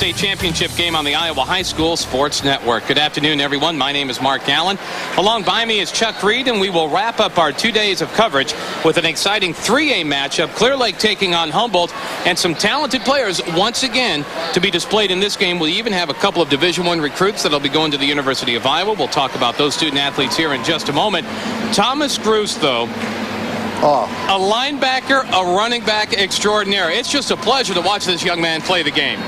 State championship game on the Iowa High School Sports Network. Good afternoon, everyone. My name is Mark Allen. Along by me is Chuck Reed, and we will wrap up our 2 days of coverage with an exciting 3A matchup. Clear Lake taking on Humboldt, and some talented players once again to be displayed in this game. We'll even have a couple of Division I recruits that'll be going to the University of Iowa. We'll talk about those student athletes here in just a moment. Thomas Gruss, though, a linebacker, a running back extraordinaire. It's just a pleasure to watch this young man play the game.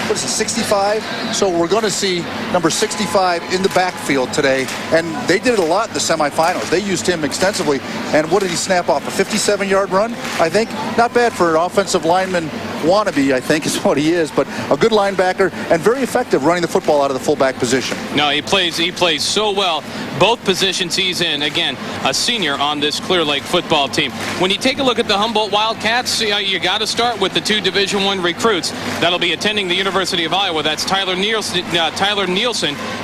What is it, 65? So we're going to see number 65 in the backfield today, and they did it a lot in the semifinals. They used him extensively, and what did he snap off? A 57-yard run, I think? Not bad for an offensive lineman wannabe, I think, is what he is, but a good linebacker and very effective running the football out of the fullback position. No, he plays so well. Both positions he's in. Again, a senior on this Clear Lake football team. When you take a look at the Humboldt Wildcats, you got to start with the two Division I recruits that'll be attending the University of Iowa. That's Tyler Nielsen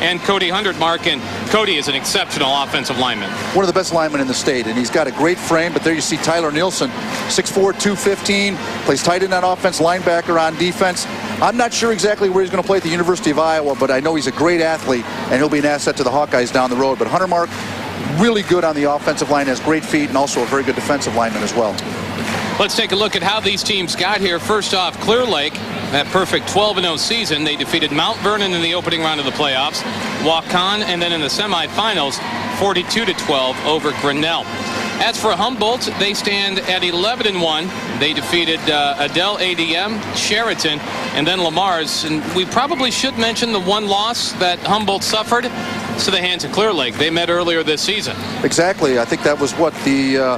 and Cody Hundertmark, and Cody is an exceptional offensive lineman. One of the best linemen in the state, and he's got a great frame, but there you see Tyler Nielsen, 6'4", 215, plays tight end on offense, linebacker on defense. I'm not sure exactly where he's going to play at the University of Iowa, but I know he's a great athlete, and he'll be an asset to the Hawkeyes down the road. But Hundermark, really good on the offensive line, has great feet, and also a very good defensive lineman as well. Let's take a look at how these teams got here. First off, Clear Lake, that perfect 12-0 season. They defeated Mount Vernon in the opening round of the playoffs, Waukon, and then in the semifinals, 42-12 over Grinnell. As for Humboldt, they stand at 11-1. They defeated Adele ADM, Sheraton, and then Lamar's. And we probably should mention the one loss that Humboldt suffered to the hands of Clear Lake. They met earlier this season. Exactly. I think that was what, the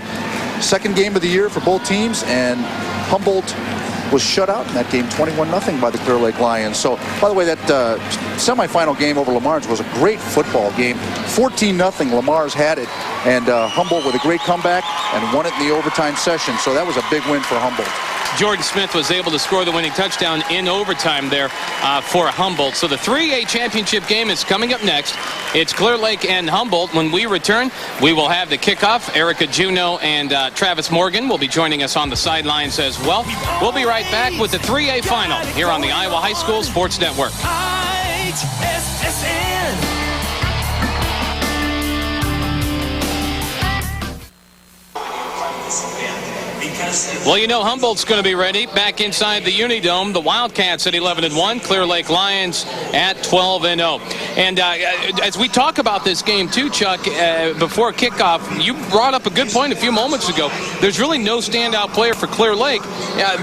second game of the year for both teams, and Humboldt was shut out in that game 21-0 by the Clear Lake Lions. So, by the way, that semifinal game over Lamar's was a great football game. 14-0, Lamar's had it, and Humboldt with a great comeback and won it in the overtime session. So that was a big win for Humboldt. Jordan Smith was able to score the winning touchdown in overtime there for Humboldt. So the 3A championship game is coming up next. It's Clear Lake and Humboldt. When we return, we will have the kickoff. Erica Juneau and Travis Morgan will be joining us on the sidelines as well. We'll be right back with the 3A final here on the Iowa High School Sports Network. Well, you know Humboldt's going to be ready back inside the Unidome. The Wildcats at 11-1, Clear Lake Lions at 12-0. And as we talk about this game too, Chuck, before kickoff, you brought up a good point a few moments ago. There's really no standout player for Clear Lake.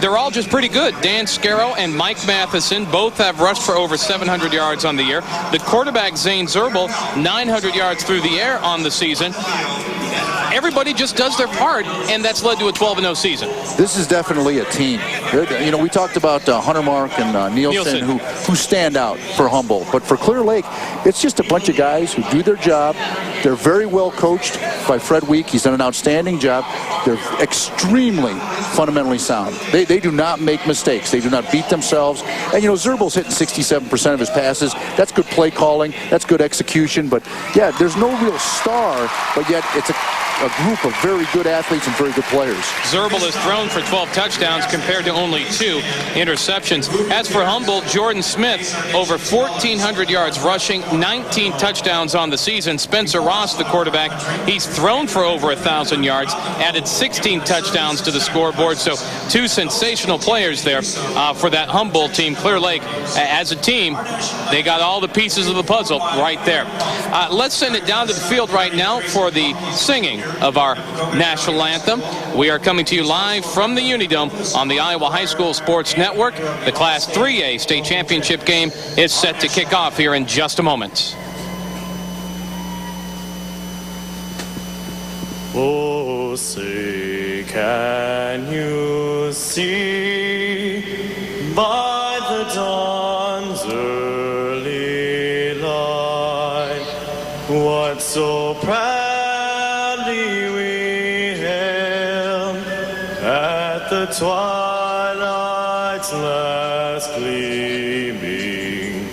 They're all just pretty good. Dan Scarrow and Mike Matheson both have rushed for over 700 yards on the year. The quarterback, Zane Zerbel, 900 yards through the air on the season. Everybody just does their part, and that's led to a 12-0 season. This is definitely a team. You know, we talked about Hundermark and Nielsen who stand out for Humboldt. But for Clear Lake, it's just a bunch of guys who do their job. They're very well coached by Fred Week. He's done an outstanding job. They're extremely fundamentally sound. They do not make mistakes. They do not beat themselves. And, you know, Zerbel's hitting 67% of his passes. That's good play calling. That's good execution. But, yeah, there's no real star, but yet it's a group of very good athletes and very good players. Zerbel has thrown for 12 touchdowns compared to only 2 interceptions. As for Humboldt, Jordan Smith, over 1,400 yards rushing, 19 touchdowns on the season. Spencer Ross, the quarterback, he's thrown for over 1,000 yards, added 16 touchdowns to the scoreboard. So 2 sensational players there for that Humboldt team. Clear Lake, as a team, they got all the pieces of the puzzle right there. Let's send it down to the field right now for the singing of our national anthem. We are coming to you live from the Unidome on the Iowa High School Sports Network. The Class 3A state championship game is set to kick off here in just a moment. Oh, say, can you see by the dawn's early light what so proudly we hailed at the twilight's last gleaming,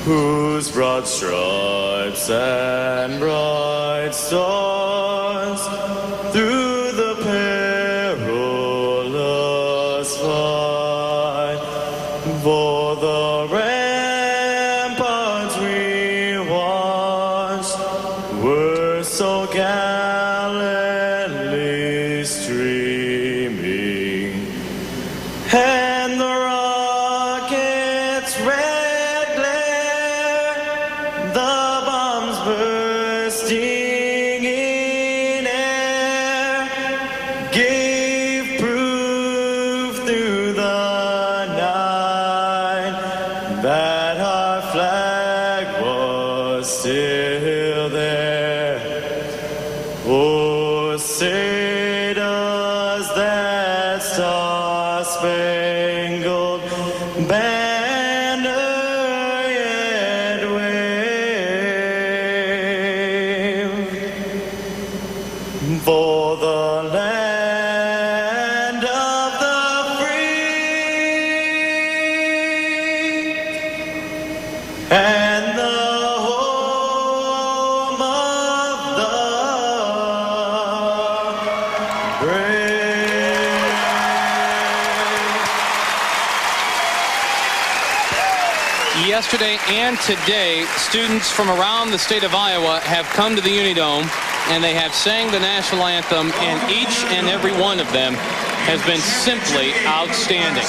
whose broad stripes and bright stars through the perilous fight for the that our flag was still there. Oh, say does that star-spangled banner yet wave for the land of the free and the home of the brave. Yesterday and today, students from around the state of Iowa have come to the Unidome, and they have sang the national anthem, and each and every one of them has been simply outstanding.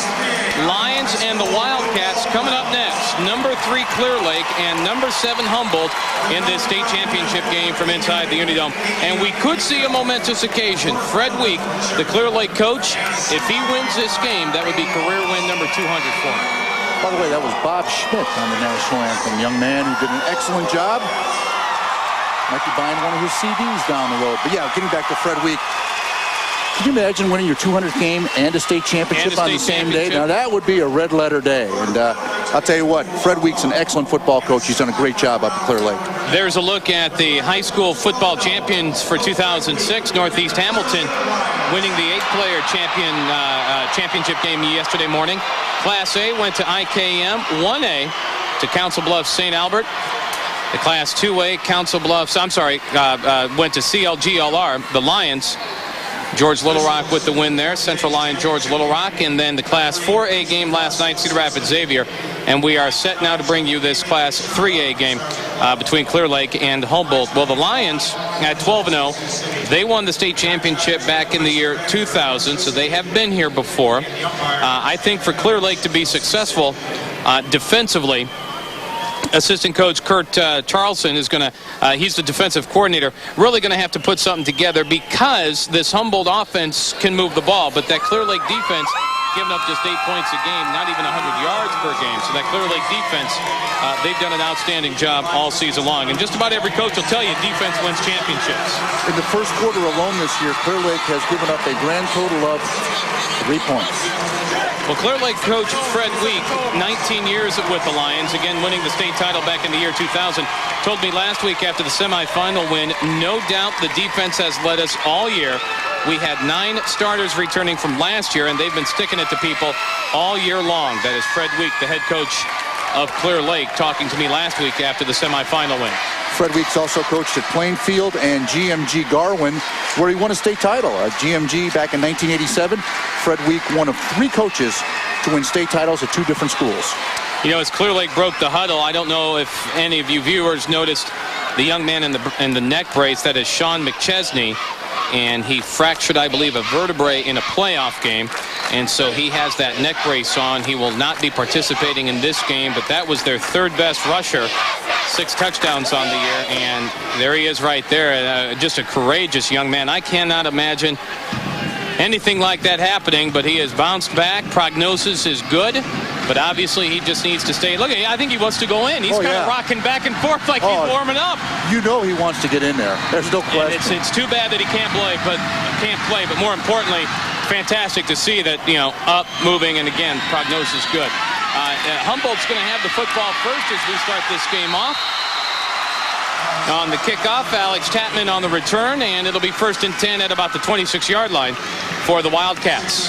Lions and the Wildcats coming up next. Number 3 Clear Lake and number 7 Humboldt in this state championship game from inside the Unidome. And we could see a momentous occasion. Fred Week, the Clear Lake coach, if he wins this game, that would be career win number 200 for him. By the way, that was Bob Schmidt on the national anthem. Young man who did an excellent job. Might be buying one of his CDs down the road. But yeah, getting back to Fred Week. Can you imagine winning your 200th game and a state championship on the same day? Now, that would be a red-letter day. And I'll tell you what, Fred Week's an excellent football coach. He's done a great job up at Clear Lake. There's a look at the high school football champions for 2006. Northeast Hamilton winning the 8-player championship game yesterday morning. Class A went to IKM, 1A to Council Bluffs St. Albert. The Class 2A Council Bluffs, went to CLGLR, the Lions. George Little Rock with the win there. Central Line, George Little Rock. And then the Class 4A game last night, Cedar Rapids Xavier. And we are set now to bring you this Class 3A game between Clear Lake and Humboldt. Well, the Lions at 12-0, they won the state championship back in the year 2000, so they have been here before. I think for Clear Lake to be successful defensively, assistant coach Kurt Charlson is going to, he's the defensive coordinator, really going to have to put something together because this Humboldt offense can move the ball, but that Clear Lake defense giving up just 8 points a game, not even 100 yards per game. So that Clear Lake defense, they've done an outstanding job all season long. And just about every coach will tell you defense wins championships. In the first quarter alone this year, Clear Lake has given up a grand total of 3 points. Well, Clear Lake coach Fred Week, 19 years with the Lions, again winning the state title back in the year 2000, told me last week after the semifinal win, no doubt the defense has led us all year. We had 9 starters returning from last year, and they've been sticking it to people all year long. That is Fred Week, the head coach of Clear Lake, talking to me last week after the semifinal win. Fred Weeks also coached at Plainfield and GMG Garwin, where he won a state title. At GMG back in 1987, Fred Week, one of 3 coaches to win state titles at 2 different schools. You know, as Clear Lake broke the huddle, I don't know if any of you viewers noticed the young man in the neck brace. That is Sean McChesney, and he fractured, I believe, a vertebrae in a playoff game, and so he has that neck brace on. He will not be participating in this game, but that was their 3rd best rusher, 6 touchdowns on the year, and there he is right there. Just a courageous young man. I cannot imagine anything like that happening, but he has bounced back. Prognosis is good, but obviously he just needs to stay. Look, I think he wants to go in. He's kind of rocking back and forth like he's warming up. You know he wants to get in there. There's no question. It's too bad that he can't play, but more importantly, fantastic to see that, you know, up, moving, and again, prognosis good. Humboldt's going to have the football first as we start this game off. On the kickoff, Alex Tapman on the return, and it'll be 1st and 10 at about the 26-yard line for the Wildcats.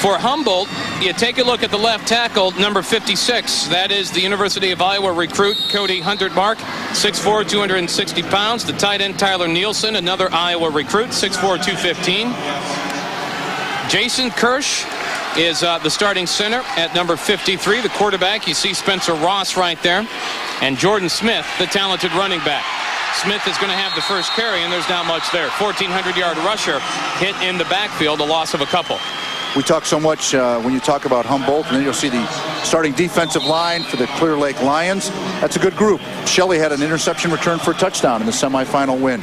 For Humboldt, you take a look at the left tackle, number 56. That is the University of Iowa recruit, Cody Huntertmark, 6'4", 260 pounds. The tight end, Tyler Nielsen, another Iowa recruit, 6'4", 215. Jason Kirsch is the starting center at number 53. The quarterback, you see Spencer Ross right there. And Jordan Smith, the talented running back. Smith is going to have the first carry, and there's not much there. 1,400-yard rusher hit in the backfield, a loss of a couple. We talk so much when you talk about Humboldt, and then you'll see the starting defensive line for the Clear Lake Lions. That's a good group. Shelley had an interception return for a touchdown in the semifinal win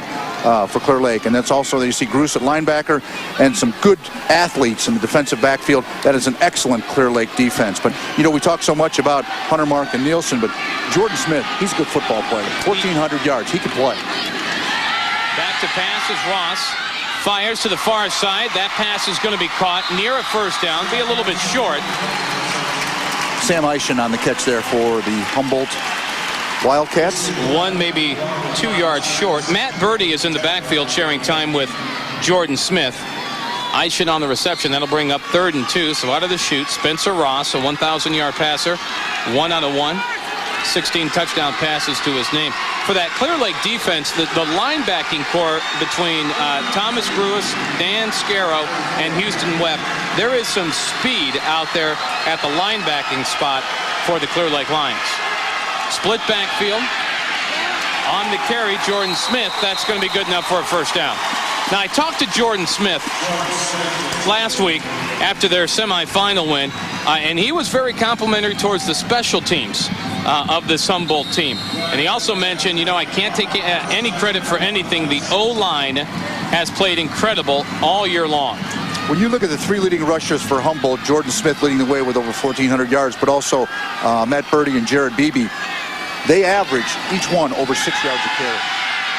for Clear Lake. And that's also, you see Gruce at linebacker and some good athletes in the defensive backfield. That is an excellent Clear Lake defense. But, you know, we talk so much about Hunter Mark and Nielsen, but Jordan Smith, he's a good football player. 1,400 yards. He can play. Back to pass is Ross. Fires to the far side. That pass is going to be caught near a first down. Be a little bit short. Sam Eischen on the catch there for the Humboldt Wildcats. 1, maybe 2 yards short. Matt Birdie is in the backfield sharing time with Jordan Smith. Eischen on the reception. That'll bring up 3rd and 2. So out of the chute, Spencer Ross, a 1,000-yard passer. 1 out of 1. 16 touchdown passes to his name. For that Clear Lake defense, the linebacking core between Thomas Gruis, Dan Scarrow, and Houston Webb, there is some speed out there at the linebacking spot for the Clear Lake Lions. Split backfield. On the carry, Jordan Smith. That's going to be good enough for a first down. Now, I talked to Jordan Smith last week after their semifinal win, and he was very complimentary towards the special teams of this Humboldt team. And he also mentioned, you know, I can't take any credit for anything. The O-line has played incredible all year long. When you look at the 3 leading rushers for Humboldt, Jordan Smith leading the way with over 1,400 yards, but also Matt Birdie and Jared Beebe, they average each one over 6 yards a carry.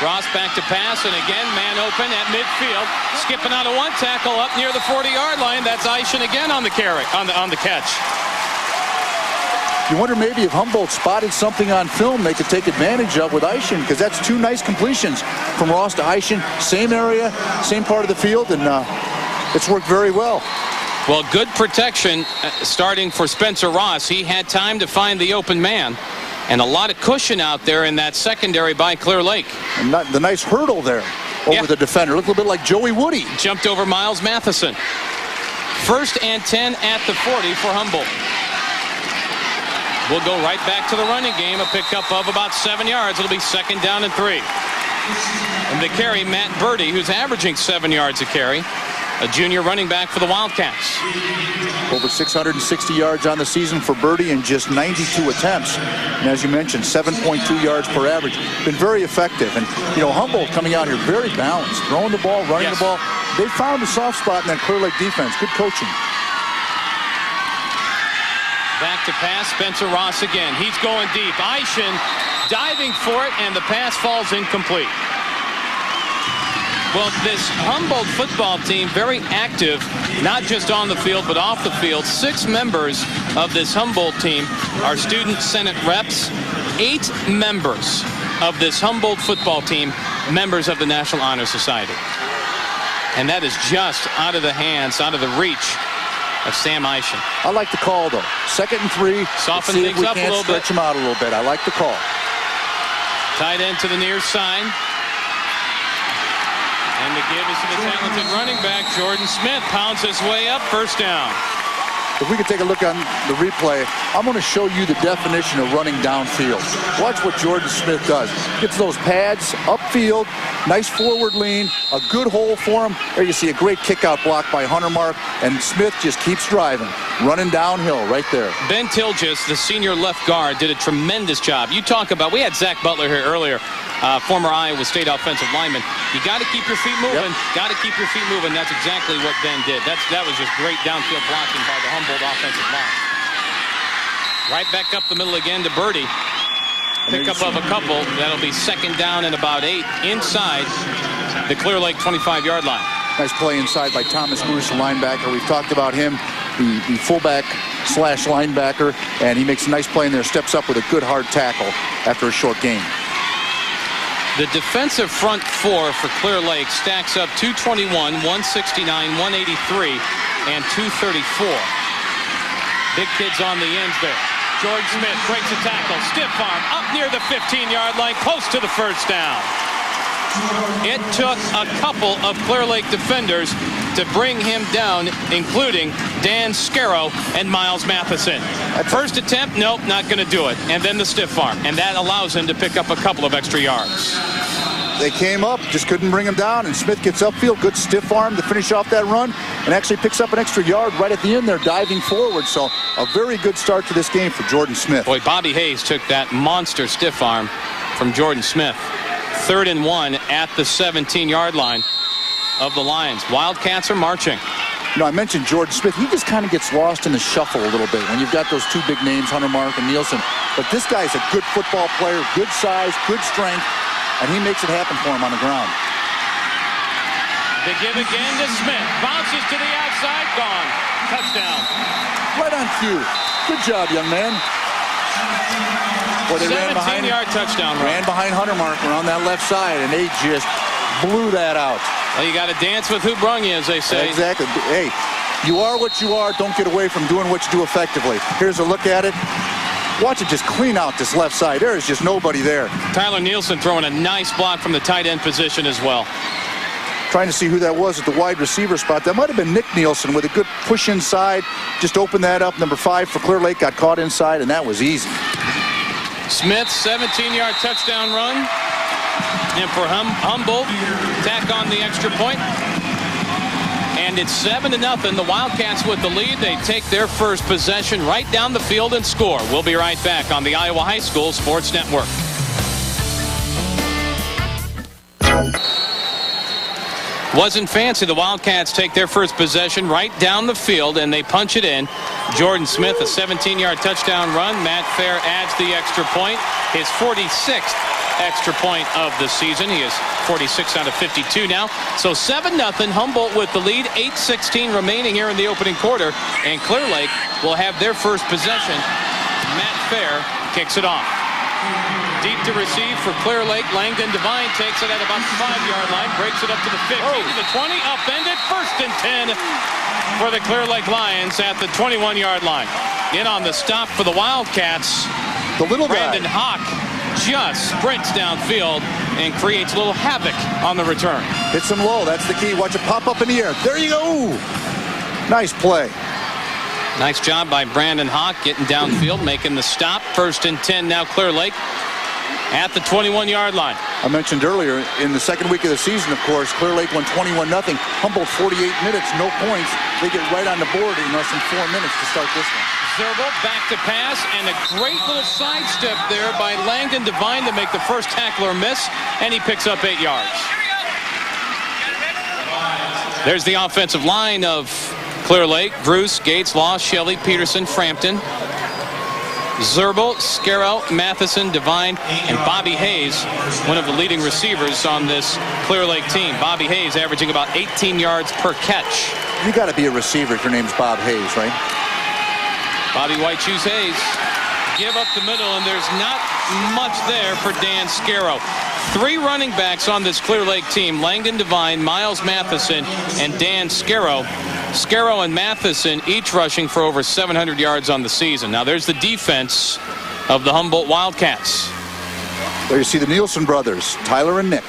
Ross back to pass, and again, man open at midfield. Skipping out of 1 tackle up near the 40-yard line. That's Eischen again on the carry, on the catch. You wonder maybe if Humboldt spotted something on film they could take advantage of with Eischen, because that's 2 nice completions from Ross to Eischen. Same area, same part of the field, and it's worked very well. Well, good protection starting for Spencer Ross. He had time to find the open man. And a lot of cushion out there in that secondary by Clear Lake. And the nice hurdle there over the defender. Looked a little bit like Joey Woody. Jumped over Miles Matheson. 1st and 10 at the 40 for Humboldt. We'll go right back to the running game. A pickup of about 7 yards. It'll be 2nd down and 3. And the carry, Matt Birdie, who's averaging 7 yards a carry. A junior running back for the Wildcats. Over 660 yards on the season for Birdie in just 92 attempts. And as you mentioned, 7.2 yards per average. Been very effective. And, you know, Humboldt coming out here very balanced. Throwing the ball, running the ball. They found a soft spot in that Clear Lake defense. Good coaching. Back to pass, Spencer Ross again. He's going deep. Eischen diving for it, and the pass falls incomplete. Well, this Humboldt football team, very active, not just on the field, but off the field. 6 members of this Humboldt team are student senate reps. 8 members of this Humboldt football team, members of the National Honor Society. And that is just out of the hands, out of the reach of Sam Eischen. I like the call, though. 2nd and 3. Soften things up a little bit. Stretch him out a little bit. I like the call. Tight end to the near side. And the give is to the talented running back, Jordan Smith. Pounds his way up, 1st down. If we could take a look on the replay, I'm going to show you the definition of running downfield. Watch what Jordan Smith does. Gets those pads upfield, nice forward lean, a good hole for him. There you see a great kick-out block by Hunter Mark, and Smith just keeps driving, running downhill right there. Ben Tilges, the senior left guard, did a tremendous job. You talk about, we had Zach Butler here earlier, former Iowa State offensive lineman. You got to keep your feet moving. Got to keep your feet moving. That's exactly what Ben did. That was just great downfield blocking by the Humboldt offensive line. Right back up the middle again to Birdie. Pickup of a couple. That'll be 2nd down and about 8 inside the Clear Lake 25-yard line. Nice play inside by Thomas Gruce, the linebacker. We've talked about him, the fullback / linebacker, and he makes a nice play in there. Steps up with a good hard tackle after a short gain. The defensive front 4 for Clear Lake stacks up 221, 169, 183, and 234. Big kids on the ends there. George Smith breaks a tackle, stiff arm, up near the 15-yard line, close to the 1st down. It took a couple of Clear Lake defenders to bring him down, including Dan Scarrow and Miles Matheson. First attempt, nope, not going to do it. And then the stiff arm, and that allows him to pick up a couple of extra yards. They came up, just couldn't bring him down, and Smith gets upfield, good stiff arm to finish off that run, and actually picks up an extra yard right at the end there, diving forward. So a very good start to this game for Jordan Smith. Boy, Bobby Hayes took that monster stiff arm from Jordan Smith. 3rd and 1 at the 17-yard line of the Lions. Wildcats are marching. You know, I mentioned Jordan Smith. He just kind of gets lost in the shuffle a little bit when you've got those two big names, Hunter Mark and Nielsen. But this guy's a good football player, good size, good strength, and he makes it happen for him on the ground. They give again to Smith. Bounces to the outside. Gone. Touchdown. Right on cue. Good job, young man. Boy, they 17-yard touchdown run. Ran behind Hunter Marker on that left side, and they just blew that out. Well, you got to dance with who brung you, as they say. Exactly. Hey, you are what you are. Don't get away from doing what you do effectively. Here's a look at it. Watch it just clean out this left side. There is just nobody there. Tyler Nielsen throwing a nice block from the tight end position as well. Trying to see who that was at the wide receiver spot. That might have been Nick Nielsen with a good push inside. Just opened that up. Number 5 for Clear Lake got caught inside, and that was easy. Smith, 17-yard touchdown run. And for Humboldt, tack on the extra point. And it's 7-0. The Wildcats with the lead. They take their first possession right down the field and score. We'll be right back on the Iowa High School Sports Network. Wasn't fancy. The Wildcats take their first possession right down the field, and they punch it in. Jordan Smith, a 17-yard touchdown run. Matt Fair adds the extra point. His 46th extra point of the season. He is 46 out of 52 now. So 7-0. Humboldt with the lead. 8:16 remaining here in the opening quarter. And Clear Lake will have their first possession. Matt Fair kicks it off. Deep to receive for Clear Lake. Langdon Devine takes it at about the 5-yard line. Breaks it up to the 50, to the 20. Upended. 1st and 10 for the Clear Lake Lions at the 21-yard line. In on the stop for the Wildcats. The little Brandon guy. Hawk just sprints downfield and creates a little havoc on the return. Hits him low. That's the key. Watch it pop up in the air. There you go. Nice play. Nice job by Brandon Hawk getting downfield, making the stop. 1st and 10 now Clear Lake at the 21-yard line. I mentioned earlier, in the second week of the season, of course, Clear Lake won 21-0. Humboldt 48 minutes, no points. They get right on the board in less than 4 minutes to start this one. Zerbo back to pass, and a great little sidestep there by Langdon Devine to make the first tackler miss, and he picks up 8 yards. There's the offensive line of Clear Lake. Bruce, Gates, Law, Shelley, Peterson, Frampton, Zerbo, Scarrow, Matheson, Devine, and Bobby Hayes, one of the leading receivers on this Clear Lake team. Bobby Hayes averaging about 18 yards per catch. You got to be a receiver if your name's Bob Hayes, right? Bobby White Shoes Hayes give up the middle, and there's not much there for Dan Scarrow. 3 running backs on this Clear Lake team: Langdon Devine, Miles Matheson, and Dan Scarrow. Scarrow and Matheson each rushing for over 700 yards on the season. Now there's the defense of the Humboldt Wildcats. There you see the Nielsen brothers, Tyler and Nick.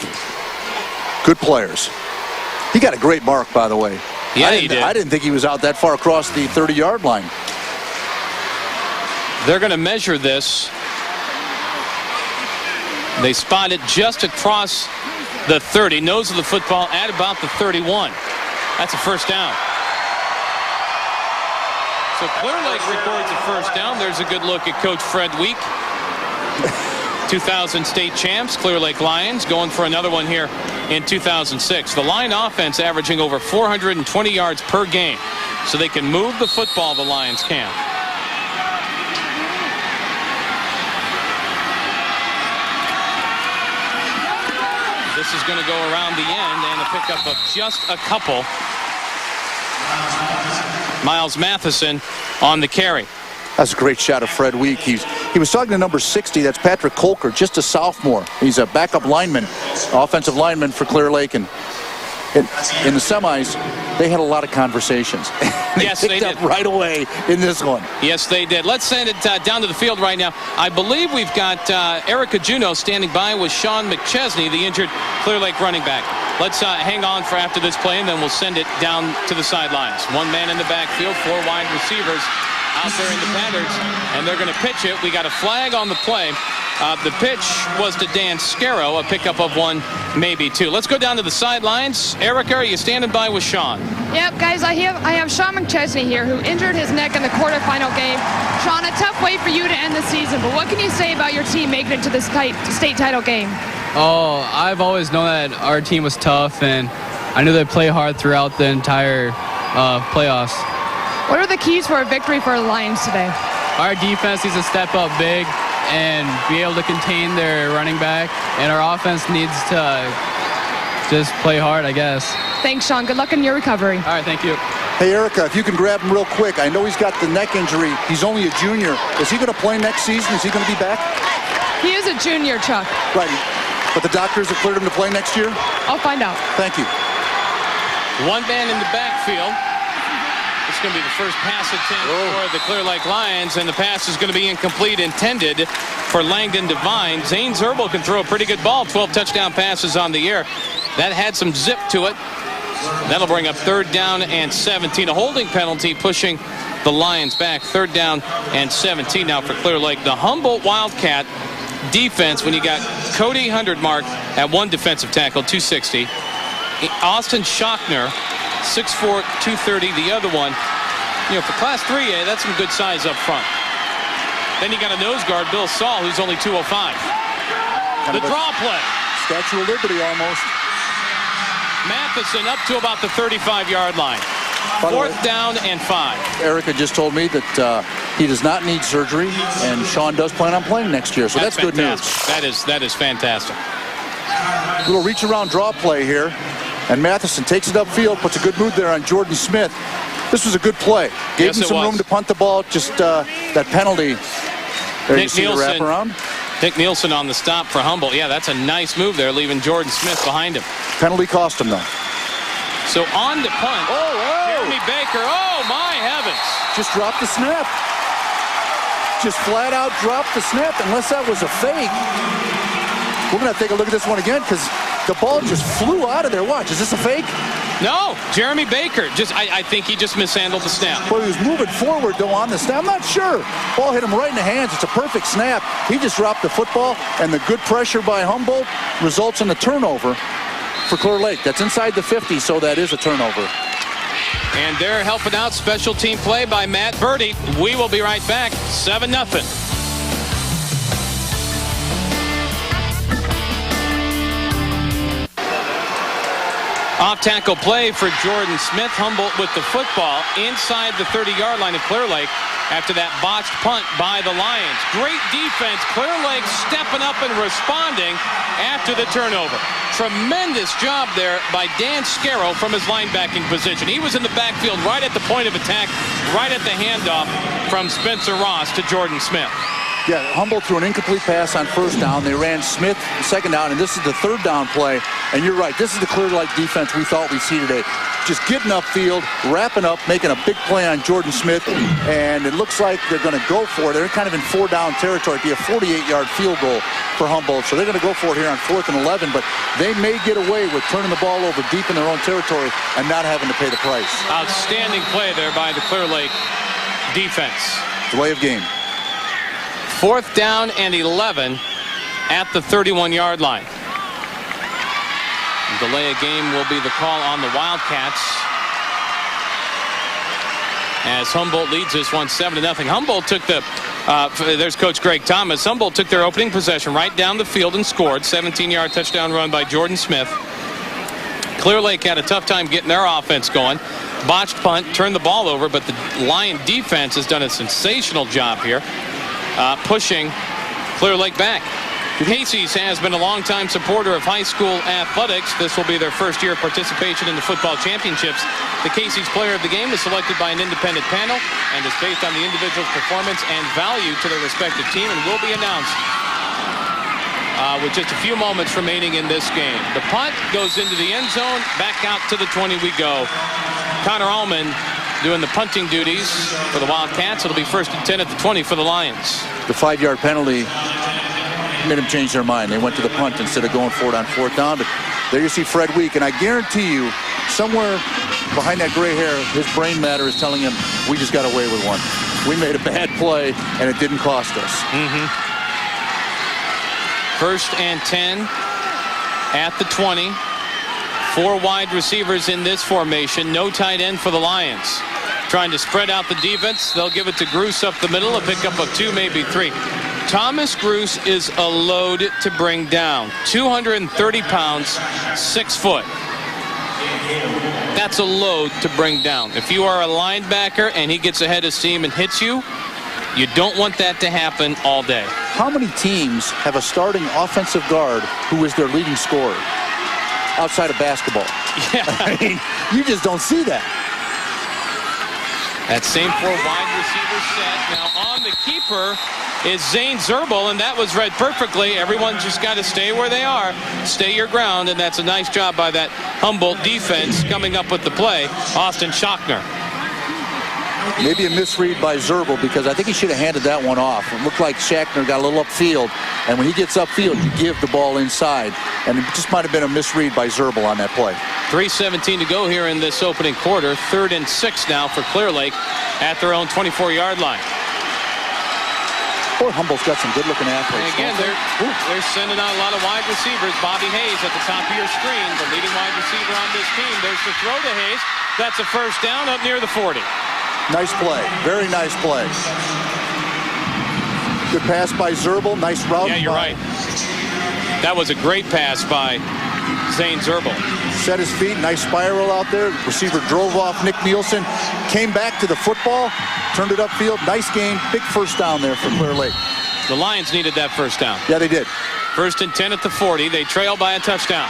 Good players. He got a great mark, by the way. Yeah, he did. I didn't think he was out that far across the 30-yard line. They're going to measure this. They spot it just across the 30. Nose of the football at about the 31. That's a first down. So Clear Lake records a first down. There's a good look at Coach Fred Week. 2000 state champs, Clear Lake Lions, going for another one here in 2006. The Lion offense averaging over 420 yards per game. So they can move the football, the Lions can. This is going to go around the end and a pickup of just a couple. Miles Matheson on the carry. That's a great shot of Fred Week. He was talking to number 60. That's Patrick Kolker, just a sophomore. He's a backup lineman, offensive lineman for Clear Lake. And in the semis, they had a lot of conversations. Yes, they did. Up right away in this one. Yes, they did. Let's send it down to the field right now. I believe we've got Erica Juneau standing by with Sean McChesney, the injured Clear Lake running back. Let's hang on for after this play, and then we'll send it down to the sidelines. 1 man in the backfield, 4 wide receivers out there in the patterns, and they're going to pitch it. We got a flag on the play. The pitch was to Dan Scarrow, a pickup of 1, maybe 2. Let's go down to the sidelines. Erica, are you standing by with Sean? Yep, guys, I have Sean McChesney here, who injured his neck in the quarterfinal game. Sean, a tough way for you to end the season, but what can you say about your team making it to this state title game? Oh, I've always known that our team was tough, and I knew they'd play hard throughout the entire playoffs. What are the keys for a victory for the Lions today? Our defense needs to step up big and be able to contain their running back, and our offense needs to just play hard, I guess. Thanks, Sean. Good luck in your recovery. All right, thank you. Hey, Erica, if you can grab him real quick. I know he's got the neck injury. He's only a junior. Is he going to play next season? Is he going to be back? He is a junior, Chuck. Right. But the doctors have cleared him to play next year? I'll find out. Thank you. One man in the backfield. It's going to be the first pass attempt for the Clear Lake Lions, and the pass is going to be incomplete, intended for Langdon Devine. Zane Zerbel can throw a pretty good ball. 12 touchdown passes on the year. That had some zip to it. That'll bring up 3rd down and 17. A holding penalty pushing the Lions back. 3rd down and 17 now for Clear Lake. The Humboldt Wildcat defense, when you got Cody Hundredmark at 1 defensive tackle, 260. Austin Schochner, 6'4", 230, the other one. You know, for Class 3A, that's some good size up front. Then you got a nose guard, Bill Saul, who's only 205. The draw play. Statue of Liberty almost. Matheson up to about the 35-yard line. 4th down and 5. Erica just told me that he does not need surgery, and Sean does plan on playing next year, so that's good news. That is fantastic. Little reach around draw play here, and Matheson takes it upfield, puts a good move there on Jordan Smith. This was a good play. Gave him some room to punt the ball. Just that penalty. There you see the wraparound. Nick Nielsen on the stop for Humboldt. Yeah, that's a nice move there, leaving Jordan Smith behind him. Penalty cost him, though. So on the punt, Jeremy Baker, oh my heavens. Just dropped the snap. Just flat out dropped the snap, unless that was a fake. We're going to take a look at this one again, because the ball just flew out of there. Watch, is this a fake? No, Jeremy Baker. I think he just mishandled the snap. Well, he was moving forward, though, on the snap. I'm not sure. Ball hit him right in the hands. It's a perfect snap. He just dropped the football, and the good pressure by Humboldt results in a turnover for Clear Lake. That's inside the 50, so that is a turnover. And they're helping out. Special team play by Matt Birdie. We will be right back. 7-0. Off-tackle play for Jordan Smith. Humboldt with the football inside the 30-yard line of Clear Lake after that botched punt by the Lions. Great defense. Clear Lake stepping up and responding after the turnover. Tremendous job there by Dan Scarrow from his linebacking position. He was in the backfield right at the point of attack, right at the handoff from Spencer Ross to Jordan Smith. Yeah, Humboldt threw an incomplete pass on 1st down. They ran Smith 2nd down, and this is the 3rd down play. And you're right, this is the Clear Lake defense we thought we'd see today. Just getting upfield, wrapping up, making a big play on Jordan Smith, and it looks like they're going to go for it. They're kind of in 4-down territory. It'd be a 48-yard field goal for Humboldt, so they're going to go for it here on 4th and 11, but they may get away with turning the ball over deep in their own territory and not having to pay the price. Outstanding play there by the Clear Lake defense. The way of game. 4th down and 11 at the 31-yard line. Delay of game will be the call on the Wildcats, as Humboldt leads this one 7-0. Humboldt took there's Coach Greg Thomas. Humboldt took their opening possession right down the field and scored. 17-yard touchdown run by Jordan Smith. Clear Lake had a tough time getting their offense going. Botched punt, turned the ball over, but the Lion defense has done a sensational job here, pushing Clear Lake back. Casey's has been a longtime supporter of high school athletics. This will be their first year of participation in the football championships. The Casey's player of the game is selected by an independent panel and is based on the individual's performance and value to their respective team, and will be announced with just a few moments remaining in this game. The punt goes into the end zone. Back out to the 20 we go. Connor Allman doing the punting duties for the Wildcats. It'll be 1st and 10 at the 20 for the Lions. The 5-yard penalty made them change their mind. They went to the punt instead of going for it on 4th down. But there you see Fred Week, and I guarantee you, somewhere behind that gray hair, his brain matter is telling him, we just got away with one. We made a bad play, and it didn't cost us. 1st and 10 at the 20. 4 wide receivers in this formation. No tight end for the Lions. Trying to spread out the defense. They'll give it to Gruce up the middle. A pickup of 2, maybe 3. Thomas Gruce is a load to bring down. 230 pounds, 6 foot. That's a load to bring down. If you are a linebacker and he gets ahead of steam and hits you, you don't want that to happen all day. How many teams have a starting offensive guard who is their leading scorer outside of basketball? Yeah. I mean, you just don't see that. That same 4 wide receiver set. Now on the keeper is Zane Zerbel, and that was read perfectly. Everyone just got to stay where they are. Stay your ground, and that's a nice job by that Humboldt defense coming up with the play. Austin Schochner. Maybe a misread by Zerbel, because I think he should have handed that one off. It looked like Schochner got a little upfield, and when he gets upfield, you give the ball inside. And it just might have been a misread by Zerbel on that play. 3:17 to go here in this opening quarter. 3rd and 6 now for Clear Lake at their own 24-yard line. Boy, Humboldt's got some good-looking athletes. And again, they're sending out a lot of wide receivers. Bobby Hayes at the top of your screen, the leading wide receiver on this team. There's the throw to Hayes. That's a 1st down up near the 40. Nice play. Very nice play. Good pass by Zerbel. Nice route. Yeah, you're right. That was a great pass by Zane Zerbel. Set his feet. Nice spiral out there. Receiver drove off Nick Nielsen. Came back to the football. Turned it upfield. Nice game. Big 1st down there for Clear Lake. The Lions needed that 1st down. Yeah, they did. 1st and 10 at the 40. They trail by a touchdown.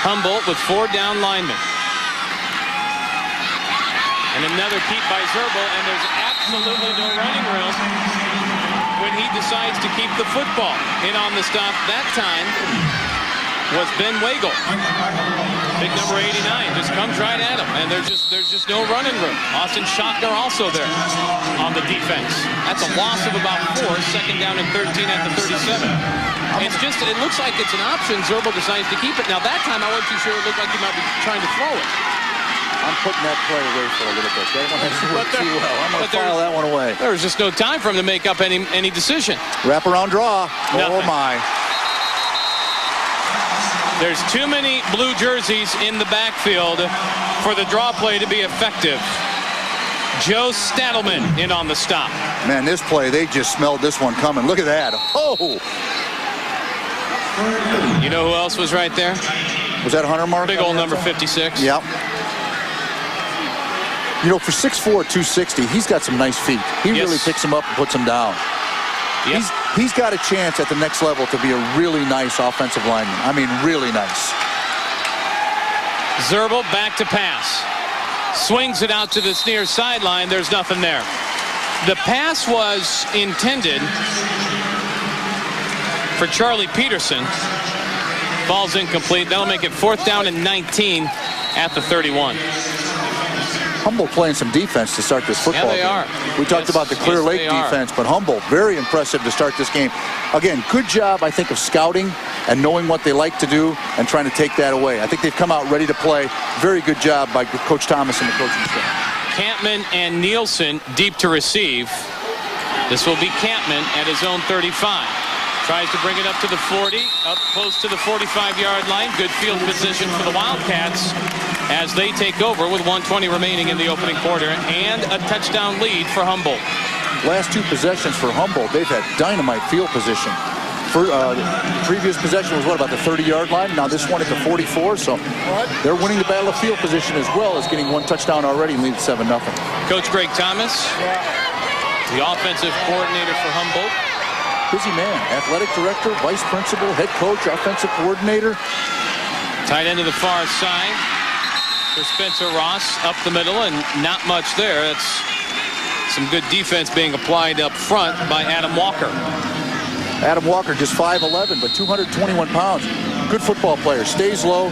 Humboldt with 4 down linemen. And another keep by Zerbel, and there's absolutely no running room when he decides to keep the football. In on the stop that time was Ben Wagle. Big number 89 just comes right at him, and there's just no running room. Austin Schochner also there on the defense. That's a loss of about 4, 2nd down and 13 at the 37. It looks like it's an option. Zerbel decides to keep it. Now that time I wasn't too sure. It looked like he might be trying to throw it. I'm putting that play away for a little bit. That one hasn't worked too well. I'm going to file that one away. There was just no time for him to make up any decision. Wraparound draw. Nothing. Oh, my. There's too many blue jerseys in the backfield for the draw play to be effective. Joe Stadelman in on the stop. Man, this play, they just smelled this one coming. Look at that. Oh! You know who else was right there? Was that Hunter Mark? Big old number 56. Yep. You know, for 6'4", 260, he's got some nice feet. He really picks him up and puts him down. Yep. He's got a chance at the next level to be a really nice offensive lineman. I mean, really nice. Zerbel back to pass. Swings it out to this near sideline. There's nothing there. The pass was intended for Charlie Peterson. Ball's incomplete. That'll make it 4th down and 19 at the 31. Humboldt playing some defense to start this football game. Yeah, they are. We talked about the Clear Lake defense, but Humboldt, very impressive to start this game. Again, good job, I think, of scouting and knowing what they like to do and trying to take that away. I think they've come out ready to play. Very good job by Coach Thomas and the coaching staff. Campman and Nielsen deep to receive. This will be Campman at his own 35. Tries to bring it up to the 40, up close to the 45-yard line. Good field position for the Wildcats as they take over with 1:20 remaining in the opening quarter and a touchdown lead for Humboldt. Last 2 possessions for Humboldt, they've had dynamite field position. The previous possession was, what, about the 30-yard line? Now this one at the 44, so they're winning the battle of field position as well as getting 1 touchdown already and lead 7-0. Coach Greg Thomas, the offensive coordinator for Humboldt. Busy man, athletic director, vice principal, head coach, offensive coordinator. Tight end to the far side for Spencer Ross, up the middle, and not much there. That's some good defense being applied up front by Adam Walker. Adam Walker, just 5'11", but 221 pounds. Good football player. Stays low.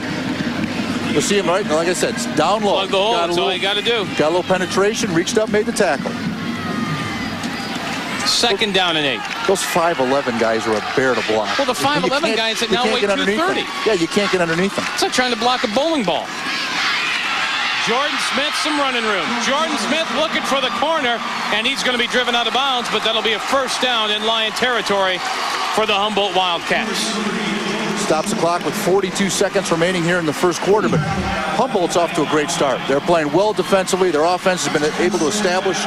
You'll see him right, like I said, it's down low. Plug the hole, that's all you got to do. Got a little penetration, reached up, made the tackle. 2nd down and 8. Those 5'11" guys are a bear to block. Well, the 5'11" guys that now weigh 230. Yeah, you can't get underneath them. It's like trying to block a bowling ball. Jordan Smith, some running room. Jordan Smith looking for the corner, and he's going to be driven out of bounds, but that'll be a 1st down in Lion territory for the Humboldt Wildcats. Stops the clock with 42 seconds remaining here in the first quarter, but Humboldt's off to a great start. They're playing well defensively. Their offense has been able to establish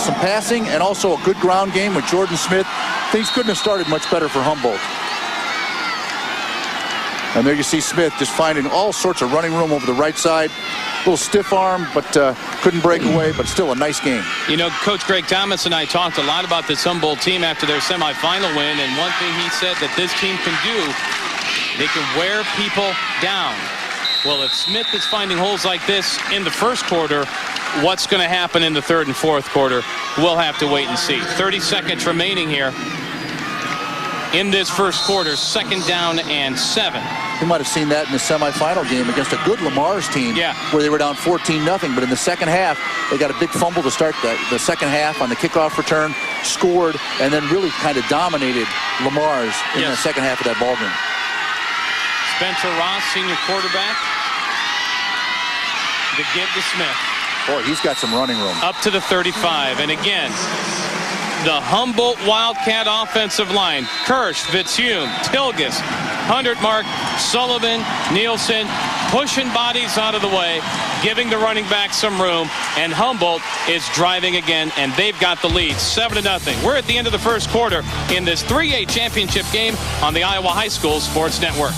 some passing and also a good ground game with Jordan Smith. Things couldn't have started much better for Humboldt. And there you see Smith just finding all sorts of running room over the right side. A little stiff arm, but couldn't break away, but still a nice game. You know, Coach Greg Thomas and I talked a lot about this Humboldt team after their semifinal win, and one thing he said that this team can do, they can wear people down. Well, if Smith is finding holes like this in the first quarter, what's going to happen in the third and fourth quarter? We'll have to wait and see. 30 seconds remaining here in this first quarter, 2nd down and 7. You might have seen that in the semifinal game against a good Lamar's team, where they were down 14-0. But in the second half, they got a big fumble to start the second half on the kickoff return, scored, and then really kind of dominated Lamar's in the second half of that ballgame. Spencer Ross, senior quarterback. The give to Smith. Boy, he's got some running room. Up to the 35. And again, the Humboldt Wildcat offensive line. Kirsch, Fitzhume, Tilgus, Hundertmark, Sullivan, Nielsen, pushing bodies out of the way, giving the running back some room, and Humboldt is driving again, and they've got the lead, 7-0. We're at the end of the first quarter in this 3A championship game on the Iowa High School Sports Network.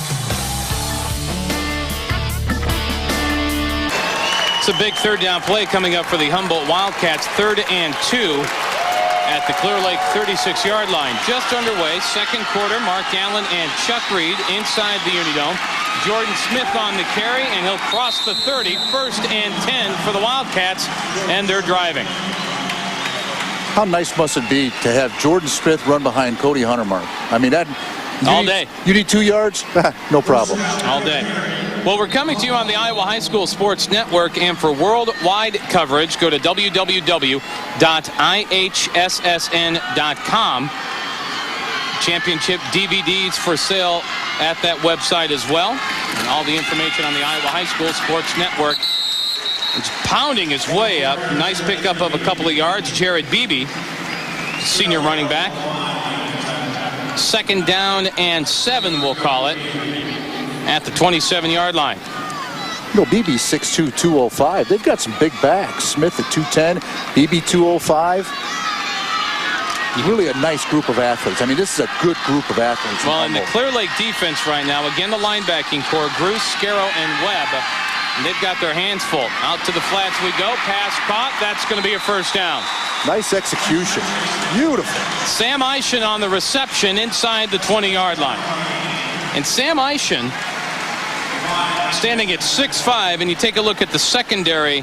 It's a big third down play coming up for the Humboldt Wildcats, 3rd and 2 at the Clear Lake 36-yard line. Just underway, second quarter. Mark Allen and Chuck Reed inside the Unidome. Jordan Smith on the carry, and he'll cross the 30. 1st and 10 for the Wildcats, and they're driving. How nice must it be to have Jordan Smith run behind Cody Huntermark? I mean, that all day. You need 2 yards? No problem. All day. Well, we're coming to you on the Iowa High School Sports Network, and for worldwide coverage, go to www.ihssn.com. Championship DVDs for sale at that website as well. And all the information on the Iowa High School Sports Network. It's pounding his way up. Nice pickup of a couple of yards. Jared Beebe, senior running back. 2nd down and 7, we'll call it, at the 27-yard line. You know, Beebe's 6'2", 205. They've got some big backs. Smith at 210, Beebe 205. Really a nice group of athletes. I mean, this is a good group of athletes. Well, in the Clear Lake defense right now, again, the linebacking core, Bruce, Scarrow, and Webb. And they've got their hands full. Out to the flats we go. Pass caught. That's going to be a first down. Nice execution. Beautiful. Sam Eischen on the reception inside the 20-yard line. And Sam Eischen, standing at 6'5", and you take a look at the secondary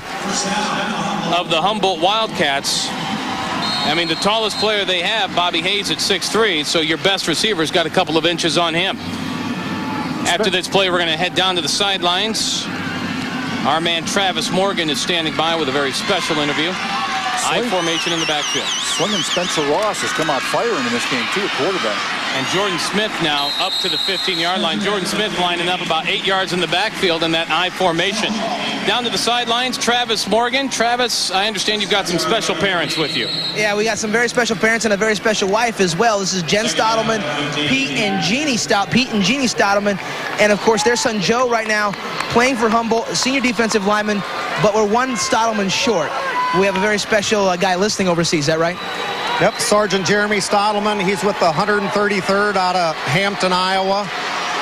of the Humboldt Wildcats. I mean, the tallest player they have, Bobby Hayes, at 6'3", so your best receiver's got a couple of inches on him. After this play, we're going to head down to the sidelines. Our man Travis Morgan is standing by with a very special interview. I formation in the backfield. Slinging Spencer Ross has come out firing in this game, too, at quarterback. And Jordan Smith now up to the 15-yard line. Jordan Smith lining up about 8 yards in the backfield in that I formation. Down to the sidelines, Travis Morgan. Travis, I understand you've got some special parents with you. Yeah, we got some very special parents and a very special wife as well. This is Jen Stottleman, Pete and Jeannie Stottleman, and of course their son Joe right now playing for Humboldt, senior defensive lineman, but we're one Stottleman short. We have a very special guy listening overseas, is that right? Yep, Sergeant Jeremy Stottleman. He's with the 133rd out of Hampton, Iowa.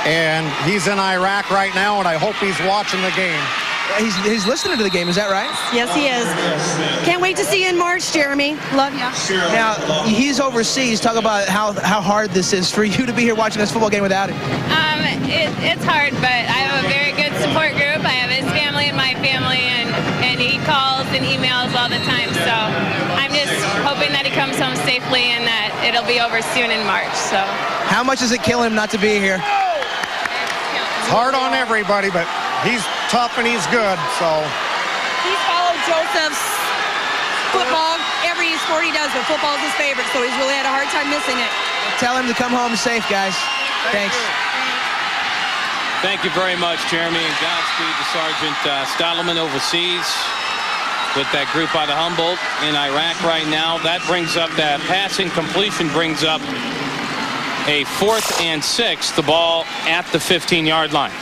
And he's in Iraq right now, and I hope he's watching the game. He's listening to the game, is that right? Yes, he is. Can't wait to see you in March, Jeremy. Love you. Now, he's overseas. Talk about how hard this is for you to be here watching this football game without him. It's hard, but I have a very good support group. I have his family and my family, and he calls and emails all the time. So I'm just hoping that he comes home safely and that it'll be over soon in March. So. How much does it kill him not to be here? It's hard on everybody, but he's tough and he's good, so. He's followed Joseph's football, every sport he does, but football's his favorite, so he's really had a hard time missing it. Tell him to come home safe, guys. Thanks. Thank you very much, Jeremy, and Godspeed to Sergeant Stottleman overseas with that group out of Humboldt in Iraq right now. That brings up that passing completion brings up a 4th and 6. The ball at the 15-yard line.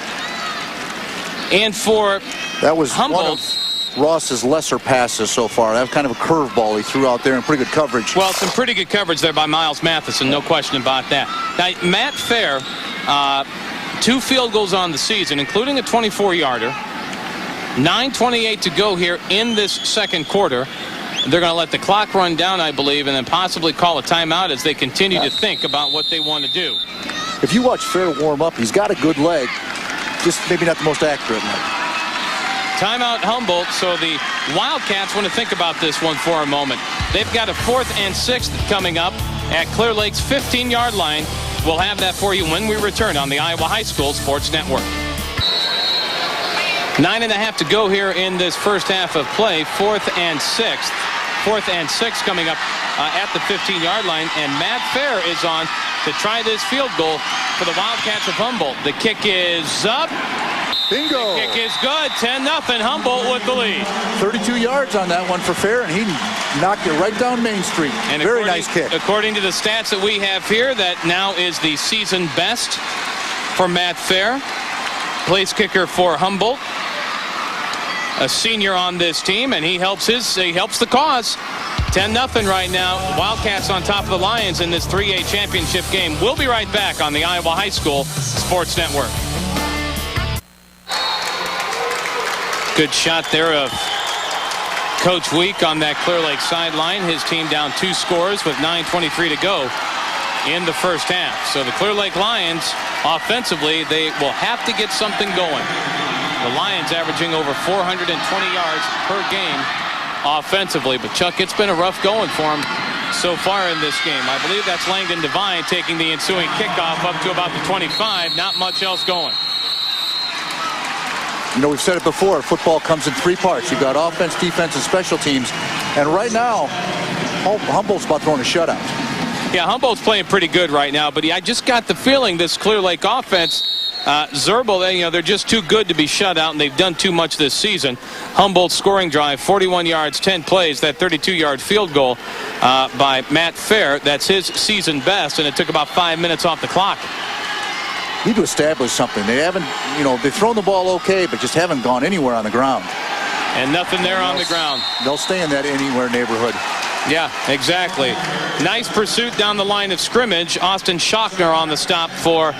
And for that was Humboldt, one of Ross's lesser passes so far. That was kind of a curveball he threw out there in pretty good coverage. Well, some pretty good coverage there by Miles Matheson, no question about that. Now, Matt Fair, 2 field goals on the season, including a 24-yarder. 9:28 to go here in this second quarter. They're going to let the clock run down, I believe, and then possibly call a timeout as they continue to think about what they want to do. If you watch Fair warm up, he's got a good leg, just maybe not the most accurate leg. Timeout Humboldt, so the Wildcats want to think about this one for a moment. They've got a 4th and 6 coming up at Clear Lake's 15-yard line. We'll have that for you when we return on the Iowa High School Sports Network. 9.5 to go here in this first half of play. 4th and 6. 4th and 6 coming up at the 15-yard line. And Matt Fair is on to try this field goal for the Wildcats of Humboldt. The kick is up. Bingo. The kick is good. 10-0 Humboldt with the lead. 32 yards on that one for Fair, and he knocked it right down Main Street. And very nice kick. According to the stats that we have here, that now is the season best for Matt Fair. Place kicker for Humboldt. A senior on this team, and he helps the cause. 10-0 right now. Wildcats on top of the Lions in this 3A championship game. We'll be right back on the Iowa High School Sports Network. Good shot there of Coach Week on that Clear Lake sideline. His team down 2 scores with 9:23 to go in the first half. So the Clear Lake Lions, offensively, they will have to get something going. The Lions averaging over 420 yards per game offensively. But, Chuck, it's been a rough going for them so far in this game. I believe that's Langdon Devine taking the ensuing kickoff up to about the 25. Not much else going. You know, we've said it before, football comes in 3 parts. You've got offense, defense, and special teams. And right now, Humboldt's about throwing a shutout. Yeah, Humboldt's playing pretty good right now, but I just got the feeling this Clear Lake offense, Zerbal, they're just too good to be shut out, and they've done too much this season. Humboldt's scoring drive, 41 yards, 10 plays, that 32-yard field goal by Matt Fair. That's his season best, and it took about 5 minutes off the clock. Need to establish something. They haven't, they've thrown the ball okay, but just haven't gone anywhere on the ground. And nothing there on the ground. They'll stay in that anywhere neighborhood. Yeah, exactly. Nice pursuit down the line of scrimmage. Austin Schochner on the stop for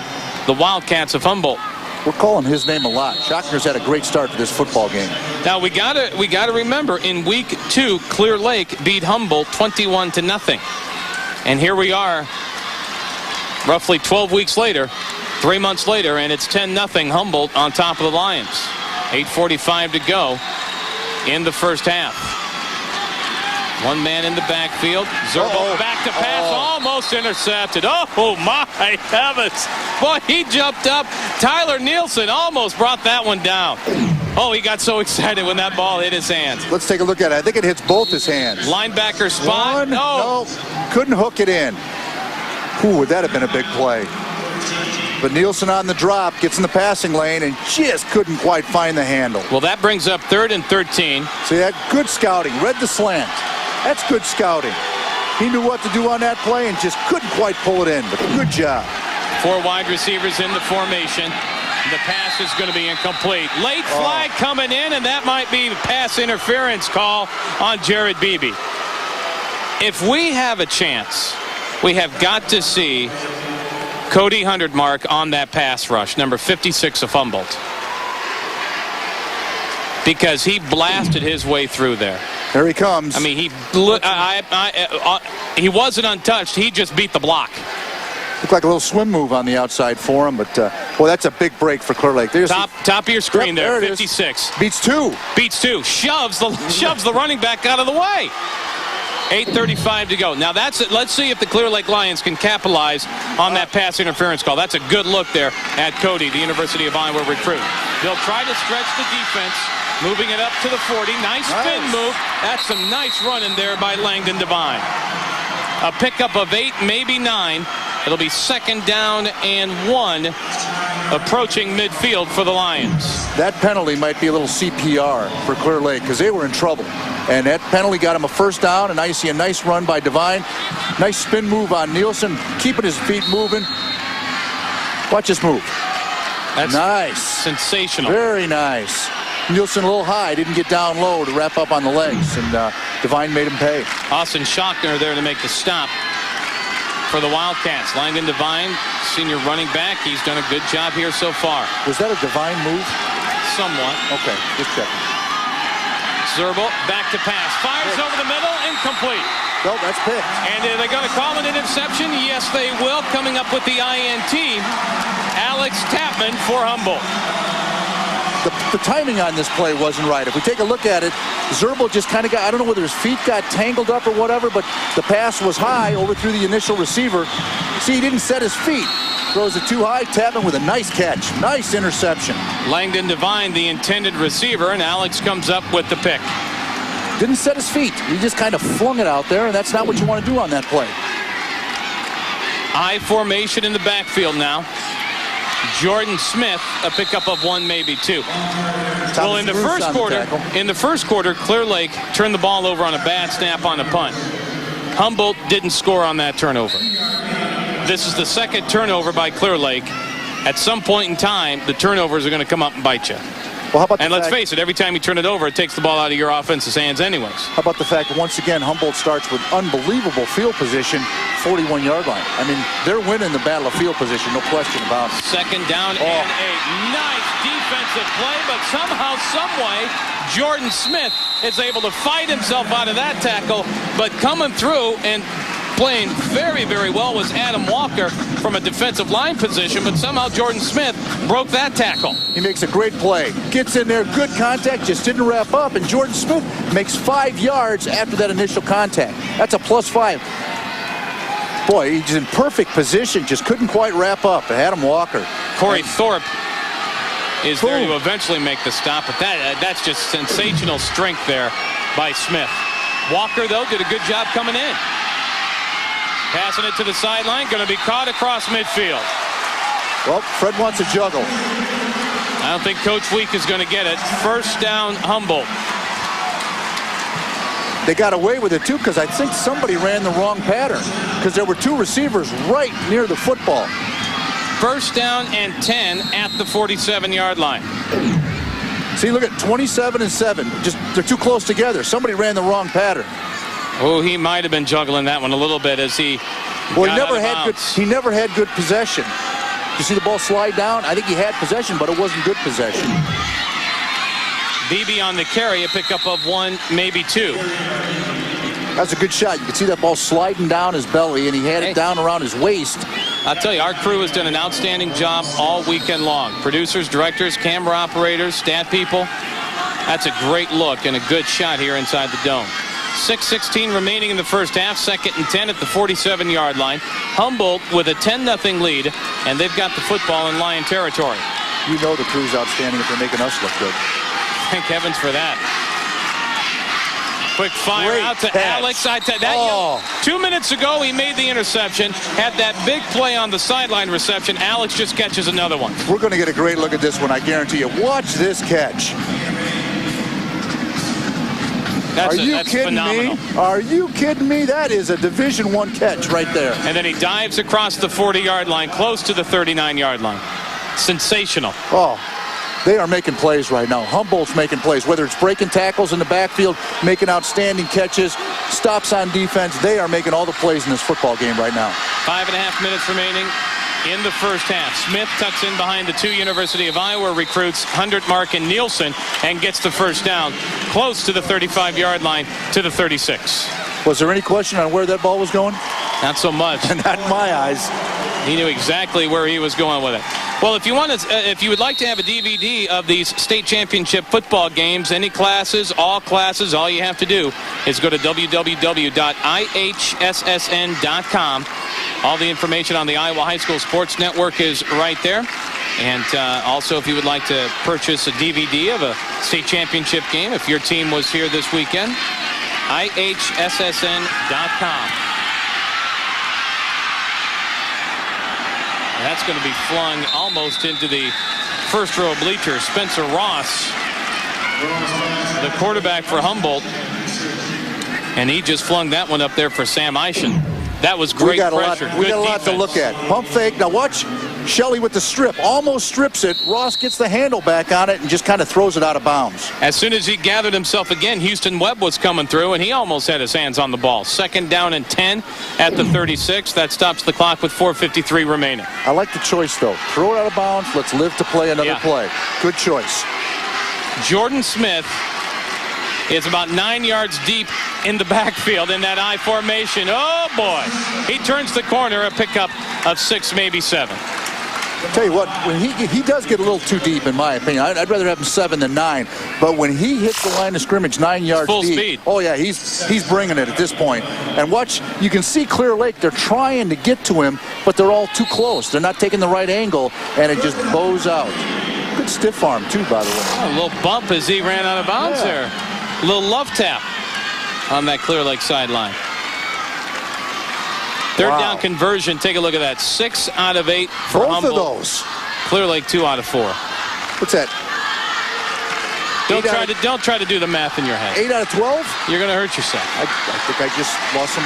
the Wildcats of Humboldt. We're calling his name a lot. Schochner's had a great start to this football game. Now we gotta remember, in week 2, Clear Lake beat Humboldt 21-0. And here we are, roughly 12 weeks later, 3 months later, and it's 10-0 Humboldt on top of the Lions. 8:45 to go in the first half. One man in the backfield. Zerbal back to pass, almost intercepted. Oh my heavens. Boy, he jumped up. Tyler Nielsen almost brought that one down. Oh, he got so excited when that ball hit his hands. Let's take a look at it. I think it hits both his hands. Linebacker spot. No, couldn't hook it in. Ooh, would that have been a big play? But Nielsen on the drop, gets in the passing lane, and just couldn't quite find the handle. Well, that brings up 3rd and 13. See that? Good scouting. Read the slant. That's good scouting. He knew what to do on that play and just couldn't quite pull it in, but good job. 4 wide receivers in the formation. The pass is going to be incomplete. Late flag coming in, and that might be the pass interference call on Jared Beebe. If we have a chance, we have got to see Cody Hundertmark on that pass rush, number 56 of Humboldt, because he blasted his way through there. There he comes. I mean, he wasn't untouched. He just beat the block. Looked like a little swim move on the outside for him, but well, that's a big break for Clear Lake. There's top of your screen there. 56 beats 2. Shoves the running back out of the way. 8:35 to go. Now let's see if the Clear Lake Lions can capitalize on that pass interference call. That's a good look there at Cody, the University of Iowa recruit. They'll try to stretch the defense, moving it up to the 40. Nice spin move. That's some nice running there by Langdon Devine. A pickup of 8, maybe 9. It'll be 2nd down and 1 approaching midfield for the Lions. That penalty might be a little CPR for Clear Lake because they were in trouble. And that penalty got him a first down, and now you see a nice run by Devine. Nice spin move on Nielsen, keeping his feet moving. Watch this move. That's nice. Sensational. Very nice. Nielsen a little high, didn't get down low to wrap up on the legs, and Devine made him pay. Austin Schochner there to make the stop for the Wildcats. Langdon Devine, senior running back. He's done a good job here so far. Was that a Devine move? Somewhat. Okay, just checking. Zerbel back to pass. Fires over the middle. Incomplete. No, that's picked. And are they going to call an interception? Yes, they will. Coming up with the INT, Alex Tapman for Humboldt. The timing on this play wasn't right. If we take a look at it, Zerbel just kind of got, I don't know whether his feet got tangled up or whatever, but the pass was high over through the initial receiver. See, he didn't set his feet. Throws it too high, Tapman with a nice catch. Nice interception. Langdon Devine, the intended receiver, and Alex comes up with the pick. Didn't set his feet. He just kind of flung it out there, and that's not what you want to do on that play. I formation in the backfield now. Jordan Smith, a pickup of one, maybe two. Well, in the first quarter, Clear Lake turned the ball over on a bad snap on a punt. Humboldt didn't score on that turnover. This is the second turnover by Clear Lake. At some point in time, the turnovers are going to come up and bite you. Well, how about and let's face it, every time you turn it over, it takes the ball out of your offense's hands anyways. How about the fact that once again, Humboldt starts with unbelievable field position, 41-yard line. I mean, they're winning the battle of field position, no question about it. Second down and a nice defensive play, but somehow, someway, Jordan Smith is able to fight himself out of that tackle, but coming through and playing very, very well was Adam Walker from a defensive line position, but somehow Jordan Smith broke that tackle. He makes a great play. Gets in there, good contact, just didn't wrap up, and Jordan Smith makes 5 yards after that initial contact. That's a +5. Boy, he's in perfect position, just couldn't quite wrap up. Adam Walker. Corey Thorpe is there to eventually make the stop, but that's just sensational strength there by Smith. Walker, though, did a good job coming in. Passing it to the sideline, going to be caught across midfield. Well, Fred wants a juggle. I don't think Coach Week is going to get it. First down, Humboldt. They got away with it, too, because I think somebody ran the wrong pattern, because there were 2 receivers right near the football. First down and 10 at the 47-yard line. See, look at 27 and 7. Just they're too close together. Somebody ran the wrong pattern. Oh, he might have been juggling that one a little bit as he Well, he never had good possession. You see the ball slide down? I think he had possession, but it wasn't good possession. BB on the carry, a pickup of 1, maybe 2. That's a good shot. You can see that ball sliding down his belly, and he had it down around his waist. I'll tell you, our crew has done an outstanding job all weekend long. Producers, directors, camera operators, stat people. That's a great look and a good shot here inside the dome. 6:16 remaining in the first half, 2nd and 10 at the 47-yard line. Humboldt with a 10-0 lead, and they've got the football in Lion territory. You know the crew's outstanding if they're making us look good. Thank heavens for that. Quick fire Great out to catch. Alex. 2 minutes ago, he made the interception, had that big play on the sideline reception. Alex just catches another one. We're going to get a great look at this one, I guarantee you. Watch this catch. Are you kidding me? Are you kidding me? That is a Division I catch right there. And then he dives across the 40-yard line, close to the 39-yard line. Sensational. Oh, they are making plays right now. Humboldt's making plays, whether it's breaking tackles in the backfield, making outstanding catches, stops on defense. They are making all the plays in this football game right now. 5.5 minutes remaining in the first half. Smith tucks in behind the 2 University of Iowa recruits, Hundredmark and Nielsen, and gets the first down close to the 35-yard line to the 36. Was there any question on where that ball was going? Not so much. Not in my eyes. He knew exactly where he was going with it. Well, if you would like to have a DVD of these state championship football games, any classes, all you have to do is go to www.ihssn.com. All the information on the Iowa High School Sports Network is right there. And also, if you would like to purchase a DVD of a state championship game, if your team was here this weekend, ihssn.com. That's going to be flung almost into the first row bleachers. Spencer Ross, the quarterback for Humboldt, and he just flung that one up there for Sam Eischen. That was great pressure. We got a lot to look at. Pump fake. Now watch Shelley with the strip. Almost strips it. Ross gets the handle back on it and just kind of throws it out of bounds. As soon as he gathered himself again, Houston Webb was coming through, and he almost had his hands on the ball. 2nd down and 10 at the 36. That stops the clock with 4:53 remaining. I like the choice, though. Throw it out of bounds. Let's live to play another play. Good choice. Jordan Smith is about 9 yards deep in the backfield in that I formation. Oh, boy. He turns the corner, a pickup of 6, maybe 7. Tell you what, when he does get a little too deep, in my opinion. I'd rather have him 7 than 9. But when he hits the line of scrimmage 9 yards full deep, speed. Oh yeah, he's bringing it at this point. And watch, you can see Clear Lake. They're trying to get to him, but they're all too close. They're not taking the right angle, and it just bows out. Good stiff arm too, by the way. Oh, a little bump as he ran out of bounds there. A little love tap on that Clear Lake sideline. Third down conversion. Take a look at that. 6 out of 8 for Both Humboldt. of those. Clear Lake 2 out of 4. What's that? Don't try to do the math in your head. 8 out of 12? You're going to hurt yourself. I think I just lost some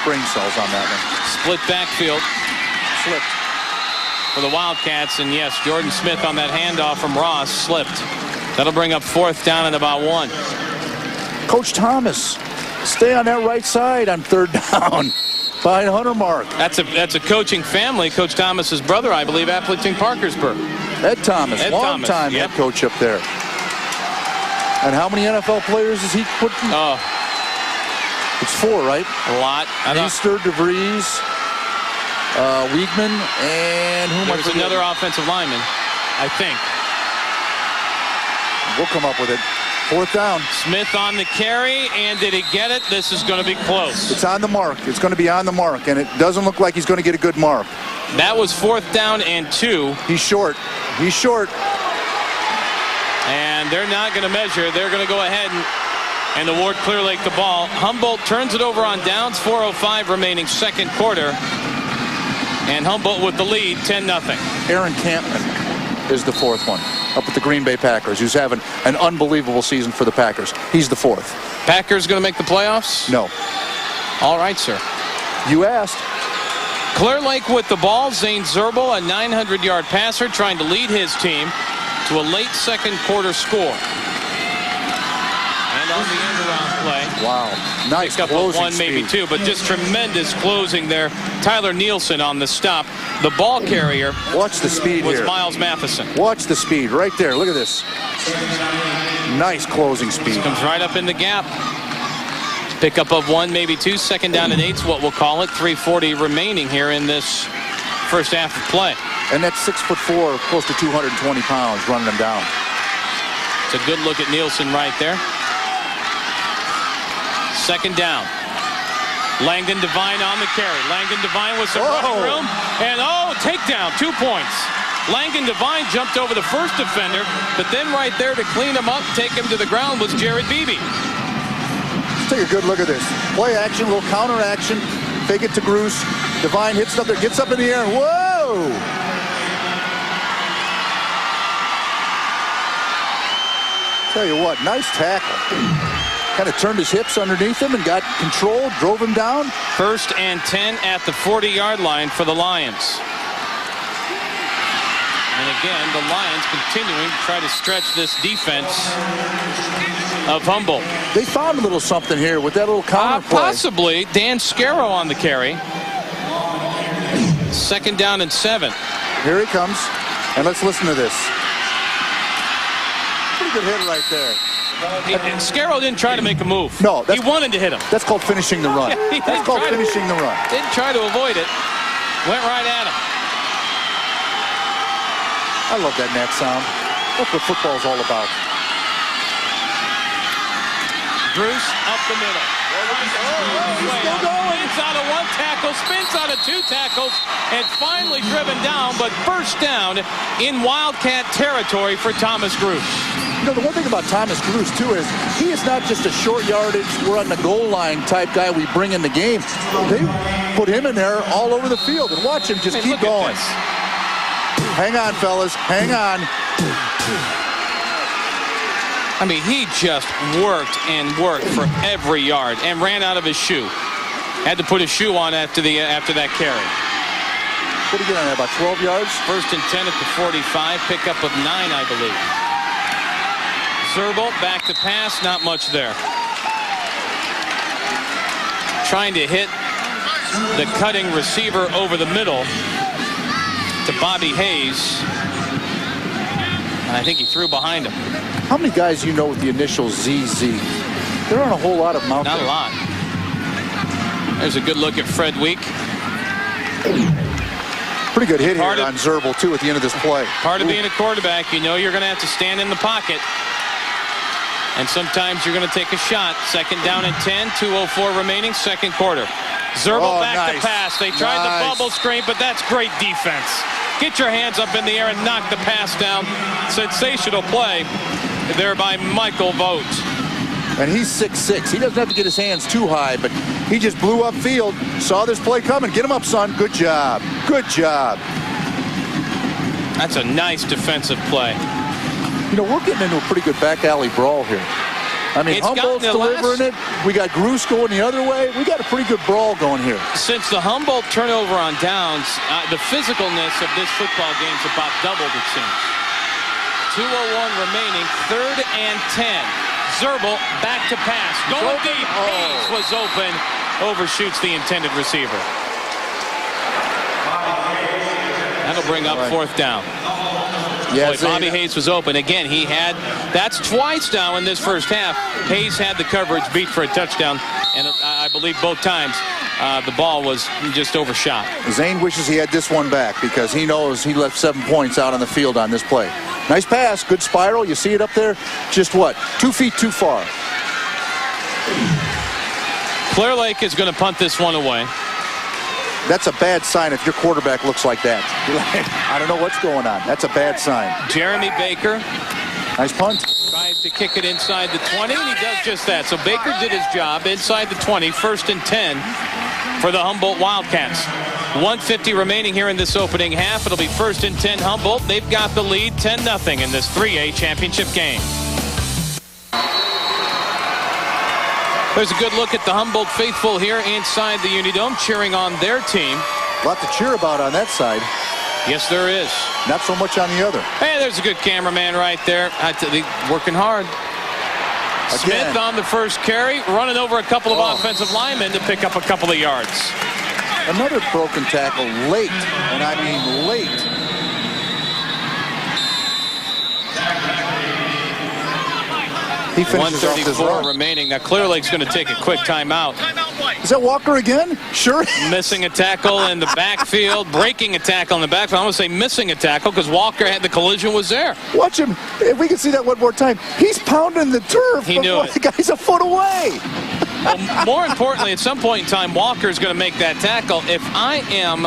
brain cells on that one. Split backfield Slipped. for the Wildcats, and yes, Jordan Smith on that handoff from Ross slipped. That'll bring up 4th down and about 1. Coach Thomas, stay on that right side on 3rd down. Behind Hunter Mark. That's a coaching family. Coach Thomas's brother, I believe, Appleton Parkersburg. Ed Thomas, long-time head coach up there. And how many NFL players has he put in? Oh, it's 4, right? a lot. Easter, DeVries, Wiegman, and who am I There's forgetting? another offensive lineman, I think. We'll come up with it. 4th down. Smith on the carry, and did he get it? This is going to be close. It's on the mark. It's going to be on the mark, and it doesn't look like he's going to get a good mark. That was 4th down and 2. He's short. He's short. And they're not going to measure. They're going to go ahead and award Clear Lake the ball. Humboldt turns it over on downs. 4:05 remaining 2nd quarter. And Humboldt with the lead, 10-0. Aaron Campman is the 4th one, up with the Green Bay Packers, who's having an unbelievable season for the Packers. He's the 4th. Packers going to make the playoffs? No. All right, sir. You asked. Clear Lake with the ball. Zane Zerbel, a 900-yard passer, trying to lead his team to a late 2nd quarter score. And on the end-around play. Wow. Nice Pick up closing 1, maybe speed. 2, but just tremendous closing there. Tyler Nielsen on the stop. The ball carrier Watch the speed was here. Miles Matheson. Watch the speed right there. Look at this. Nice closing speed. Comes right up in the gap. Pickup of 1, maybe 2. 2nd down and 8's what we'll call it. 3:40 remaining here in this first half of play. And that's 6'4", close to 220 pounds, running them down. It's a good look at Nielsen right there. 2nd down. Langdon Devine on the carry. Langdon Devine with some running room. And takedown, 2 points. Langdon Devine jumped over the first defender, but then right there to clean him up, take him to the ground was Jared Beebe. Let's take a good look at this. Play action, little counter action. Fake it to Bruce. Devine hits up there, gets up in the air. Whoa! Tell you what, nice tackle. Kind of turned his hips underneath him and got control, drove him down. 1st and 10 at the 40-yard line for the Lions. And again, the Lions continuing to try to stretch this defense of Humboldt. They found a little something here with that little counter play. Possibly. Dan Scarrow on the carry. 2nd down and 7. Here he comes. And let's listen to this. Pretty good hit right there. And Scarrow didn't try to make a move. No. He wanted to hit him. That's called finishing the run. That's called finishing the run. Didn't try to avoid it. Went right at him. I love that net sound. That's what football's all about. Bruce up the middle. Still going. Spins out of 1 tackle, spins out of 2 tackles, and finally driven down, but first down in Wildcat territory for Thomas Gruce. You know, the one thing about Thomas Gruce, too, is he is not just a short yardage, we're on the goal line type guy we bring in the game. They put him in there all over the field, and watch him just keep going. Hang on, fellas. Hang on. I mean, he just worked and worked for every yard and ran out of his shoe. Had to put his shoe on after that carry. What did he get on there, about 12 yards? First and 10 at the 45, pickup of 9, I believe. Zerble back to pass, not much there. Trying to hit the cutting receiver over the middle to Bobby Hayes. And I think he threw behind him. How many guys you know with the initial ZZ? There aren't a whole lot of them out there. Not a lot. There's a good look at Fred Week. Pretty good hit here on Zerble, too, at the end of this play. Part of being a quarterback, you know you're going to have to stand in the pocket. And sometimes you're going to take a shot. Second down and 10, 2:04 remaining, second quarter. Zerble back to pass. They tried the bubble screen, but that's great defense. Get your hands up in the air and knock the pass down. Sensational play there by Michael Vogt. And he's 6'6". He doesn't have to get his hands too high, but he just blew upfield, saw this play coming. Get him up, son. Good job. Good job. That's a nice defensive play. You know, we're getting into a pretty good back alley brawl here. I mean, Humboldt's delivering it. We got Gruce going the other way. We got a pretty good brawl going here. Since the Humboldt turnover on downs, the physicalness of this football game is about doubled, it seems. 2:01 remaining, third and 10. Zerble back to pass. Going deep. Hayes was open. Overshoots the intended receiver. That'll bring up fourth down. Yes, Bobby Hayes was open. Again, that's twice now in this first half. Hayes had the coverage beat for a touchdown, and I believe both times the ball was just overshot. Zane wishes he had this one back because he knows he left 7 points out on the field on this play. Nice pass, good spiral. You see it up there? Just what? 2 feet too far. Clear Lake is going to punt this one away. That's a bad sign if your quarterback looks like that. You're like, I don't know what's going on. That's a bad sign. Jeremy Baker. Nice punt. Tries to kick it inside the 20, and he does just that. So Baker did his job inside the 20, first and 10 for the Humboldt Wildcats. 1:50 remaining here in this opening half. It'll be first and 10 Humboldt. They've got the lead 10-0 in this 3A championship game. There's a good look at the Humboldt faithful here inside the Unidome, cheering on their team. A lot to cheer about on that side. Yes, there is. Not so much on the other. Hey, there's a good cameraman right there. Working hard. Again. Smith on the first carry, running over a couple of offensive linemen to pick up a couple of yards. Another broken tackle late, and I mean late. He finishes off this run. Remaining. Now Clear Lake's going to take a quick timeout. Is that Walker again? Sure. Missing a tackle in the backfield, breaking a tackle in the backfield. I'm going to say missing a tackle because Walker had the collision was there. Watch him. If we can see that one more time, he's pounding the turf. He knew it. The guy's a foot away. Well, more importantly, at some point in time, Walker's going to make that tackle. If I am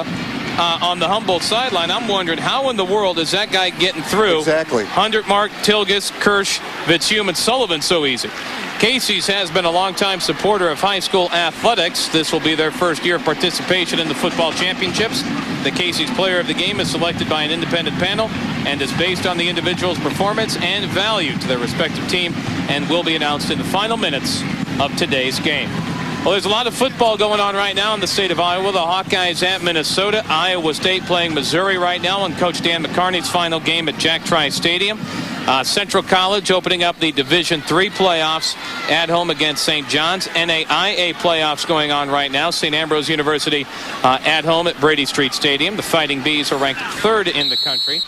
on the Humboldt sideline, I'm wondering how in the world is that guy getting through? Exactly. Hundertmark, Tilgus, Kirsch, Vitzhum, and Sullivan so easy. Casey's has been a longtime supporter of high school athletics. This will be their first year of participation in the football championships. The Casey's player of the game is selected by an independent panel and is based on the individual's performance and value to their respective team and will be announced in the final minutes of today's game. Well, there's a lot of football going on right now in the state of Iowa. The Hawkeyes at Minnesota. Iowa State playing Missouri right now in Coach Dan McCarney's final game at Jack Trice Stadium. Central College opening up the Division III playoffs at home against St. John's. NAIA playoffs going on right now. St. Ambrose University at home at Brady Street Stadium. The Fighting Bees are ranked third in the country.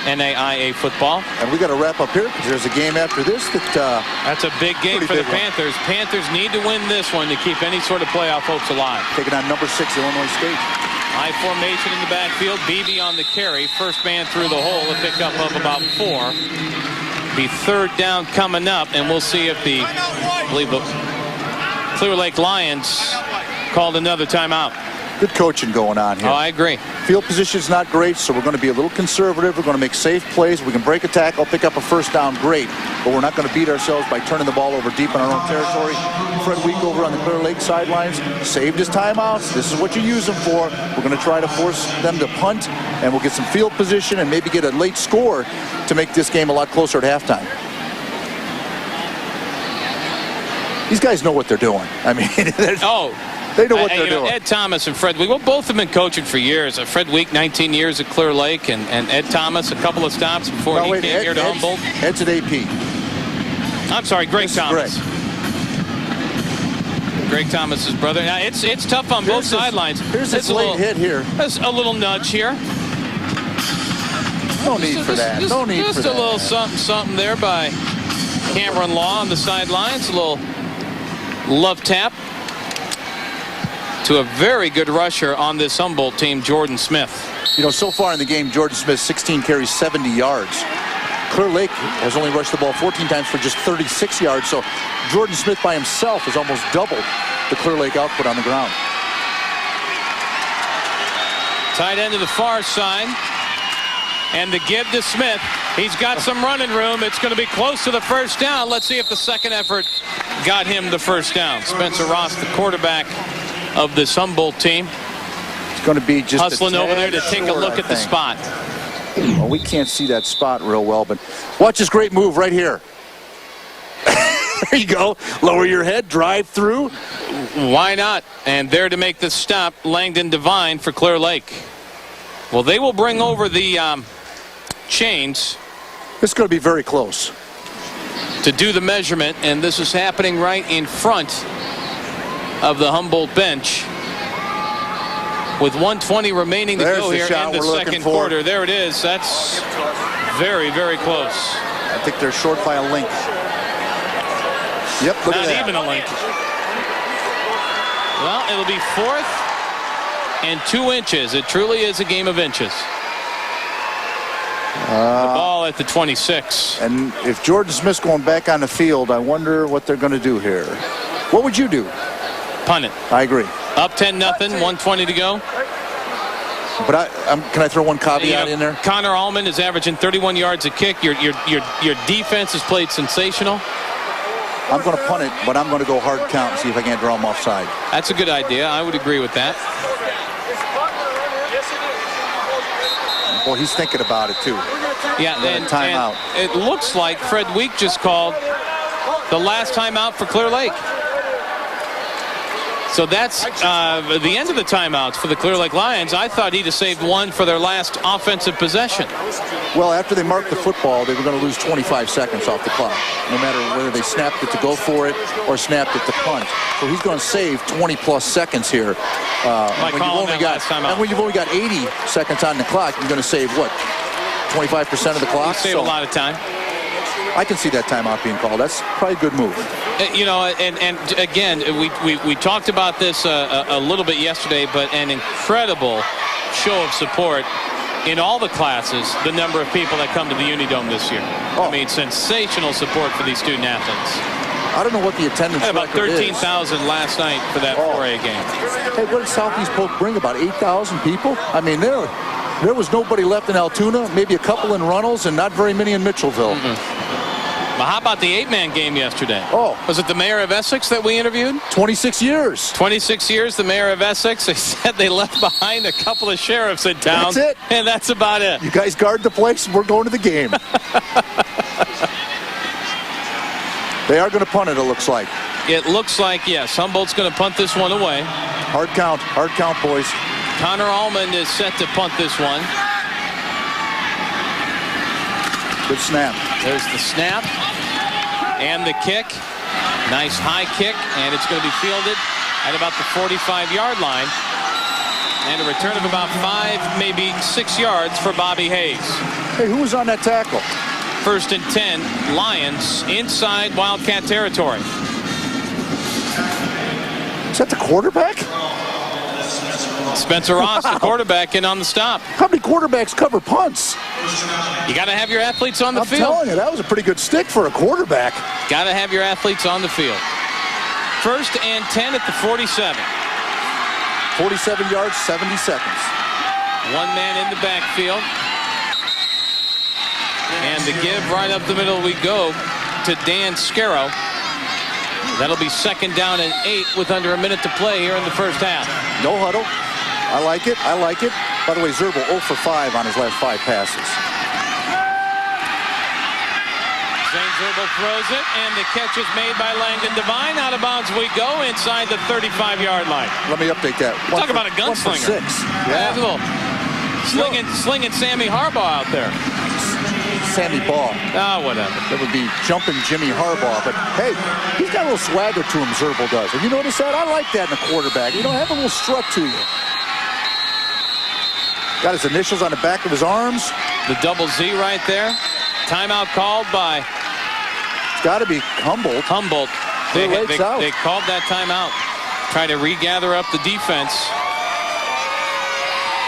NAIA football. And we got to wrap up here because there's a game after this that's a big game for the Panthers. Panthers need to win this one to keep any sort of playoff hopes alive. Taking on number 6 Illinois State. High formation in the backfield. Beebe on the carry. First man through the hole. A pickup of about 4. Be third down coming up, and we'll see if I believe the Clear Lake Lions called another timeout. Good coaching going on here. Oh, I agree. Field position's not great, so we're going to be a little conservative. We're going to make safe plays. We can break a tackle, pick up a first down, great. But we're not going to beat ourselves by turning the ball over deep in our own territory. Fred Week over on the Clear Lake sidelines saved his timeouts. This is what you use them for. We're going to try to force them to punt, and we'll get some field position and maybe get a late score to make this game a lot closer at halftime. These guys know what they're doing. I mean, they know what they're doing. Ed Thomas and Fred Week, well, both have been coaching for years. Fred Week, 19 years at Clear Lake, and Ed Thomas, a couple of stops before he came here to Humboldt. Ed's at AP. I'm sorry, Greg Thomas. Greg Thomas's brother. Now, it's tough on both sidelines. Here's this late hit here. There's a little nudge here. No need for that. No need for that. Just a little something there by Cameron Law on the sidelines. A little love tap to a very good rusher on this Humboldt team, Jordan Smith. You know, so far in the game, Jordan Smith, 16 carries, 70 yards. Clear Lake has only rushed the ball 14 times for just 36 yards. So Jordan Smith by himself has almost doubled the Clear Lake output on the ground. Tight end to the far side. And the give to Smith. He's got some running room. It's going to be close to the first down. Let's see if the second effort got him the first down. Spencer Ross, the quarterback of this Humboldt team. It's going to be just hustling over there to take a look at the spot. Well, we can't see that spot real well, but watch this great move right here. There you go. Lower your head, drive through. Why not? And there to make the stop, Langdon Devine for Clear Lake. Well, they will bring over the chains. It's going to be very close to do the measurement, and this is happening right in front of the Humboldt bench with 1:20 remaining to go here in the second quarter. There it is. That's very, very close. I think they're short by a length. Yep, look at that. Not even a length. Well, it'll be 4th and 2 inches. It truly is a game of inches. The ball at the 26. And if Jordan Smith's going back on the field, I wonder what they're going to do here. What would you do? Punt it. I agree. Up 10-0, 1:20 to go. But can I throw one caveat in there? Connor Allman is averaging 31 yards a kick. Your defense has played sensational. I'm going to punt it, but I'm going to go hard count and see if I can't draw him offside. That's a good idea. I would agree with that. Well, he's thinking about it, too. Yeah, and timeout. And it looks like Fred Week just called the last timeout for Clear Lake. So that's the end of the timeouts for the Clear Lake Lions. I thought he'd have saved one for their last offensive possession. Well, after they marked the football, they were going to lose 25 seconds off the clock, no matter whether they snapped it to go for it or snapped it to punt. So he's going to save 20-plus seconds here. When you've only got 80 seconds on the clock, you're going to save, what, 25% of the clock? You save a lot of time. I can see that timeout being called. That's probably a good move. You know, and again, we talked about this a little bit yesterday, but an incredible show of support in all the classes, the number of people that come to the Unidome this year. I mean, sensational support for these student athletes. I don't know what the attendance about record is. 13,000 last night for that 4A game. Hey, what did Southeast Polk bring? About 8,000 people? I mean, there was nobody left in Altoona, maybe a couple in Runnels, and not very many in Mitchellville. Well, how about the 8-man game yesterday? Oh. Was it the mayor of Essex that we interviewed? 26 years. 26 years, the mayor of Essex. They said they left behind a couple of sheriffs in town. That's it. And that's about it. You guys guard the place, we're going to the game. They are going to punt it, it looks like. It looks like, yes. Humboldt's going to punt this one away. Hard count, boys. Connor Allman is set to punt this one. Good snap. There's the snap and the kick. Nice high kick, and it's going to be fielded at about the 45-yard line. And a return of about 5, maybe 6 yards for Bobby Hayes. Hey, who was on that tackle? 1st and 10, Lions inside Wildcat territory. Is that the quarterback? Spencer Ross, the quarterback, in on the stop. How many quarterbacks cover punts? You got to have your athletes on the field. I'm telling you, that was a pretty good stick for a quarterback. Got to have your athletes on the field. 1st and 10 at the 47. 47 yards, 70 seconds. One man in the backfield. And the give right up the middle we go to Dan Scarrow. That'll be 2nd down and 8 with under a minute to play here in the first half. No huddle. I like it. I like it. By the way, Zerbal 0 for 5 on his last 5 passes. Zane Zerbal throws it, and the catch is made by Langdon Devine. Out of bounds we go inside the 35-yard line. Let me update that. Talk about a gunslinger. 1 for 6. Yeah. A little slinging Sammy Harbaugh out there. Sammy Ball. Whatever. That would be jumping Jimmy Harbaugh. But, hey, he's got a little swagger to him, Zerbal does. Have you noticed that? I like that in a quarterback. You know, have a little strut to you. Got his initials on the back of his arms. The double Z right there. Timeout called by... It's got to be Humboldt. Humboldt. They called that timeout. Trying to regather up the defense.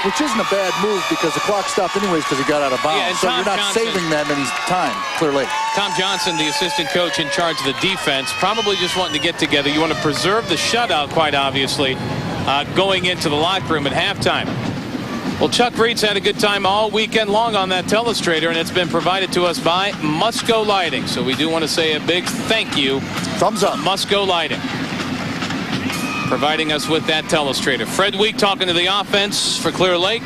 Which isn't a bad move because the clock stopped anyways because he got out of bounds. Yeah, and so Tom you're not Johnson, saving that many time, Clear Lake. Tom Johnson, the assistant coach in charge of the defense, probably just wanting to get together. You want to preserve the shutout, quite obviously, going into the locker room at halftime. Well, Chuck Reed's had a good time all weekend long on that telestrator, and it's been provided to us by Musco Lighting. So we do want to say a big thank you. Thumbs up. Musco Lighting, providing us with that telestrator. Fred Week talking to the offense for Clear Lake.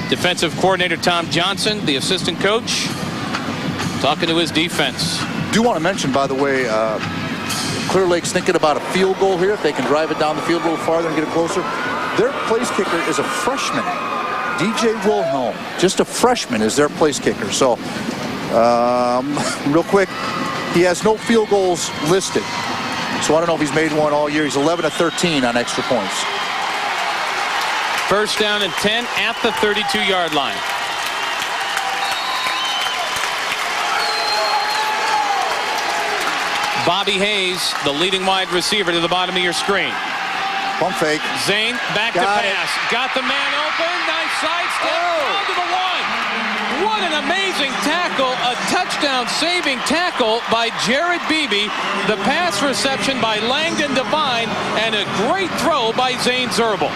Defensive coordinator Tom Johnson, the assistant coach, talking to his defense. Do want to mention, by the way, Clear Lake's thinking about a field goal here. If they can drive it down the field a little farther and get it closer. Their place kicker is a freshman. DJ Wilhelm, just a freshman, is their place kicker. So, real quick, he has no field goals listed. So I don't know if he's made one all year. He's 11 of 13 on extra points. 1st down and 10 at the 32-yard line. Bobby Hayes, the leading wide receiver, to the bottom of your screen. Pump fake. Zane back to pass. Got the man open. Nice sidestep. Down to the 1. What an amazing tackle. A touchdown-saving tackle by Jared Beebe. The pass reception by Langdon Devine. And a great throw by Zane Zerbal.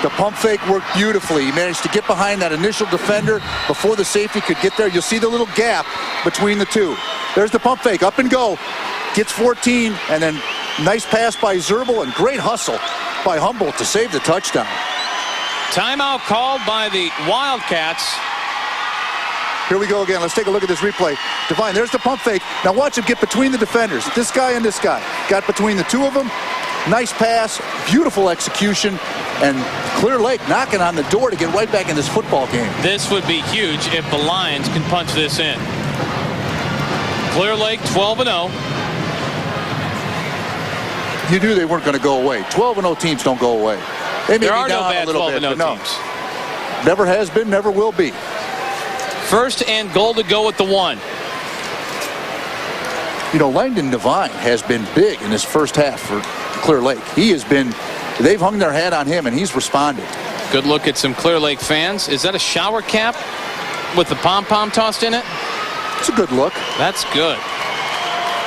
The pump fake worked beautifully. He managed to get behind that initial defender before the safety could get there. You'll see the little gap between the two. There's the pump fake. Up and go. Gets 14. And then nice pass by Zerbal and great hustle by Humboldt to save the touchdown. Timeout called by the Wildcats. Here we go again. Let's take a look at this replay. Devine, there's the pump fake. Now watch him get between the defenders. This guy and this guy. Got between the two of them. Nice pass. Beautiful execution. And Clear Lake knocking on the door to get right back in this football game. This would be huge if the Lions can punch this in. Clear Lake 12-0. You knew they weren't going to go away. 12-0 teams don't go away. They may there be are no down bad a little 12-0 bit, but teams. No. Never has been, never will be. 1st and goal to go at the 1. You know, Langdon Devine has been big in this first half for Clear Lake. He has been, they've hung their hat on him, and he's responded. Good look at some Clear Lake fans. Is that a shower cap with the pom-pom tossed in it? It's a good look. That's good.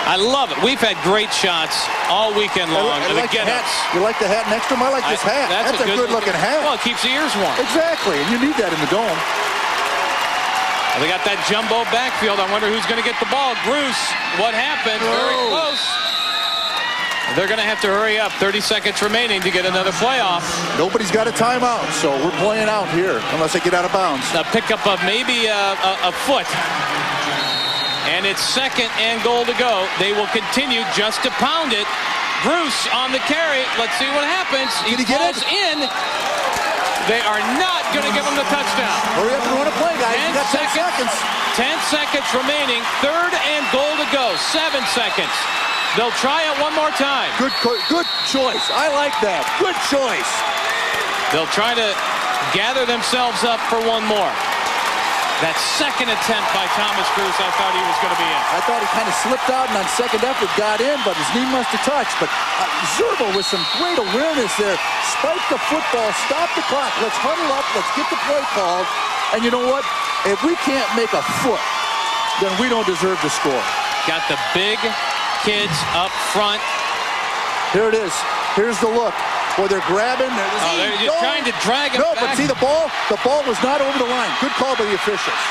I love it. We've had great shots all weekend long. I like the hat. You like the hat next to him? I like this hat. That's a good-looking hat. Well, it keeps the ears warm. Exactly, and you need that in the dome. Well, they got that jumbo backfield. I wonder who's going to get the ball. Bruce, what happened? Very close. They're going to have to hurry up. 30 seconds remaining to get another play off. Nobody's got a timeout, so we're playing out here unless they get out of bounds. A pickup of maybe a foot. And it's 2nd and goal to go. They will continue just to pound it. Bruce on the carry. Let's see what happens. Did he get it? In. They are not going to give him the touchdown. Hurry up and run a play, guys. You got 10 seconds. 10 seconds remaining. 3rd and goal to go. 7 seconds. They'll try it one more time. Good choice. I like that. Good choice. They'll try to gather themselves up for one more. That 2nd attempt by Thomas Bruce, I thought he was going to be in. I thought he kind of slipped out and on second effort got in, but his knee must have touched. But Zerbal with some great awareness there. Spike the football, stop the clock. Let's huddle up, let's get the play called. And you know what? If we can't make a foot, then we don't deserve to score. Got the big kids up front. Here it is. Here's the look. Boy, they're grabbing. They're just trying to drag him back. But see, the ball was not over the line. Good call by the officials.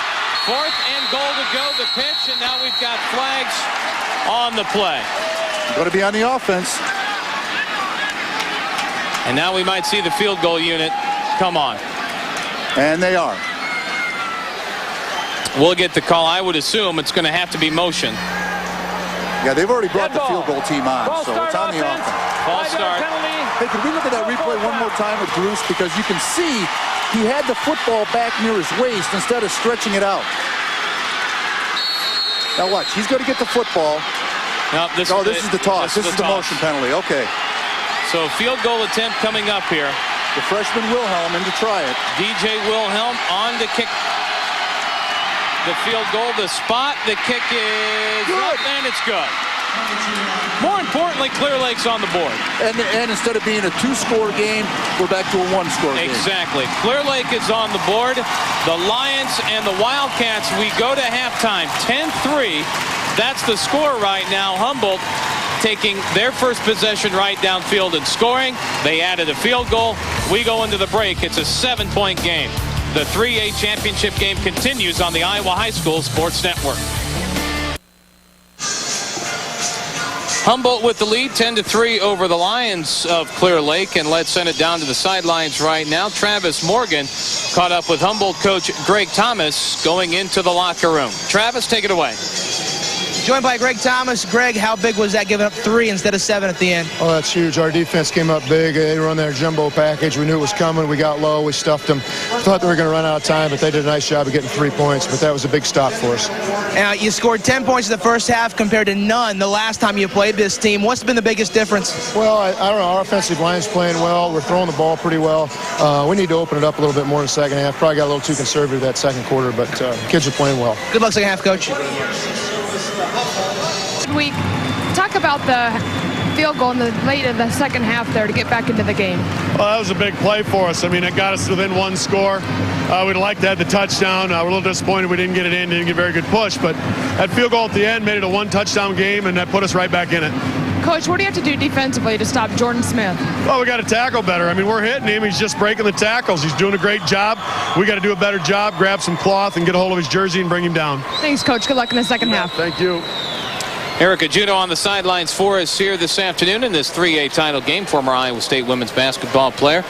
4th and goal to go, the pitch, and now we've got flags on the play. Going to be on the offense. And now we might see the field goal unit come on. And they are. We'll get the call. I would assume it's going to have to be motion. Yeah, they've already brought the field goal team on, so it's on the offense. False start. Hey, can we look at that replay one more time with Bruce? Because you can see he had the football back near his waist instead of stretching it out. Now watch, he's going to get the football. No, this is the toss. This is the motion penalty. Okay. So field goal attempt coming up here. The freshman Wilhelm in to try it. DJ Wilhelm on to kick the field goal. The spot, the kick is up, and it's good. More importantly, Clear Lake's on the board. And instead of being a 2-score game, we're back to a 1-score game. Exactly. Clear Lake is on the board. The Lions and the Wildcats, we go to halftime, 10-3. That's the score right now. Humboldt taking their first possession right downfield and scoring. They added a field goal. We go into the break. It's a 7-point game. The 3A championship game continues on the Iowa High School Sports Network. Humboldt with the lead, 10-3 over the Lions of Clear Lake. And let's send it down to the sidelines right now. Travis Morgan caught up with Humboldt coach Greg Thomas going into the locker room. Travis, take it away. Joined by Greg Thomas. Greg, how big was that, giving up 3 instead of 7 at the end? Oh, that's huge. Our defense came up big. They run their jumbo package. We knew it was coming. We got low. We stuffed them. Thought they were going to run out of time, but they did a nice job of getting 3 points. But that was a big stop for us. You scored 10 points in the first half compared to none the last time you played this team. What's been the biggest difference? Well, I don't know. Our offensive line's playing well. We're throwing the ball pretty well. We need to open it up a little bit more in the second half. Probably got a little too conservative that second quarter, but kids are playing well. Good luck second half, Coach. Week. Talk about the field goal in the late of the second half there to get back into the game. Well, that was a big play for us. I mean, it got us within 1 score. We'd like to have the touchdown. We're a little disappointed we didn't get it in, didn't get a very good push, but that field goal at the end made it a 1-touchdown game, and that put us right back in it. Coach, what do you have to do defensively to stop Jordan Smith? Well, we got to tackle better. I mean, we're hitting him. He's just breaking the tackles. He's doing a great job. We got to do a better job, grab some cloth, and get a hold of his jersey and bring him down. Thanks, Coach. Good luck in the second half. Thank you. Erica Juneau on the sidelines for us here this afternoon in this 3A title game, former Iowa State women's basketball player.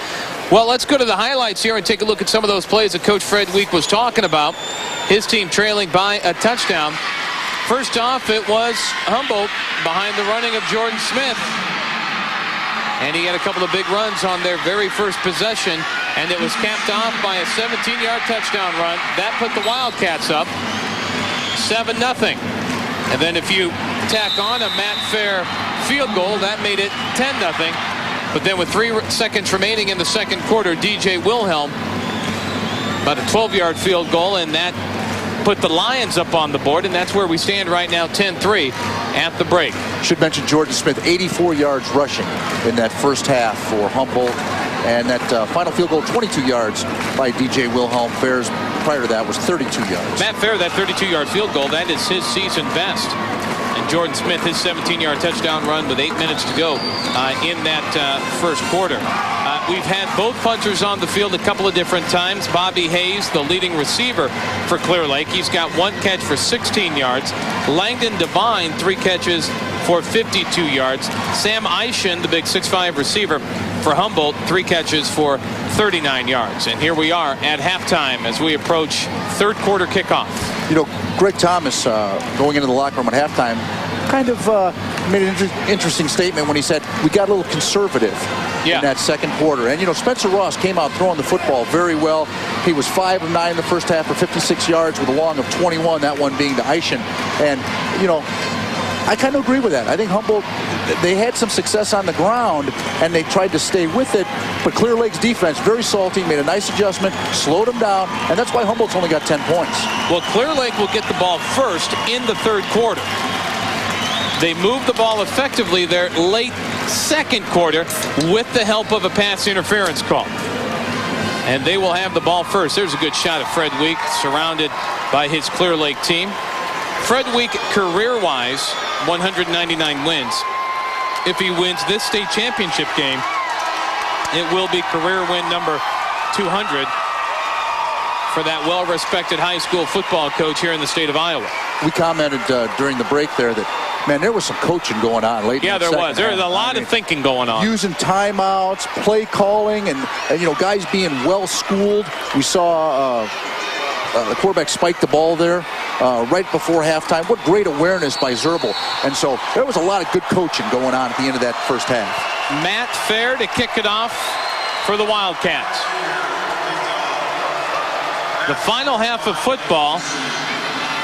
Well, let's go to the highlights here and take a look at some of those plays that Coach Fred Week was talking about. His team trailing by a touchdown. First off, it was Humboldt behind the running of Jordan Smith. And he had a couple of big runs on their very first possession, and it was capped off by a 17-yard touchdown run. That put the Wildcats up 7-0. And then if you tack on a Matt Fair field goal, that made it 10-0. But then with 3 seconds remaining in the second quarter, DJ Wilhelm, about a 12-yard field goal, and that put the Lions up on the board, and that's where we stand right now, 10-3 at the break. Should mention Jordan Smith, 84 yards rushing in that first half for Humboldt. And that final field goal, 22 yards by DJ Wilhelm. Fair's prior to that was 32 yards. Matt Fair, that 32-yard field goal, that is his season best. And Jordan Smith, his 17-yard touchdown run with 8 minutes to go in that first quarter. We've had both punters on the field a couple of different times. Bobby Hayes, the leading receiver for Clear Lake. He's got 1 catch for 16 yards. Langdon Devine, 3 catches for 52 yards. Sam Eischen, the big 6'5 receiver for Humboldt, 3 catches for 39 yards. And here we are at halftime as we approach third quarter kickoff. You know, Greg Thomas going into the locker room at halftime kind of made an interesting statement when he said we got a little conservative in that second quarter. And, you know, Spencer Ross came out throwing the football very well. He was 5 of 9 in the first half for 56 yards with a long of 21, that one being to Eischen. And, you know, I kind of agree with that. I think Humboldt, they had some success on the ground, and they tried to stay with it. But Clear Lake's defense, very salty, made a nice adjustment, slowed them down, and that's why Humboldt's only got 10 points. Well, Clear Lake will get the ball first in the third quarter. They moved the ball effectively there late second quarter with the help of a pass interference call. And they will have the ball first. There's a good shot of Fred Week, surrounded by his Clear Lake team. Fred Week, career-wise, 199 wins. If he wins this state championship game, It will be career win number 200 for that well-respected high school football coach here in the state of Iowa. We commented during the break there that, man, there was some coaching going on late. Yeah, in the there was. There was a half. lot of thinking going on. Using timeouts, play calling, and guys being well schooled. We saw the quarterback spike the ball there right before halftime. What great awareness by Zerbel. And so there was a lot of good coaching going on at the end of that first half. Matt Fair to kick it off for the Wildcats. The final half of football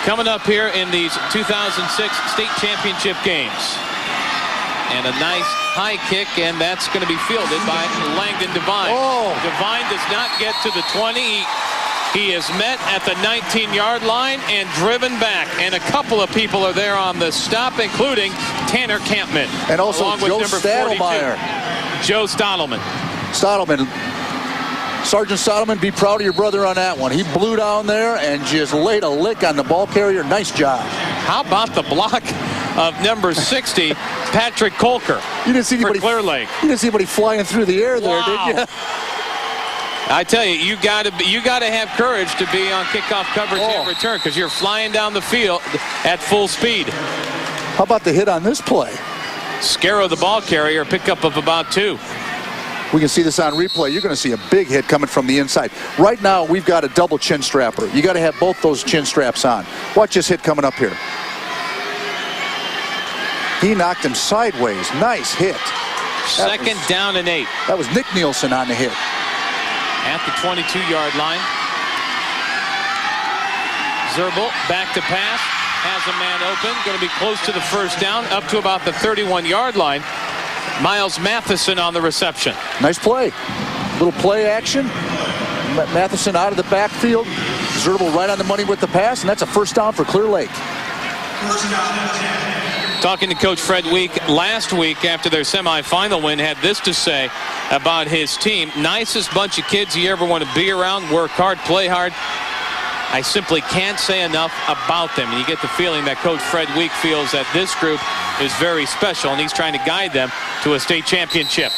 coming up here in these 2006 state championship games. And a nice high kick, and that's going to be fielded by Langdon Devine. Oh. Devine does not get to the 20. He is met at the 19-yard line and driven back. And a couple of people are there on the stop, including Tanner Campman. And also along with Joe number Stadelmeyer. 42, Joe Stottleman. Sergeant Stottleman, be proud of your brother on that one. He blew down there and just laid a lick on the ball carrier. Nice job. How about the block of number 60, Patrick Kolker? You didn't see anybody, Clear Lake. You didn't see anybody flying through the air there, Wow. did you? I tell you, you got to have courage to be on kickoff coverage and return, because you're flying down the field at full speed. How about the hit on this play? Scarrow, the ball carrier, pickup of about 2. We can see this on replay. You're going to see a big hit coming from the inside. Right now, we've got a double chin strapper. You got to have both those chin straps on. Watch this hit coming up here. He knocked him sideways. Nice hit. Second down and 8. That was Nick Nielsen on the hit. At the 22-yard line. Zerbel back to pass. Has a man open. Going to be close to the first down. Up to about the 31-yard line. Miles Matheson on the reception. Nice play. Little play action. Matheson out of the backfield. Zerbel right on the money with the pass, and that's a first down for Clear Lake. Talking to Coach Fred Week last week after their semifinal win, had this to say about his team. Nicest bunch of kids you ever want to be around. Work hard, play hard. I simply can't say enough about them. And you get the feeling that Coach Fred Week feels that this group is very special, and he's trying to guide them to a state championship.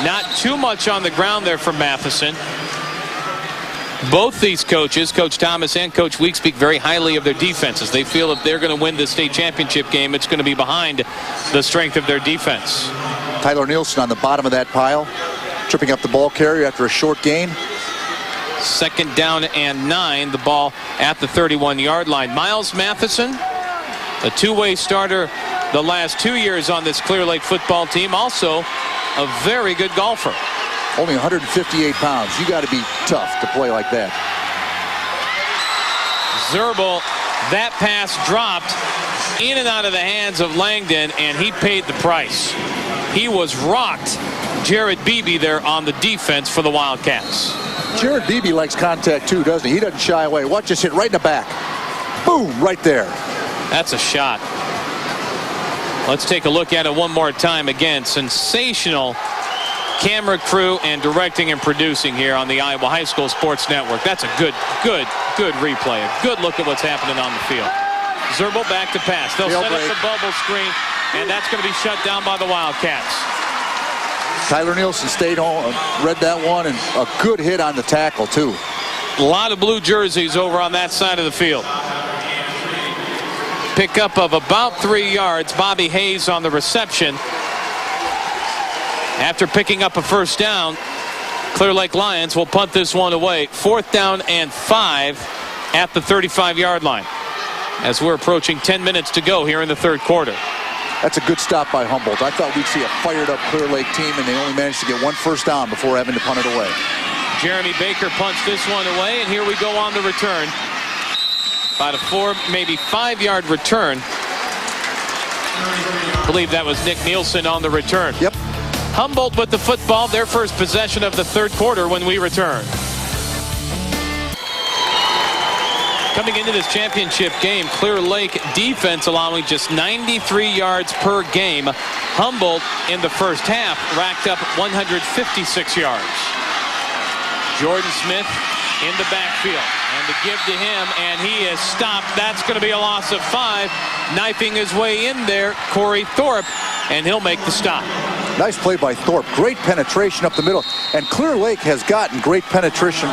Not too much on the ground there for Matheson. Both these coaches, Coach Thomas and Coach Week, speak very highly of their defenses. They feel if they're going to win the state championship game, it's going to be behind the strength of their defense. Tyler Nielsen on the bottom of that pile, tripping up the ball carrier after a short gain. Second down and 9, the ball at the 31-yard line. Miles Matheson, a two-way starter the last 2 years on this Clear Lake football team, also a very good golfer. Only 158 pounds. You got to be tough to play like that. Zerbel, that pass dropped in and out of the hands of Langdon, and he paid the price. He was rocked. Jared Beebe there on the defense for the Wildcats. Jared Beebe likes contact too, doesn't he? He doesn't shy away. Watch this hit right in the back. Boom, right there. That's a shot. Let's take a look at it one more time. Again, sensational camera crew and directing and producing here on the Iowa High School Sports Network. That's a good replay. A good look at what's happening on the field. Zerbel back to pass. They'll set up the bubble screen, and that's going to be shut down by the Wildcats. Tyler Nielsen stayed home, read that one, and a good hit on the tackle, too. A lot of blue jerseys over on that side of the field. Pickup of about 3 yards. Bobby Hayes on the reception. After picking up a first down, Clear Lake Lions will punt this one away. 4th down and 5 at the 35-yard line, as we're approaching 10 minutes to go here in the third quarter. That's a good stop by Humboldt. I thought we'd see a fired-up Clear Lake team, and they only managed to get one first down before having to punt it away. Jeremy Baker punts this one away, and here we go on the return. About a 4, maybe 5-yard return. I believe that was Nick Nielsen on the return. Yep. Humboldt with the football, their first possession of the third quarter when we return. Coming into this championship game, Clear Lake defense allowing just 93 yards per game. Humboldt in the first half racked up 156 yards. Jordan Smith in the backfield, and the give to him, and he is stopped. That's going to be a loss of 5. Knifing his way in there, Corey Thorpe and he'll make the stop. Nice play by Thorpe. Great penetration up the middle. And Clear Lake has gotten great penetration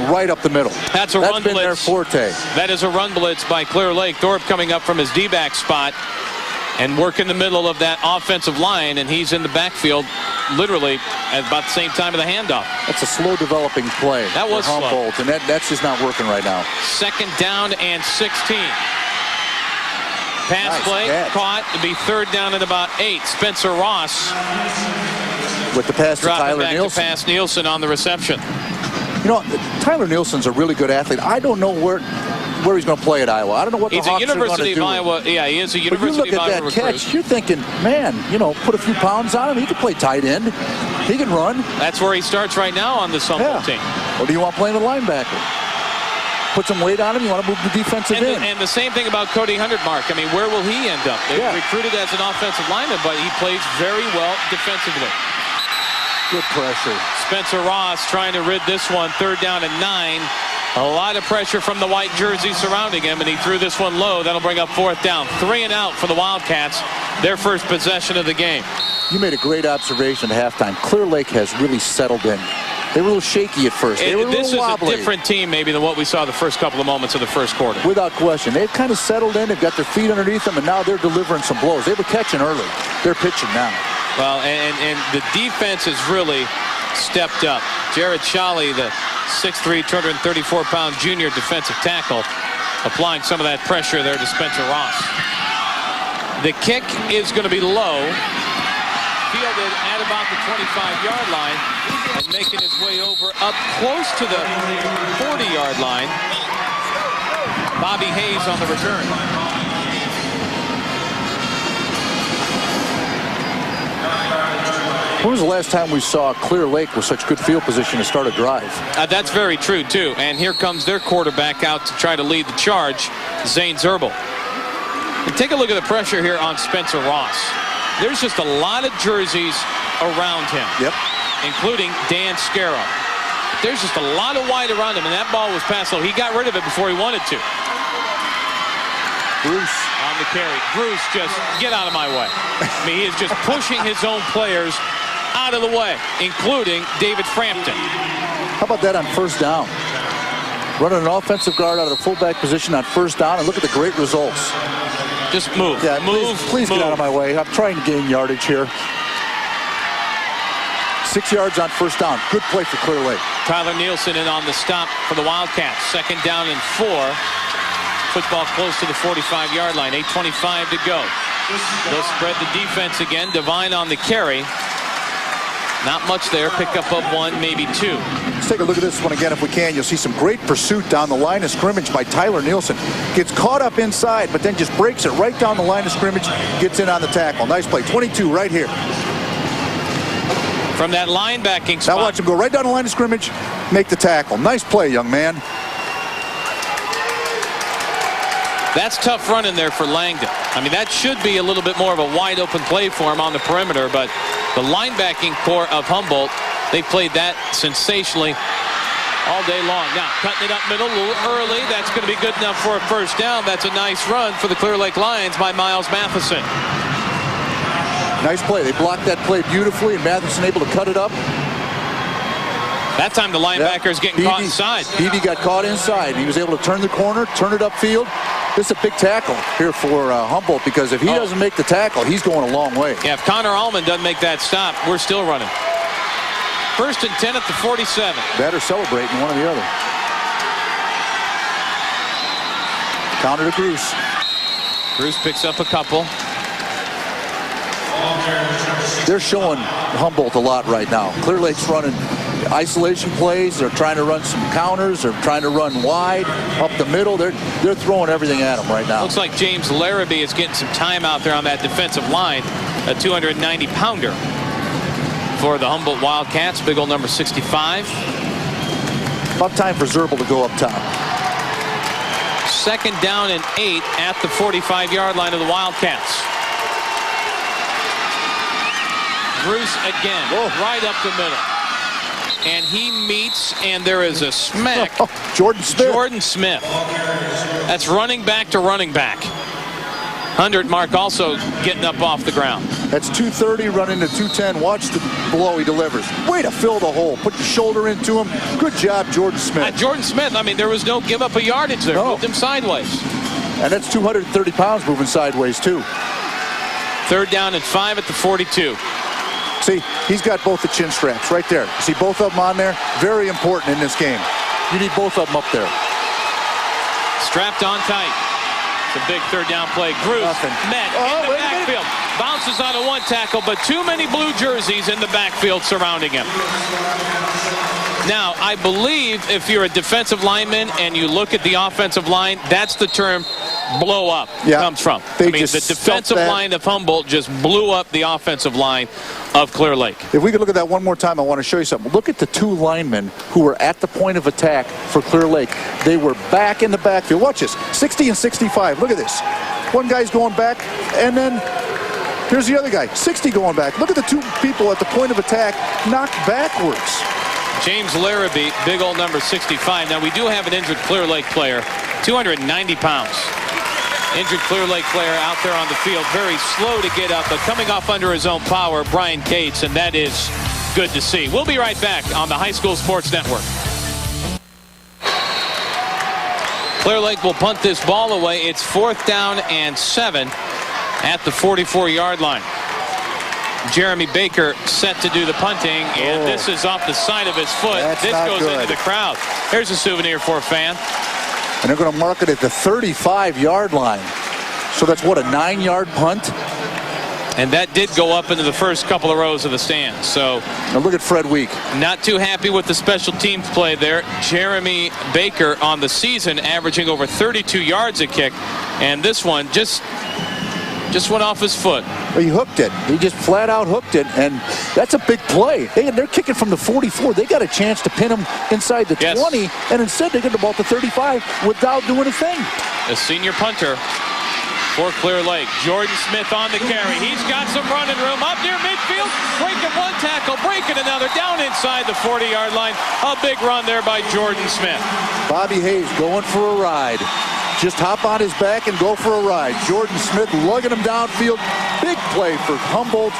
right up the middle. That's been blitz. Their forte. That is a run blitz by Clear Lake. Thorpe coming up from his D-back spot and working the middle of that offensive line, and he's in the backfield literally at about the same time of the handoff. That's a slow developing play. That was slow. Humboldt, and that's just not working right now. 2nd down and 16. Pass play caught to be 3rd down and about 8. Spencer Ross with the pass to Tyler Nielsen. To pass Nielsen on the reception. You know, Tyler Nielsen's a really good athlete. I don't know where he's going to play at Iowa. I don't know what the Hawks are going to do. He's a University of Iowa. Yeah, he is a University of Iowa recruit. But you look at that catch, you're thinking, man, you know, put a few pounds on him. He can play tight end. He can run. That's where he starts right now on this Humboldt team. Or do you want playing the linebacker? Put some weight on him. You want to move the defensive end. And the same thing about Cody Hundertmark. I mean, where will he end up? They recruited as an offensive lineman, but he plays very well defensively. Good pressure. Spencer Ross trying to rid this one. 3rd down and 9. A lot of pressure from the white jersey surrounding him, and he threw this one low. That'll bring up 4th down. 3 and out for the Wildcats. Their first possession of the game. You made a great observation at halftime. Clear Lake has really settled in. They were a little shaky at first. They were a little wobbly. This is a different team maybe than what we saw the first couple of moments of the first quarter. Without question. They've kind of settled in. They've got their feet underneath them, and now they're delivering some blows. They were catching early. They're pitching now. Well, and the defense has really stepped up. Jared Shawley, the 6'3", 234-pound junior defensive tackle, applying some of that pressure there to Spencer Ross. The kick is going to be low. Fielded at about the 25-yard line and making his way over up close to the 40-yard line. Bobby Hayes on the return. When was the last time we saw Clear Lake with such good field position to start a drive? That's very true, too. And here comes their quarterback out to try to lead the charge, Zane Zerbel. And take a look at the pressure here on Spencer Ross. There's just a lot of jerseys around him, including Dan Scarrow. There's just a lot of white around him, and that ball was passed low. He got rid of it before he wanted to. Bruce on the carry. Bruce, just get out of my way. I mean, he is just pushing his own players out of the way, including David Frampton. How about that on 1st down? Running an offensive guard out of the fullback position on 1st down, and look at the great results. Just move. Yeah, please move. Get out of my way. I'm trying to gain yardage here. 6 yards on 1st down. Good play for Clear Lake. Tyler Nielsen in on the stop for the Wildcats. 2nd down and 4. Football close to the 45-yard line. 8:25 to go. They'll spread the defense again. Devine on the carry. Not much there. Pick up of 1, maybe 2. Let's take a look at this one again if we can. You'll see some great pursuit down the line of scrimmage by Tyler Nielsen. Gets caught up inside, but then just breaks it right down the line of scrimmage. Gets in on the tackle. Nice play. 22 right here. From that linebacking spot. Now watch him go right down the line of scrimmage. Make the tackle. Nice play, young man. That's tough running there for Langdon. I mean, that should be a little bit more of a wide open play for him on the perimeter, but the linebacking core of Humboldt, they played that sensationally all day long. Now, cutting it up middle a little early. That's going to be good enough for a 1st down. That's a nice run for the Clear Lake Lions by Miles Matheson. Nice play. They blocked that play beautifully, and Matheson able to cut it up. That time the linebacker's getting caught inside. Beebe got caught inside. He was able to turn the corner, turn it upfield. This is a big tackle here for Humboldt, because if he doesn't make the tackle, he's going a long way. Yeah, if Connor Allman doesn't make that stop, we're still running. 1st and 10 at the 47. Better celebrating one or the other. Counter to Bruce. Bruce picks up a couple. They're showing Humboldt a lot right now. Clear Lake's running isolation plays. They're trying to run some counters. They're trying to run wide, up the middle. They're throwing everything at them right now. Looks like James Larrabee is getting some time out there on that defensive line. A 290-pounder for the Humboldt Wildcats. Big old number 65. About time for Zerbel to go up top. 2nd down and 8 at the 45-yard line of the Wildcats. Bruce again, right up the middle. And he meets, and there is a smack. Jordan Smith. Jordan Smith. That's running back to running back. Hundertmark also getting up off the ground. That's 230 running to 210. Watch the blow he delivers. Way to fill the hole. Put your shoulder into him. Good job, Jordan Smith. Jordan Smith, I mean, there was no give up a yardage there. Moved him sideways. And that's 230 pounds moving sideways, too. 3rd down and 5 at the 42. See, he's got both the chin straps right there. See both of them on there? Very important in this game. You need both of them up there. Strapped on tight. It's a big 3rd down play. Bruce met in the backfield. Bounces on a 1 tackle, but too many blue jerseys in the backfield surrounding him. Now, I believe if you're a defensive lineman and you look at the offensive line, that's the term blow up comes from. I mean, the defensive line of Humboldt just blew up the offensive line of Clear Lake. If we could look at that one more time, I want to show you something. Look at the 2 linemen who were at the point of attack for Clear Lake. They were back in the backfield. Watch this, 60 and 65. Look at this. One guy's going back, and then here's the other guy, 60 going back. Look at the 2 people at the point of attack knocked backwards. James Larrabee, big old number 65. Now, we do have an injured Clear Lake player, 290 pounds. Injured Clear Lake player out there on the field, very slow to get up, but coming off under his own power, Brian Cates, and that is good to see. We'll be right back on the High School Sports Network. Clear Lake will punt this ball away. It's 4th down and 7 at the 44-yard line. Jeremy Baker set to do the punting, and this is off the side of his foot. This goes into the crowd. Here's a souvenir for a fan. And they're going to mark it at the 35-yard line. So that's what, a 9-yard punt? And that did go up into the first couple of rows of the stands. So now look at Fred Week. Not too happy with the special teams play there. Jeremy Baker on the season averaging over 32 yards a kick. And this one just went off his foot. Well, he hooked it. He just flat out hooked it, and that's a big play. They're kicking from the 44. They got a chance to pin him inside the 20, and instead they get the ball to 35 without doing a thing. The senior punter for Clear Lake, Jordan Smith on the carry. He's got some running room up near midfield, breaking 1 tackle, breaking another, down inside the 40-yard line. A big run there by Jordan Smith. Bobby Hayes going for a ride. Just hop on his back and go for a ride. Jordan Smith lugging him downfield. Big play for Humboldt.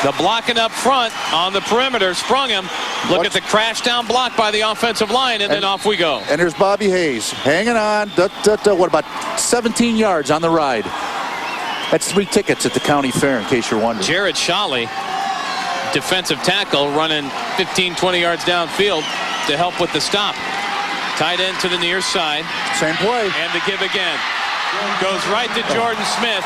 The blocking up front on the perimeter sprung him. Look at the crash down block by the offensive line, and then off we go. And there's Bobby Hayes hanging on. What, about 17 yards on the ride? That's 3 tickets at the county fair, in case you're wondering. Jared Shawley, defensive tackle, running 15, 20 yards downfield to help with the stop. Tight end to the near side. Same play. And the give again. Goes right to Jordan Smith.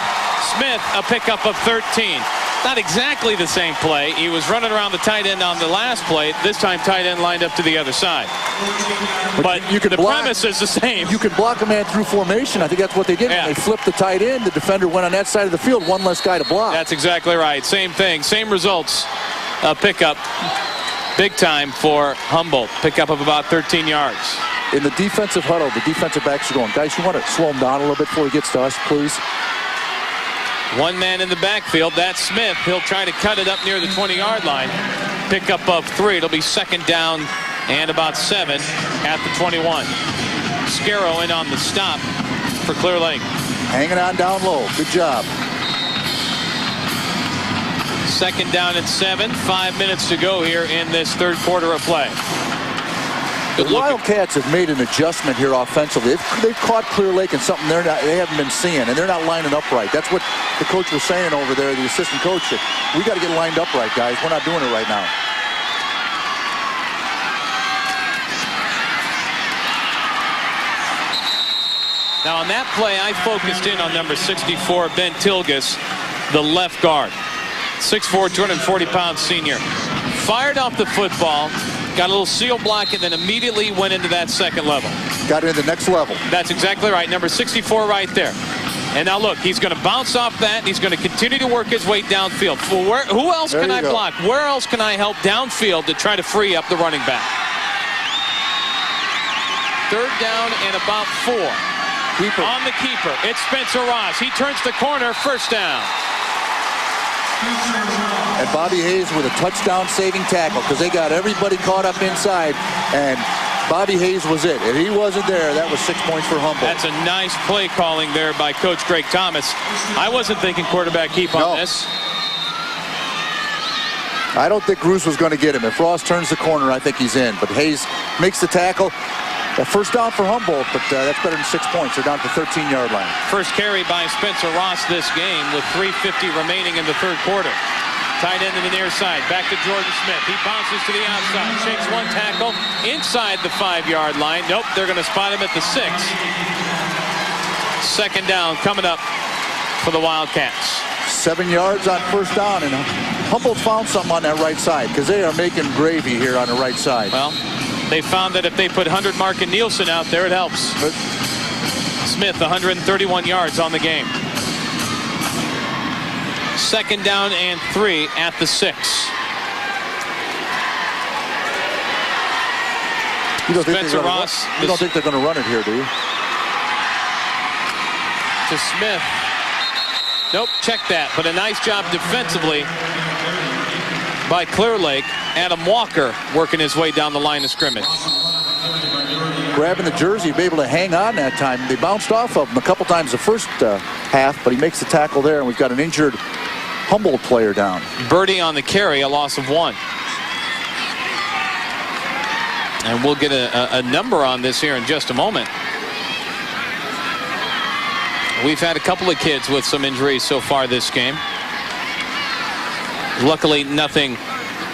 Smith, a pickup of 13. Not exactly the same play. He was running around the tight end on the last play. This time tight end lined up to the other side. But the premise is the same. You could block a man through formation. I think that's what they did. Yeah. They flipped the tight end. The defender went on that side of the field. One less guy to block. That's exactly right. Same thing. Same results. Pickup. Big time for Humboldt. Pickup of about 13 yards. In the defensive huddle, the defensive backs are going, guys, you want to slow him down a little bit before he gets to us, please? 1 man in the backfield. That's Smith. He'll try to cut it up near the 20-yard line. Pickup of 3. It'll be 2nd down and about 7 at the 21. Scarrow in on the stop for Clear Lake. Hanging on down low. Good job. 2nd down and 7. 5 minutes to go here in this 3rd quarter of play. The Wildcats have made an adjustment here offensively. They've caught Clear Lake in something they haven't been seeing, and they're not lining up right. That's what the coach was saying over there, the assistant coach. We got to get lined up right, guys. We're not doing it right now. Now on that play, I focused in on number 64, Ben Tilgus, the left guard. 6'4", 240-pound senior. Fired off the football, got a little seal block, and then immediately went into that 2nd level. Got into the next level. That's exactly right. Number 64 right there. And now look, he's going to bounce off that, and he's going to continue to work his way downfield. Well, who else can I block? Where else can I help downfield to try to free up the running back? 3rd down and about 4. Keeper. On the keeper, it's Spencer Ross. He turns the corner, 1st down. And Bobby Hayes with a touchdown saving tackle because they got everybody caught up inside. And Bobby Hayes was it. If he wasn't there, that was 6 points for Humboldt. That's a nice play calling there by Coach Greg Thomas. I wasn't thinking quarterback keep on this. I don't think Bruce was going to get him. If Ross turns the corner, I think he's in. But Hayes makes the tackle. A first down for Humboldt, but that's better than 6 points. They're down to the 13-yard line. First carry by Spencer Ross this game with 3:50 remaining in the third quarter. Tight end to the near side. Back to Jordan Smith. He bounces to the outside. Shakes one tackle inside the 5-yard line. Nope, they're going to spot him at the 6. Second down coming up for the Wildcats. 7 yards on first down, and Humboldt found something on that right side because they are making gravy here on the right side. Well, they found that if they put 100 Mark and Nielsen out there, it helps. Smith, 131 yards on the game. Second down and 3 at the 6. Spencer Ross. You don't think they're going to run it here, do you? To Smith. Nope, check that. But a nice job defensively by Clear Lake. Adam Walker working his way down the line of scrimmage. Grabbing the jersey, be able to hang on that time. They bounced off of him a couple times the first half, but he makes the tackle there, and we've got an injured Humboldt player down. Birdie on the carry, a loss of 1. And we'll get a number on this here in just a moment. We've had a couple of kids with some injuries so far this game. Luckily, nothing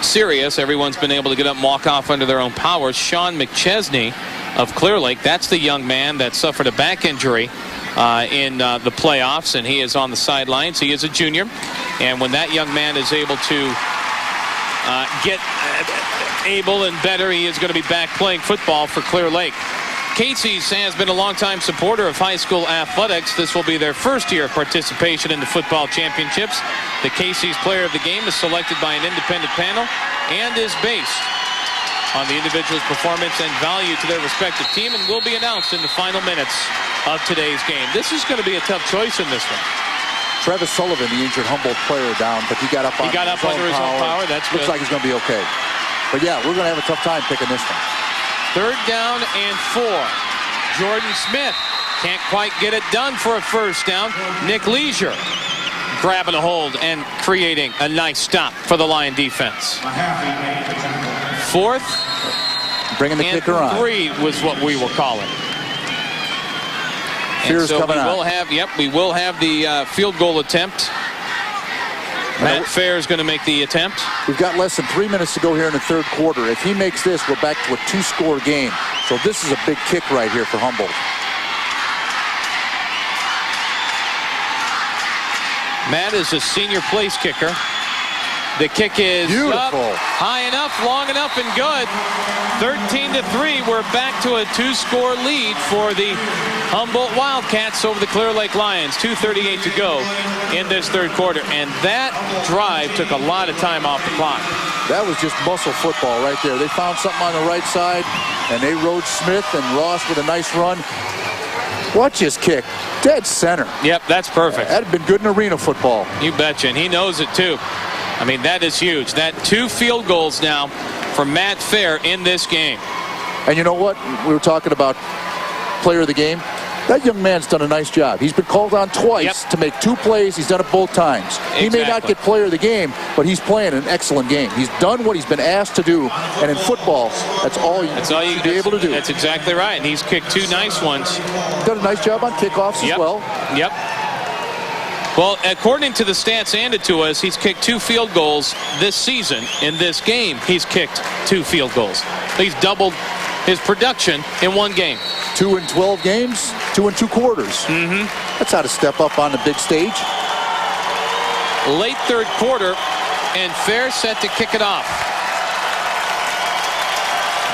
serious. Everyone's been able to get up and walk off under their own powers. Sean McChesney of Clear Lake, that's the young man that suffered a back injury in the playoffs, and he is on the sidelines. He is a junior, and when that young man is able to get able and better, he is going to be back playing football for Clear Lake. Casey's has been a longtime supporter of high school athletics. This will be their first year of participation in the football championships. The Casey's player of the game is selected by an independent panel and is based on the individual's performance and value to their respective team, and will be announced in the final minutes of today's game. This is going to be a tough choice in this one. Travis Sullivan, the injured Humboldt player, down, but he got up under his own power. That's Looks good. like he's going to be okay. But yeah, we're going to have a tough time picking this one. Third down and 4. Jordan Smith can't quite get it done for a first down. Nick Leisure grabbing a hold and creating a nice stop for the Lion defense. Fourth bringing the kicker on. 3 was what we were calling. Fear's so coming out. We will have the field goal attempt. Matt Fair is going to make the attempt. We've got less than 3 minutes to go here in the third quarter. If he makes this, we're back to a 2-score game. So this is a big kick right here for Humboldt. Matt is a senior place kicker. The kick is up, high enough, long enough, and good. 13-3. We're back to a 2-score lead for the Humboldt Wildcats over the Clear Lake Lions. 2:38 to go in this third quarter. And that drive took a lot of time off the clock. That was just muscle football right there. They found something on the right side, and they rode Smith and Ross with a nice run. Watch his kick. Dead center. Yep, that's perfect. That'd been good in arena football. You betcha, and he knows it too. I mean, that is huge. That 2 field goals now for Matt Fair in this game. And you know what? We were talking about player of the game. That young man's done a nice job. He's been called on twice to make 2 plays. He's done it both times. Exactly. He may not get player of the game, but he's playing an excellent game. He's done what he's been asked to do, and in football, that's all you should be able to do. That's exactly right, and he's kicked 2 nice ones. Done a nice job on kickoffs as well. Yep. Well, according to the stats handed to us, he's kicked 2 field goals this season. In this game, he's kicked 2 field goals. He's doubled his production in 1 game. 2 in 12 games, 2 in 2 quarters. That's how to step up on the big stage. Late third quarter, and Fair set to kick it off.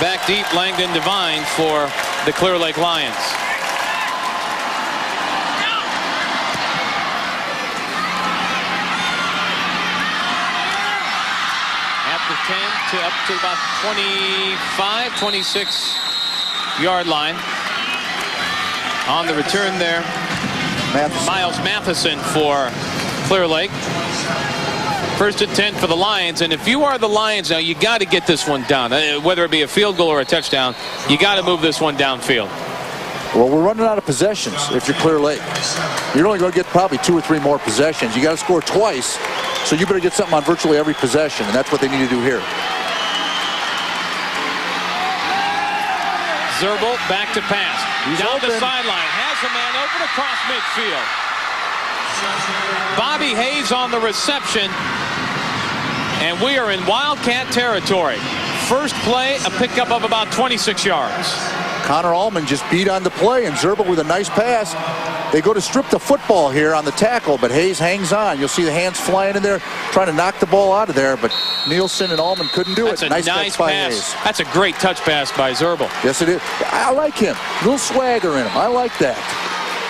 Back deep, Langdon Devine for the Clear Lake Lions. After 10 to up to about 25, 26-yard line. On the return there, Miles Matheson for Clear Lake. First and 10 for the Lions, and if you are the Lions now, you got to get this one down. Whether it be a field goal or a touchdown, you got to move this one downfield. Well, we're running out of possessions if you're Clear Lake. You're only going to get probably 2 or 3 more possessions. You got to score twice, so you better get something on virtually every possession, and that's what they need to do here. Zerbel back to pass. He's down open. The sideline. Has a man open across midfield. Bobby Hayes on the reception. And we are in Wildcat territory. First play, a pickup of about 26 yards. Connor Allman just beat on the play, and Zerbel with a nice pass. They go to strip the football here on the tackle, but Hayes hangs on. You'll see the hands flying in there, trying to knock the ball out of there, but Nielsen and Allman couldn't do That's it. Nice catch by pass. Hayes. That's a great touch pass by Zerbel. Yes, it is. I like him. A little swagger in him. I like that.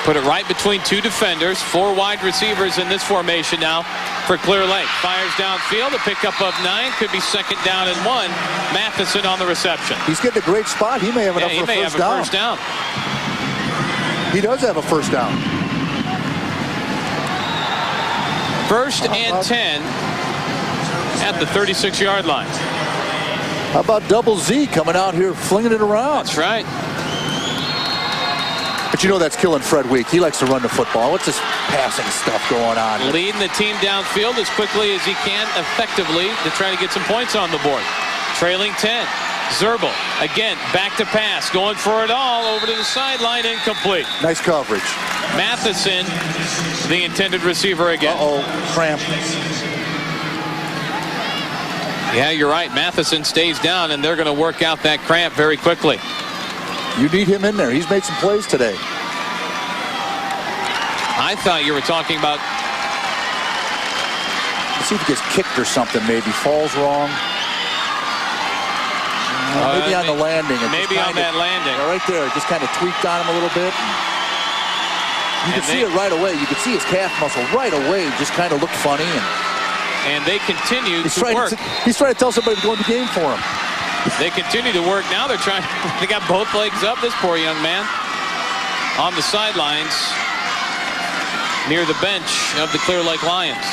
Put it right between 2 defenders. 4 wide receivers in this formation now for Clear Lake. Fires downfield. A pickup of 9. Could be second down and 1. Matheson on the reception. He's getting a great spot. He may have enough for a first down. He does have a first down. First and 10 at the 36-yard line. How about Double Z coming out here flinging it around? That's right. But you know that's killing Fred Week. He likes to run the football. What's this passing stuff going on? Leading the team downfield as quickly as he can effectively to try to get some points on the board. Trailing 10. Zerbel again back to pass. Going for it all over to the sideline. Incomplete. Nice coverage. Matheson, the intended receiver again. Cramp. Yeah, you're right. Matheson stays down, and they're going to work out that cramp very quickly. You need him in there. He's made some plays today. I thought you were talking about... Let's see if he gets kicked or something, maybe. Falls wrong. Maybe on the landing. Maybe on that landing. Right there. It just kind of tweaked on him a little bit. You can see it right away. You can see his calf muscle right away. Just kind of looked funny. And they continue to work. He's trying to tell somebody to go in the game for him. They continue to work. Now they're trying. They got both legs up. This poor young man on the sidelines near the bench of the Clear Lake Lions.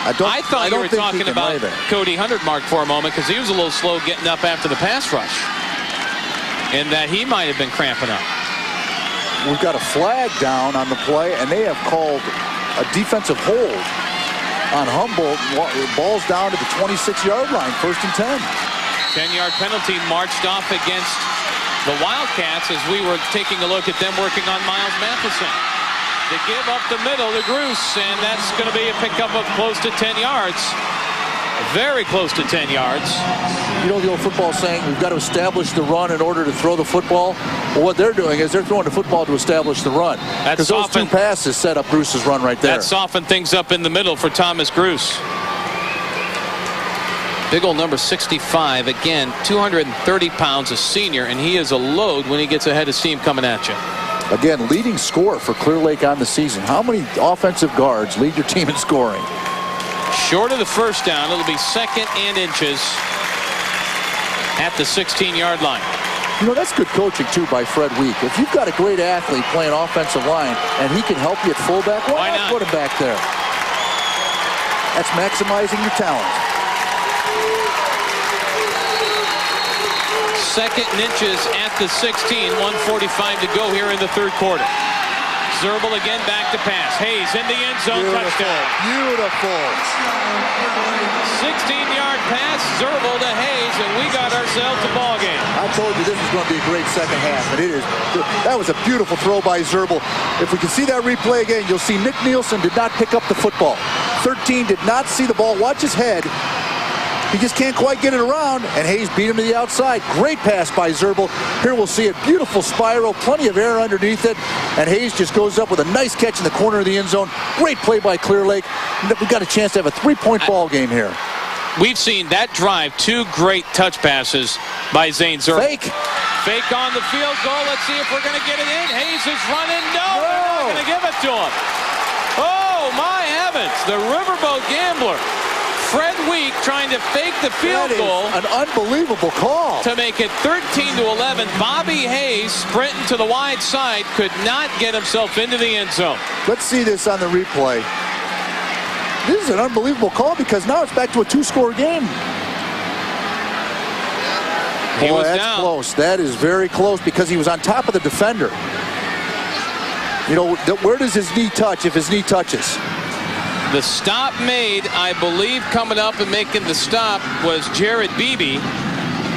I thought you were talking about Cody Huntermark for a moment because he was a little slow getting up after the pass rush, and that he might have been cramping up. We've got a flag down on the play, and they have called a defensive hold on Humboldt. Ball's down to the 26-yard line, first and 10. 10-yard penalty marched off against the Wildcats as we were taking a look at them working on Miles Matheson. They give up the middle to Gruce, and that's going to be a pickup of close to 10 yards. Very close to 10 yards. You know the old football saying, we've got to establish the run in order to throw the football? Well, what they're doing is they're throwing the football to establish the run. Because those 2 passes set up Gruce's run right there. That softened things up in the middle for Thomas Gruce. Big old number 65, again, 230 pounds, a senior, and he is a load when he gets ahead of steam coming at you. Again, leading scorer for Clear Lake on the season. How many offensive guards lead your team in scoring? Short of the first down, it'll be second and inches at the 16-yard line. You know, that's good coaching, too, by Fred Week. If you've got a great athlete playing offensive line and he can help you at fullback, why not put him back there? That's maximizing your talent. Second and inches at the 16. 1:45 to go here in the third quarter. Zerbel again back to pass. Hayes in the end zone. Touchdown. Beautiful. 16-yard pass. Zerbel to Hayes, and we got ourselves a ball game. I told you this was going to be a great second half, and it is. That was a beautiful throw by Zerbel. If we can see that replay again, you'll see Nick Nielsen did not pick up the football. 13 did not see the ball. Watch his head. He just can't quite get it around, and Hayes beat him to the outside. Great pass by Zerbel. Here we'll see it. Beautiful spiral, plenty of air underneath it, and Hayes just goes up with a nice catch in the corner of the end zone. Great play by Clear Lake. We've got a chance to have a 3-point ball game here. We've seen that drive, 2 great touch passes by Zane Zerbel. Fake on the field goal. Let's see if we're going to get it in. Hayes is running. No, they're not going to give it to him. Oh, my heavens. The Riverboat Gambler. Fred Week trying to fake the field goal. An unbelievable call. To make it 13-11. Bobby Hayes sprinting to the wide side could not get himself into the end zone. Let's see this on the replay. This is an unbelievable call because now it's back to a 2-score game. Boy, that's close. That is very close because he was on top of the defender. You know, where does his knee touch if his knee touches? The stop made, I believe, coming up and making the stop was Jared Beebe.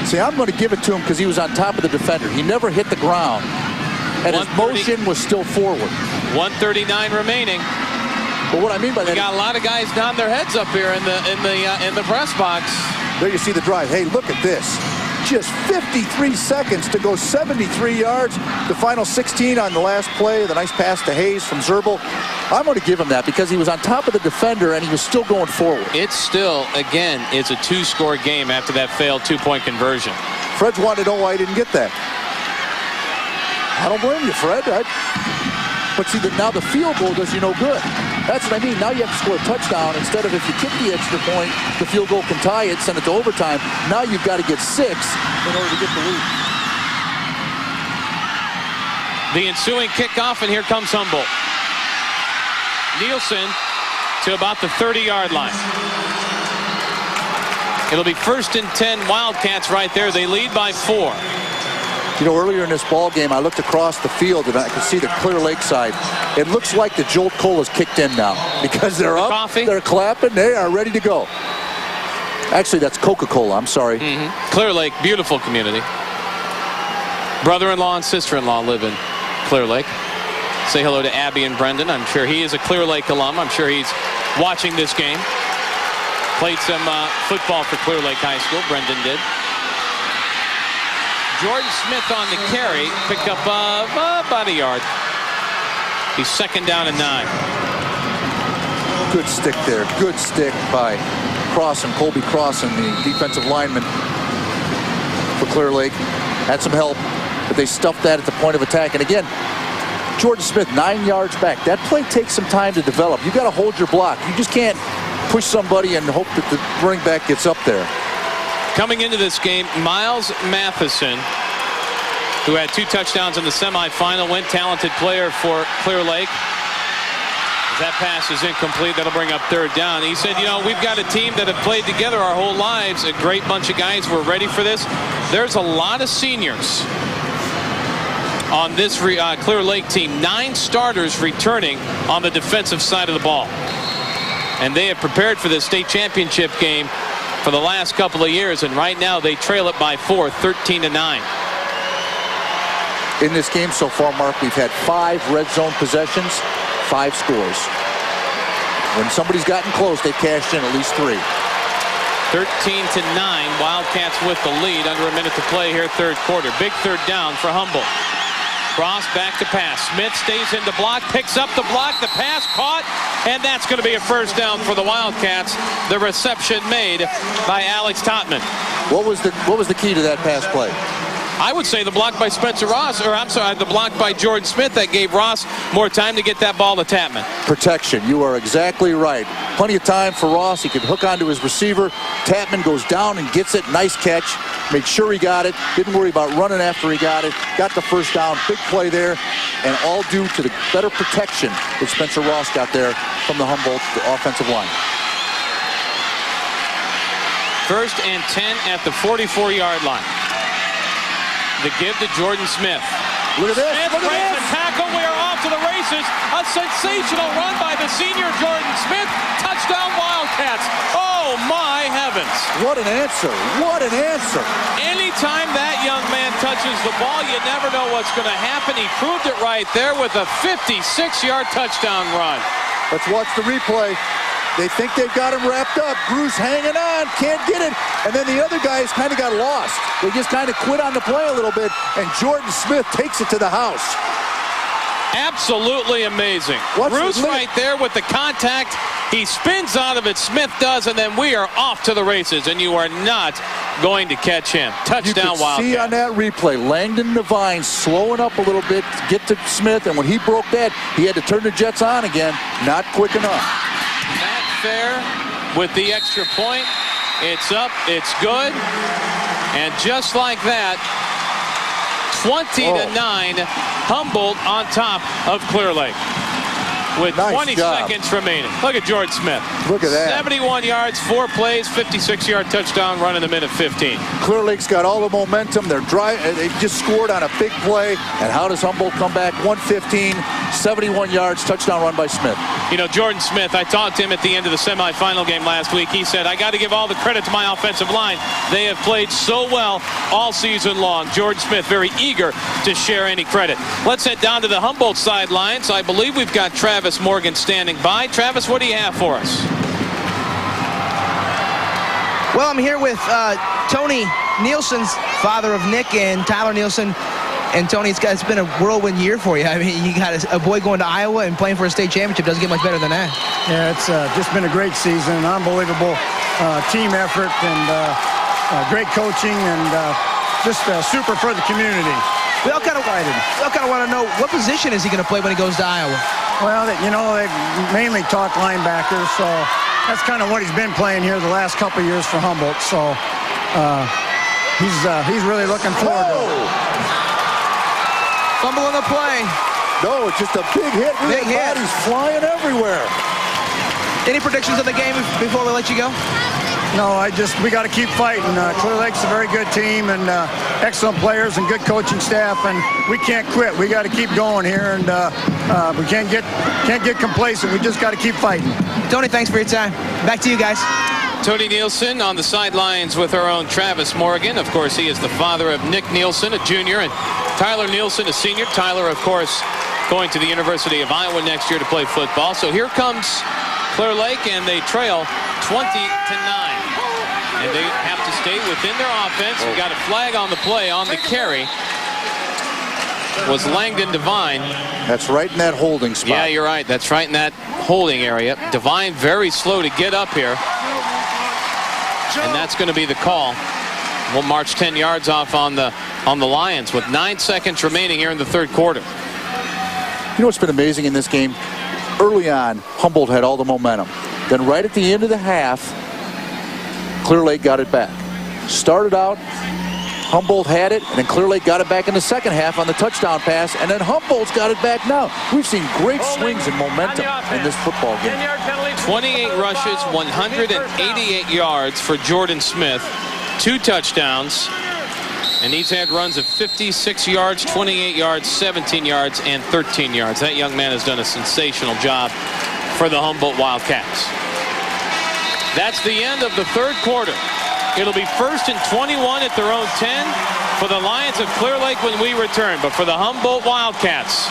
See, I'm going to give it to him because he was on top of the defender. He never hit the ground, and his motion was still forward. 1:39 remaining. But what I mean by that, we got a lot of guys nodding their heads up here in the press box. There you see the drive. Hey, look at this. Just 53 seconds to go 73 yards. The final 16 on the last play. The nice pass to Hayes from Zerbel. I'm going to give him that because he was on top of the defender and he was still going forward. It's still, again, it's a 2-score game after that failed 2-point conversion. Fred wanted to know why he didn't get that. I don't blame you, Fred. But see, now the field goal does you no good. That's what I mean. Now you have to score a touchdown instead of if you kick the extra point, the field goal can tie it, send it to overtime. Now you've got to get 6 in order to get the lead. The ensuing kickoff, and here comes Humboldt. Nielsen to about the 30-yard line. It'll be 1st and 10 Wildcats right there. They lead by 4. You know, earlier in this ball game, I looked across the field and I could see the Clear Lake side. It looks like the Jolt Cola's kicked in now because they're up, coffee? They're clapping, they are ready to go. Actually, that's Coca-Cola, I'm sorry. Clear Lake, beautiful community. Brother-in-law and sister-in-law live in Clear Lake. Say hello to Abby and Brendan. I'm sure he is a Clear Lake alum. I'm sure he's watching this game. Played some football for Clear Lake High School. Brendan did. Jordan Smith on the carry, picked up about a yard. He's 2nd down and 9. Good stick there. Good stick by Crossan, Colby Crossan, the defensive lineman for Clear Lake. Had some help, but they stuffed that at the point of attack. And again, Jordan Smith 9 yards back. That play takes some time to develop. You got to hold your block. You just can't push somebody and hope that the running back gets up there. Coming into this game, Miles Matheson, who had 2 touchdowns in the semifinal, went talented player for Clear Lake. That pass is incomplete. That'll bring up 3rd down. He said, you know, we've got a team that have played together our whole lives. A great bunch of guys. We're ready for this. There's a lot of seniors on this Clear Lake team. 9 starters returning on the defensive side of the ball. And they have prepared for this state championship game for the last couple of years, and right now they trail it by 4, 13-9. In this game so far, Mark, we've had 5 red zone possessions, 5 scores. When somebody's gotten close, they've cashed in at least 3. 13-9, Wildcats with the lead. Under a minute to play here, 3rd quarter. Big 3rd down for Humboldt. Cross back to pass. Smith stays in the block, picks up the block, the pass caught, and that's going to be a 1st down for the Wildcats. The reception made by Alex Totman. What was the key to that pass play? I would say the block by Spencer Ross, or I'm sorry, the block by Jordan Smith that gave Ross more time to get that ball to Tatman. Protection. You are exactly right. Plenty of time for Ross. He could hook onto his receiver. Tatman goes down and gets it. Nice catch. Made sure he got it. Didn't worry about running after he got it. Got the 1st down. Big play there. And all due to the better protection that Spencer Ross got there from the Humboldt offensive line. 1st and 10 at the 44-yard line. The give to Jordan Smith. Look at this. Smith breaks the tackle. We are off to the races. A sensational run by the senior Jordan Smith. Touchdown Wildcats. Oh, my heavens. What an answer. What an answer. Anytime that young man touches the ball, you never know what's going to happen. He proved it right there with a 56-yard touchdown run. Let's watch the replay. They think they've got him wrapped up. Bruce hanging on, can't get it. And then the other guys kind of got lost. They just kind of quit on the play a little bit, and Jordan Smith takes it to the house. Absolutely amazing. Bruce right there with the contact. He spins out of it, Smith does, and then we are off to the races, and you are not going to catch him. Touchdown Wildcats. You can see on that replay, Langdon Devine slowing up a little bit to get to Smith, and when he broke that, he had to turn the Jets on again. Not quick enough. There with the extra point. It's up, it's good, and just like that, 20-9, Humboldt on top of Clear Lake. with Nice 20 job. seconds remaining. Look at Jordan Smith. Look at that. 71 yards, 4 plays, 56-yard touchdown run in the minute 15. Clear Lake's got all the momentum. They're they just scored on a big play. And how does Humboldt come back? 115, 71 yards, touchdown run by Smith. You know, Jordan Smith, I talked to him at the end of the semifinal game last week. He said, I got to give all the credit to my offensive line. They have played so well all season long. Jordan Smith very eager to share any credit. Let's head down to the Humboldt sidelines. I believe we've got Travis Morgan standing by. Travis, what do you have for us? Well, I'm here with Tony Nielsen's father of Nick and Tyler Nielsen. And Tony, it's been a whirlwind year for you. I mean, you got a boy going to Iowa and playing for a state championship. Doesn't get much better than that. Yeah, it's just been a great season, an unbelievable team effort, and great coaching, and just super for the community. We all kind of want to know, what position is he going to play when he goes to Iowa? Well, they mainly talk linebackers, so that's kind of what he's been playing here the last couple of years for Humboldt. So he's really looking forward to it. Fumble on the play. No, it's just a big hit. Big hit. Bodies flying everywhere. Any predictions of the game before we let you go? No, we got to keep fighting. Clear Lake's a very good team and excellent players and good coaching staff, and we can't quit. We got to keep going here, and we can't get complacent. We just got to keep fighting. Tony, thanks for your time. Back to you guys. Tony Nielsen on the sidelines with our own Travis Morgan. Of course, he is the father of Nick Nielsen, a junior, and Tyler Nielsen, a senior. Tyler, of course, going to the University of Iowa next year to play football. So here comes Clear Lake, and they trail 20-9. And they have to stay within their offense. We got a flag on the play on the carry. Was Langdon Devine. That's right in that holding spot. Yeah, you're right. That's right in that holding area. Devine very slow to get up here. And that's going to be the call. We'll march 10 yards off on the Lions with 9 seconds remaining here in the third quarter. You know what's been amazing in this game? Early on, Humboldt had all the momentum. Then right at the end of the half, Clear Lake got it back. Started out, Humboldt had it, and then Clear Lake got it back in the second half on the touchdown pass, and then Humboldt's got it back now. We've seen great swings and momentum in this football game. 28 rushes, 188 yards for Jordan Smith, 2 touchdowns, and he's had runs of 56 yards, 28 yards, 17 yards, and 13 yards. That young man has done a sensational job for the Humboldt Wildcats. That's the end of the third quarter. It'll be 1st and 21 at their own 10 for the Lions of Clear Lake when we return. But for the Humboldt Wildcats,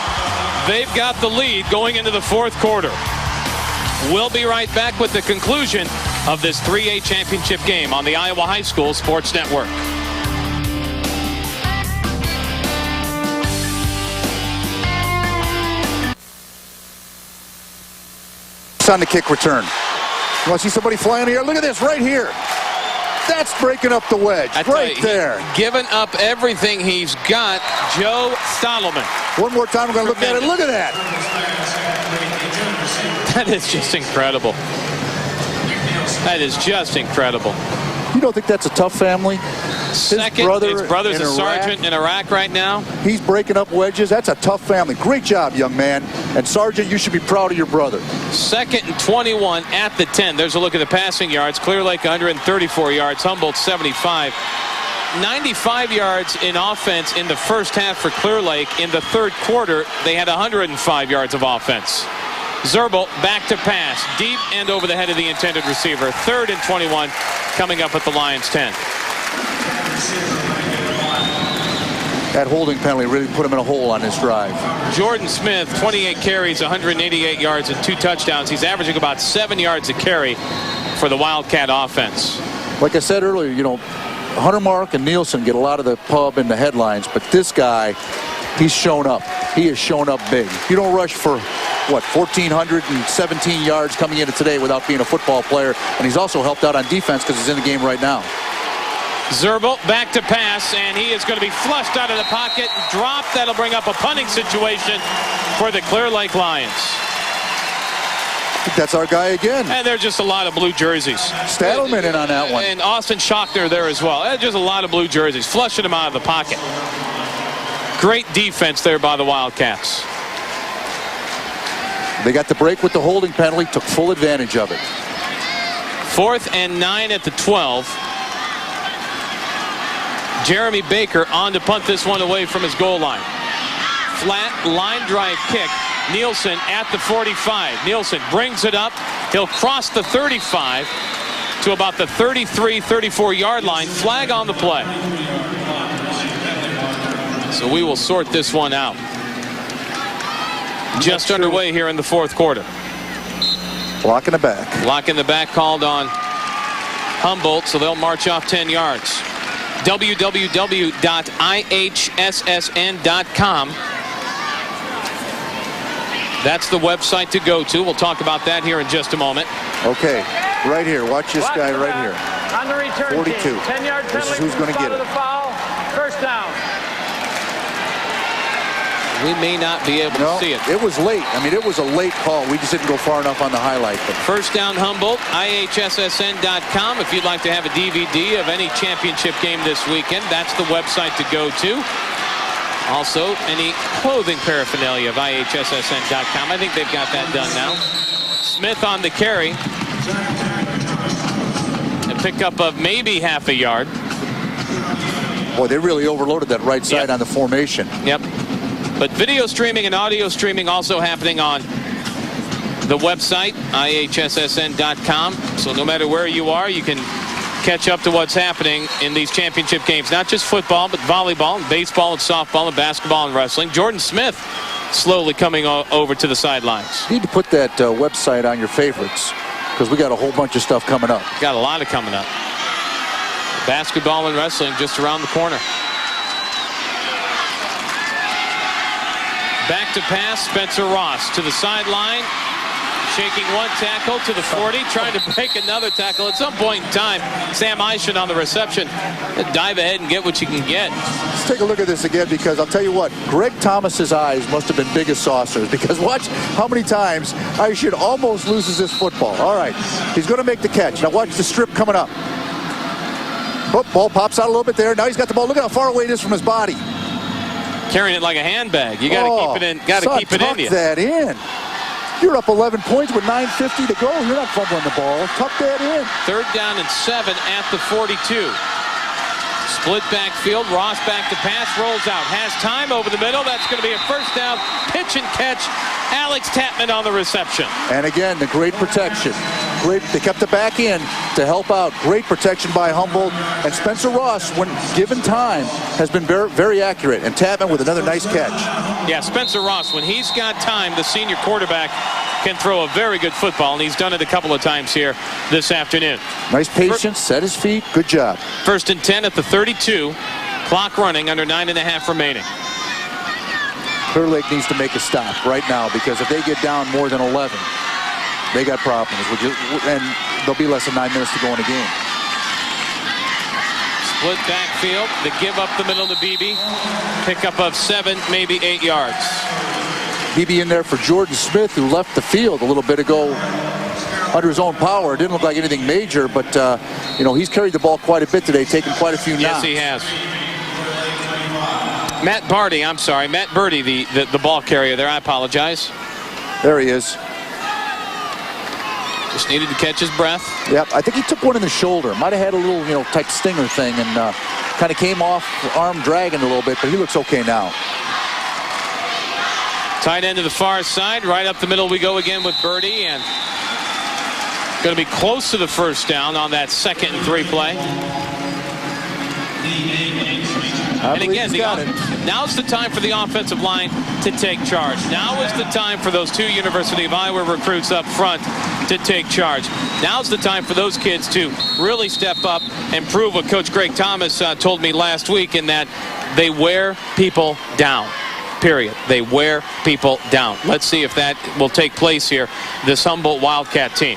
they've got the lead going into the fourth quarter. We'll be right back with the conclusion of this 3A championship game on the Iowa High School Sports Network. It's on the kick return. You want to see somebody fly in the air? Look at this right here. That's breaking up the wedge right there. Giving up everything he's got, Joe Solomon. One more time, we're going to look at it. Look at that. That is just incredible. That is just incredible. You don't think that's a tough family? His brother's a sergeant in Iraq right now. He's breaking up wedges. That's a tough family. Great job, young man. And Sergeant, you should be proud of your brother. 2nd and 21 at the 10. There's a look at the passing yards. Clear Lake 134 yards. Humboldt 75. 95 yards in offense in the first half for Clear Lake. In the third quarter, they had 105 yards of offense. Zerbel back to pass, deep and over the head of the intended receiver. 3rd and 21 coming up at the Lions 10. That holding penalty really put him in a hole on this drive. Jordan Smith, 28 carries, 188 yards, and 2 touchdowns. He's averaging about 7 yards a carry for the Wildcat offense. Like I said earlier, you know, Hunter Mark and Nielsen get a lot of the pub in the headlines, but this guy, he's shown up. He has shown up big. You don't rush for, what, 1,417 yards coming into today without being a football player, and he's also helped out on defense because he's in the game right now. Zerbel back to pass, and he is going to be flushed out of the pocket, dropped. That'll bring up a punting situation for the Clear Lake Lions. I think that's our guy again. And there's just a lot of blue jerseys. Stadelman in on that one. And Austin Schochner there as well. Just a lot of blue jerseys, flushing him out of the pocket. Great defense there by the Wildcats. They got the break with the holding penalty, took full advantage of it. 4th and 9 at the 12. Jeremy Baker on to punt this one away from his goal line. Flat line drive kick. Nielsen at the 45. Nielsen brings it up. He'll cross the 35 to about the 33, 34-yard line. Flag on the play. So we will sort this one out. Just underway here in the 4th quarter. Block in the back. Block in the back called on Humboldt, so they'll march off 10 yards. www.ihssn.com. That's the website to go to. We'll talk about that here in just a moment. Okay, right here. Watch this guy right here. On the return 42. team, 10-yard penalty. This is who's going to get it. The foul. First down. We may not be able to see it. It was late. I mean, it was a late call. We just didn't go far enough on the highlight. But first down Humboldt, ihssn.com. If you'd like to have a DVD of any championship game this weekend, that's the website to go to. Also, any clothing paraphernalia of ihssn.com. I think they've got that done now. Smith on the carry. A pickup of maybe half a yard. Boy, they really overloaded that right side on the formation. Yep. But video streaming and audio streaming also happening on the website, ihssn.com. So no matter where you are, you can catch up to what's happening in these championship games. Not just football, but volleyball, and baseball, and softball, and basketball, and wrestling. Jordan Smith slowly coming over to the sidelines. You need to put that website on your favorites, because we got a whole bunch of stuff coming up. Got a lot of coming up. Basketball and wrestling just around the corner. Back to pass, Spencer Ross to the sideline. Shaking one tackle to the 40, trying to break another tackle. At some point in time, Sam Eischen on the reception. Dive ahead and get what you can get. Let's take a look at this again, because I'll tell you what, Greg Thomas's eyes must have been big as saucers, because watch how many times Eischen almost loses this football. All right, he's going to make the catch. Now watch the strip coming up. Oh, ball pops out a little bit there. Now he's got the ball. Look at how far away it is from his body. Carrying it like a handbag. You got to keep it in. Got to keep it in you. Tuck that in. You're up 11 points with 9:50 to go. You're not fumbling the ball. Tuck that in. 3rd down and 7 at the 42. Split backfield. Ross back to pass. Rolls out. Has time over the middle. That's going to be a first down. Pitch and catch. Alex Tapman on the reception. And again, the great protection. They kept it back in to help out. Great protection by Humboldt. And Spencer Ross, when given time, has been very, very accurate. And Tapman with another nice catch. Yeah, Spencer Ross, when he's got time, the senior quarterback can throw a very good football, and he's done it a couple of times here this afternoon. Nice patience, set his feet, good job. 1st and 10 at the 32. Clock running, under 9.5 remaining. Clear Lake needs to make a stop right now, because if they get down more than 11, they got problems. And there'll be less than 9 minutes to go in the game. Split backfield. The give up the middle to Beebe. Pickup of 7, maybe 8 yards. Beebe in there for Jordan Smith, who left the field a little bit ago under his own power. It didn't look like anything major, but you know, he's carried the ball quite a bit today, taking quite a few knocks. Yes, he has. Matt Barty, I'm sorry, Matt Birdie, the ball carrier there. I apologize. There he is. Just needed to catch his breath. Yep, I think he took one in the shoulder. Might have had a little, you know, type stinger thing, and kind of came off, arm dragging a little bit, but he looks okay now. Tight end to the far side, right up the middle we go again with Birdie, and going to be close to the first down on that 2nd and 3 play. And again, now's the time for the offensive line to take charge. Now is the time for those 2 University of Iowa recruits up front to take charge. Now's the time for those kids to really step up and prove what Coach Greg Thomas told me last week, in that they wear people down. Period. They wear people down. Let's see if that will take place here, this Humboldt Wildcat team.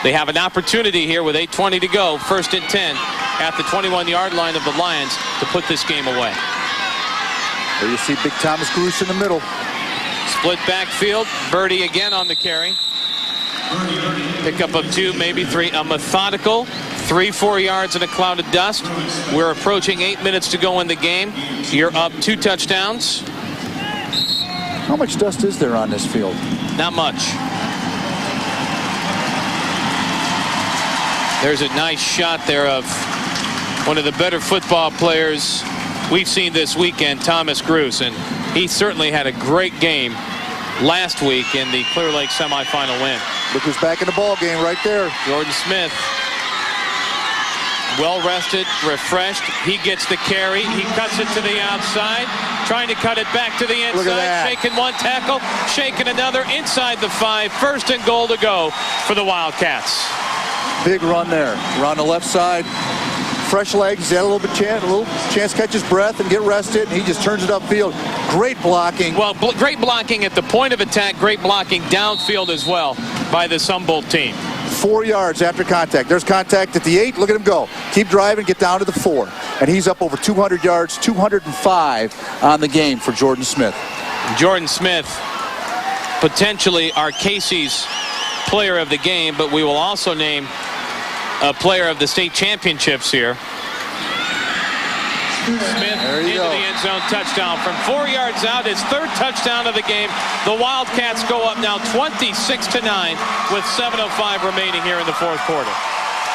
They have an opportunity here with 8:20 to go, 1st and 10 at the 21-yard line of the Lions to put this game away. There you see Big Thomas Gruce in the middle. Split backfield. Birdie again on the carry. Pickup of 2, maybe 3. A methodical 3-4 yards in a cloud of dust. We're approaching 8 minutes to go in the game. You're up 2 touchdowns. How much dust is there on this field? Not much. There's a nice shot there of one of the better football players we've seen this weekend, Thomas Gruce, and he certainly had a great game last week in the Clear Lake semifinal win. Look who's back in the ball game right there. Jordan Smith, well rested, refreshed. He gets the carry. He cuts it to the outside, trying to cut it back to the inside. Look at that. Shaking one tackle, shaking another inside the 5. First and goal to go for the Wildcats. Big run there. Around the left side. Fresh legs. He had a little chance to catch his breath and get rested. And he just turns it upfield. Great blocking. Well, great blocking at the point of attack. Great blocking downfield as well by this Humboldt team. 4 yards after contact. There's contact at the 8. Look at him go. Keep driving, get down to the 4. And he's up over 200 yards, 205 on the game for Jordan Smith. Jordan Smith, potentially our Casey's player of the game, but we will also name a player of the state championships here. Smith into the end zone, touchdown from 4 yards out, his 3rd touchdown of the game. The Wildcats go up now 26-9 with 7:05 remaining here in the 4th quarter.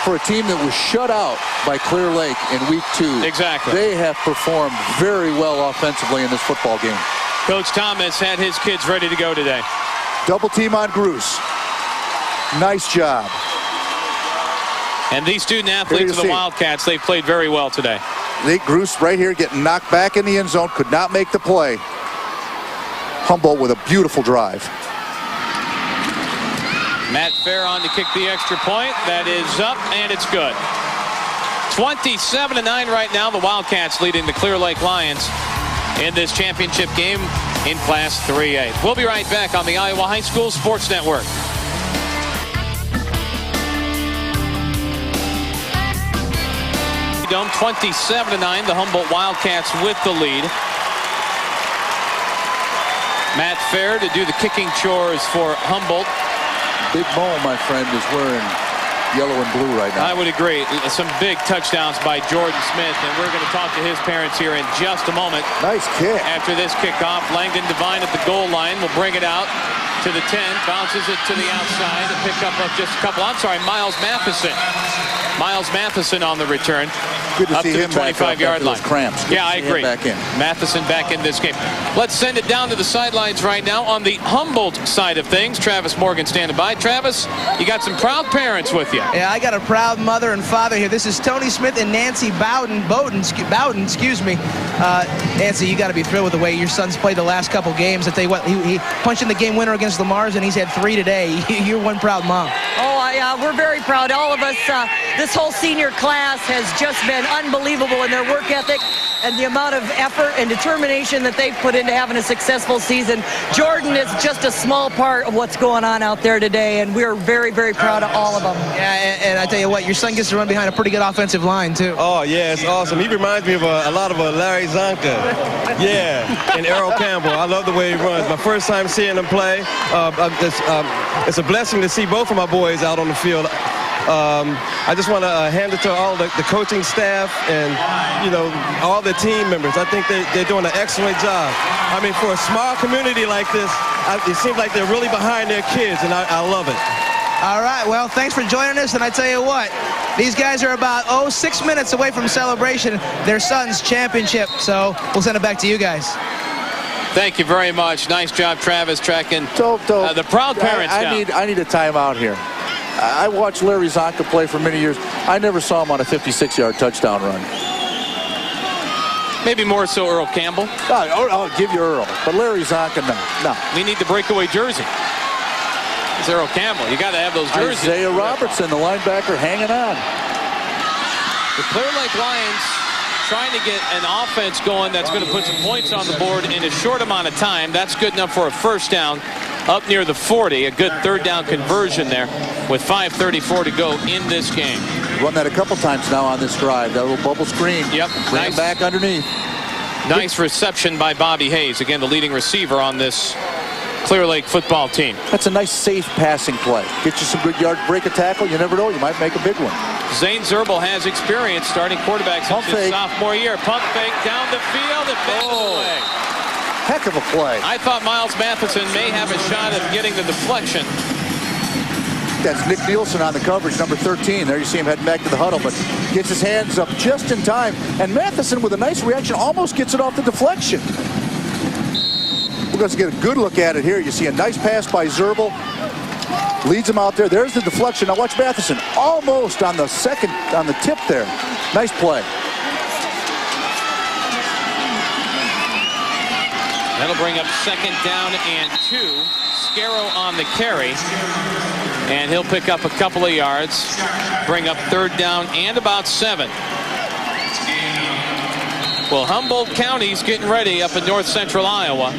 For a team that was shut out by Clear Lake in week 2, exactly, they have performed very well offensively in this football game. Coach Thomas had his kids ready to go today. Double team on Gruce. Nice job. And these student athletes of the Wildcats, they played very well today. Nate Gruce right here getting knocked back in the end zone, could not make the play. Humboldt with a beautiful drive. Matt Fair on to kick the extra point. That is up, and it's good. 27-9 right now. The Wildcats leading the Clear Lake Lions in this championship game in Class 3A. We'll be right back on the Iowa High School Sports Network. Dome 27-9. The Humboldt Wildcats with the lead. Matt Fair to do the kicking chores for Humboldt. Big Mo, my friend, is wearing yellow and blue right now. I would agree. Some big touchdowns by Jordan Smith, and we're going to talk to his parents here in just a moment. Nice kick. After this kickoff, Langdon Devine at the goal line will bring it out to the 10, bounces it to the outside, a pickup of just a couple. I'm sorry, Miles Matheson. Miles Matheson on the return. Good to up see to him the 25-yard line. Cramps. Yeah, I agree. Back in. Matheson back in this game. Let's send it down to the sidelines right now on the Humboldt side of things. Travis Morgan standing by. Travis, you got some proud parents with you. Yeah, I got a proud mother and father here. This is Tony Smith and Nancy Bowden, excuse me. Nancy, you got to be thrilled with the way your son's played the last couple games. I tell you what, he punched in the game winner against Lamar's, and he's had 3 today. You're one proud mom. Oh, yeah, we're very proud. All of us, this whole senior class has just been unbelievable in their work ethic and the amount of effort and determination that they've put into having a successful season. Jordan is just a small part of what's going on out there today, and we're very, very proud of all of them. Yeah, and I tell you what, your son gets to run behind a pretty good offensive line, too. Oh, yeah, it's awesome. He reminds me of a lot of Larry Zonka. Yeah, and Errol Campbell. I love the way he runs. My first time seeing him play, it's a blessing to see both of my boys out on the field. I just want to hand it to all the coaching staff and, you know, all the team members. I think they're doing an excellent job. I mean, for a small community like this, it seems like they're really behind their kids, and I love it. All right, well, thanks for joining us, and I tell you what, these guys are about, 6 minutes away from celebration, their son's championship, so we'll send it back to you guys. Thank you very much. Nice job, Travis, tracking the proud parents down. I need a timeout here. I watched Larry Zonka play for many years. I never saw him on a 56-yard touchdown run. Maybe more so Earl Campbell. I'll give you Earl, but Larry Zonka, no. We need the breakaway jersey. It's Earl Campbell. You got to have those jerseys. Isaiah Robertson, the linebacker, hanging on. The Clear Lake Lions trying to get an offense going that's going to put some points on the board in a short amount of time. That's good enough for a first down up near the 40. A good third down conversion there with 5:34 to go in this game. Run that a couple times now on this drive. That little bubble screen. Yep. Bring it back underneath. Nice reception by Bobby Hayes. Again, the leading receiver on this Clear Lake football team. That's a nice, safe passing play. Get you some good yards, break a tackle. You never know. You might make a big one. Zane Zerbel has experience starting quarterback since his sophomore year. Pump fake down the field. It misses away. Heck of a play. I thought Miles Matheson may have a shot at getting the deflection. That's Nick Nielsen on the coverage, number 13. There you see him heading back to the huddle, but gets his hands up just in time. And Matheson, with a nice reaction, almost gets it off the deflection. We're going to get a good look at it here. You see a nice pass by Zerbel. Leads him out there. There's the deflection. Now watch Matheson. Almost on the tip there. Nice play. That'll bring up 2nd down and 2. Scarrow on the carry. And he'll pick up a couple of yards. Bring up 3rd down and about 7. Well, Humboldt County's getting ready up in north central Iowa.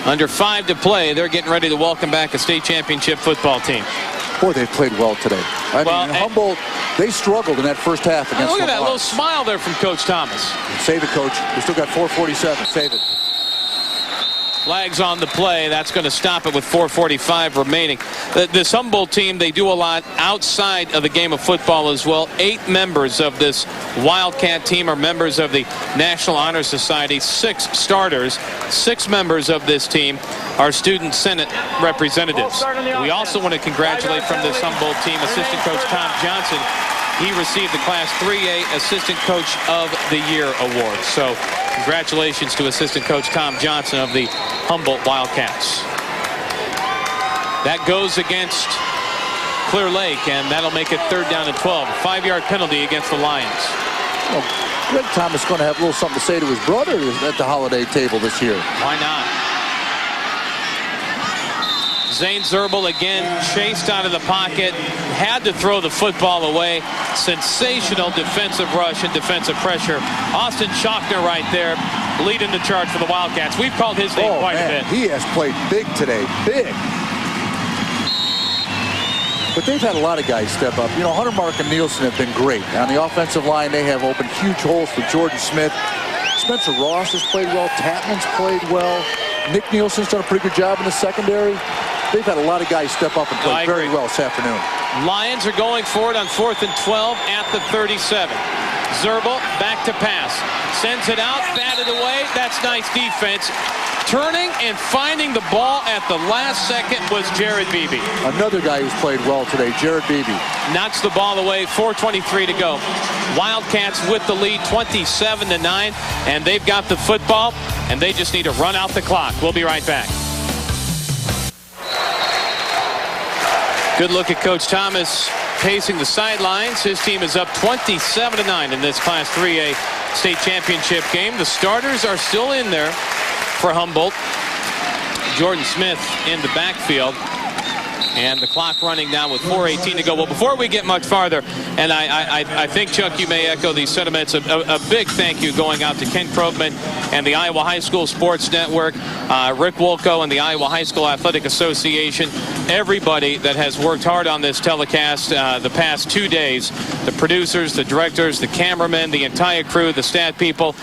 Under 5 to play, they're getting ready to welcome back a state championship football team. Boy, they've played well today. I mean, Humboldt, they struggled in that first half against look at that Lamar. little smile there from Coach Thomas. Save it, Coach. We still got 4:47. Save it. Flags on the play. That's going to stop it with 4:45 remaining. This Humboldt team, they do a lot outside of the game of football as well. 8 members of this Wildcat team are members of the National Honor Society. 6 starters. 6 members of this team are student senate representatives. We also want to congratulate from this Humboldt team assistant coach Tom Johnson. He received the Class 3A Assistant Coach of the Year award. So congratulations to assistant coach Tom Johnson of the Humboldt Wildcats. That goes against Clear Lake, and that'll make it 3rd down and 12. 5-yard penalty against the Lions. Well, Greg Thomas is going to have a little something to say to his brother at the holiday table this year. Why not? Zane Zerbel again chased out of the pocket, had to throw the football away. Sensational defensive rush and defensive pressure. Austin Chalkner right there leading the charge for the Wildcats. We've called his name quite a bit. He has played big today, big. But they've had a lot of guys step up. You know, Hunter Mark and Nielsen have been great. On the offensive line, they have opened huge holes for Jordan Smith. Spencer Ross has played well. Tapman's played well. Nick Nielsen's done a pretty good job in the secondary. They've had a lot of guys step up and play very well this afternoon. Lions are going for it on 4th and 12 at the 37. Zerbel back to pass. Sends it out, batted away. That's nice defense. Turning and finding the ball at the last second was Jared Beebe. Another guy who's played well today, Jared Beebe. Knocks the ball away, 4:23 to go. Wildcats with the lead, 27-9, and they've got the football, and they just need to run out the clock. We'll be right back. Good look at Coach Thomas pacing the sidelines. His team is up 27-9 in this Class 3A state championship game. The starters are still in there for Humboldt. Jordan Smith in the backfield. And the clock running now with 4:18 to go. Well, before we get much farther, and I think, Chuck, you may echo these sentiments, a big thank you going out to Ken Krogman and the Iowa High School Sports Network, Rick Wolko and the Iowa High School Athletic Association, everybody that has worked hard on this telecast the past 2 days, the producers, the directors, the cameramen, the entire crew, the stat people.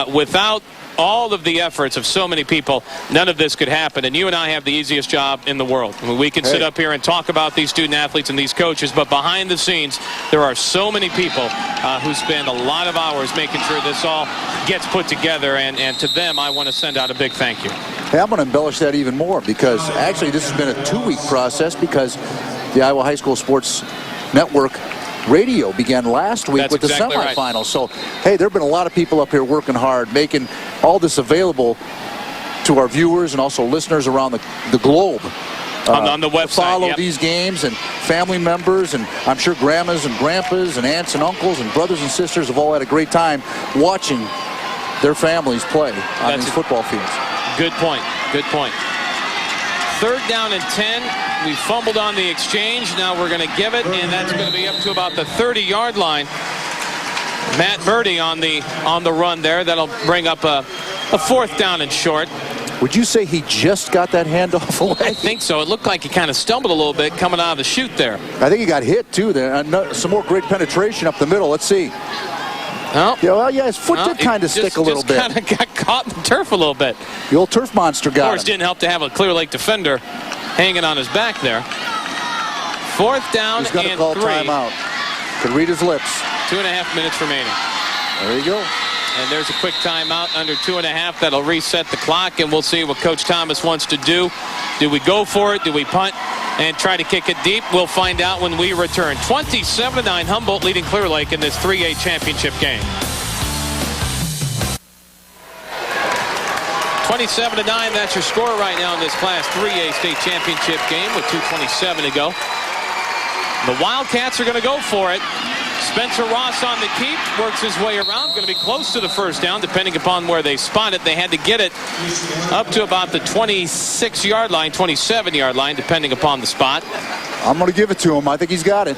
Without all of the efforts of so many people, none of this could happen. And you and I have the easiest job in the world. I mean, we can sit up here and talk about these student athletes and these coaches, but behind the scenes, there are so many people who spend a lot of hours making sure this all gets put together. And to them, I want to send out a big thank you. Hey, I'm going to embellish that even more, because actually this has been a 2-week process, because the Iowa High School Sports Network radio began last week with the semifinals. Right. So, hey, there have been a lot of people up here working hard, making all this available to our viewers and also listeners around the globe. On the website, follow these games, and family members, and I'm sure grandmas and grandpas and aunts and uncles and brothers and sisters have all had a great time watching their families play on these football fields. Good point. Good point. 3rd down and 10. We fumbled on the exchange. Now we're going to give it, and that's going to be up to about the 30-yard line. Matt Birdie on the run there. That'll bring up a 4th down and short. Would you say he just got that handoff away? I think so. It looked like he kind of stumbled a little bit coming out of the chute there. I think he got hit, too. There. Some more great penetration up the middle. Let's see. Oh. Yeah, well, yeah, his foot did kind of stick a little bit. Just kind of got caught in the turf a little bit. The old turf monster got him. Of course, didn't help to have a Clear Lake defender hanging on his back there. 4th down and 3. He's going to call timeout. Could read his lips. 2.5 minutes remaining. There you go. And there's a quick timeout under 2.5. That'll reset the clock, and we'll see what Coach Thomas wants to do. Do we go for it? Do we punt and try to kick it deep? We'll find out when we return. 27-9, Humboldt leading Clear Lake in this 3A championship game. 27-9, that's your score right now in this Class 3A state championship game with 2:27 to go. The Wildcats are going to go for it. Spencer Ross on the keep, works his way around, going to be close to the first down depending upon where they spot it. They had to get it up to about the 26-yard line, 27-yard line, depending upon the spot. I'm going to give it to him. I think he's got it.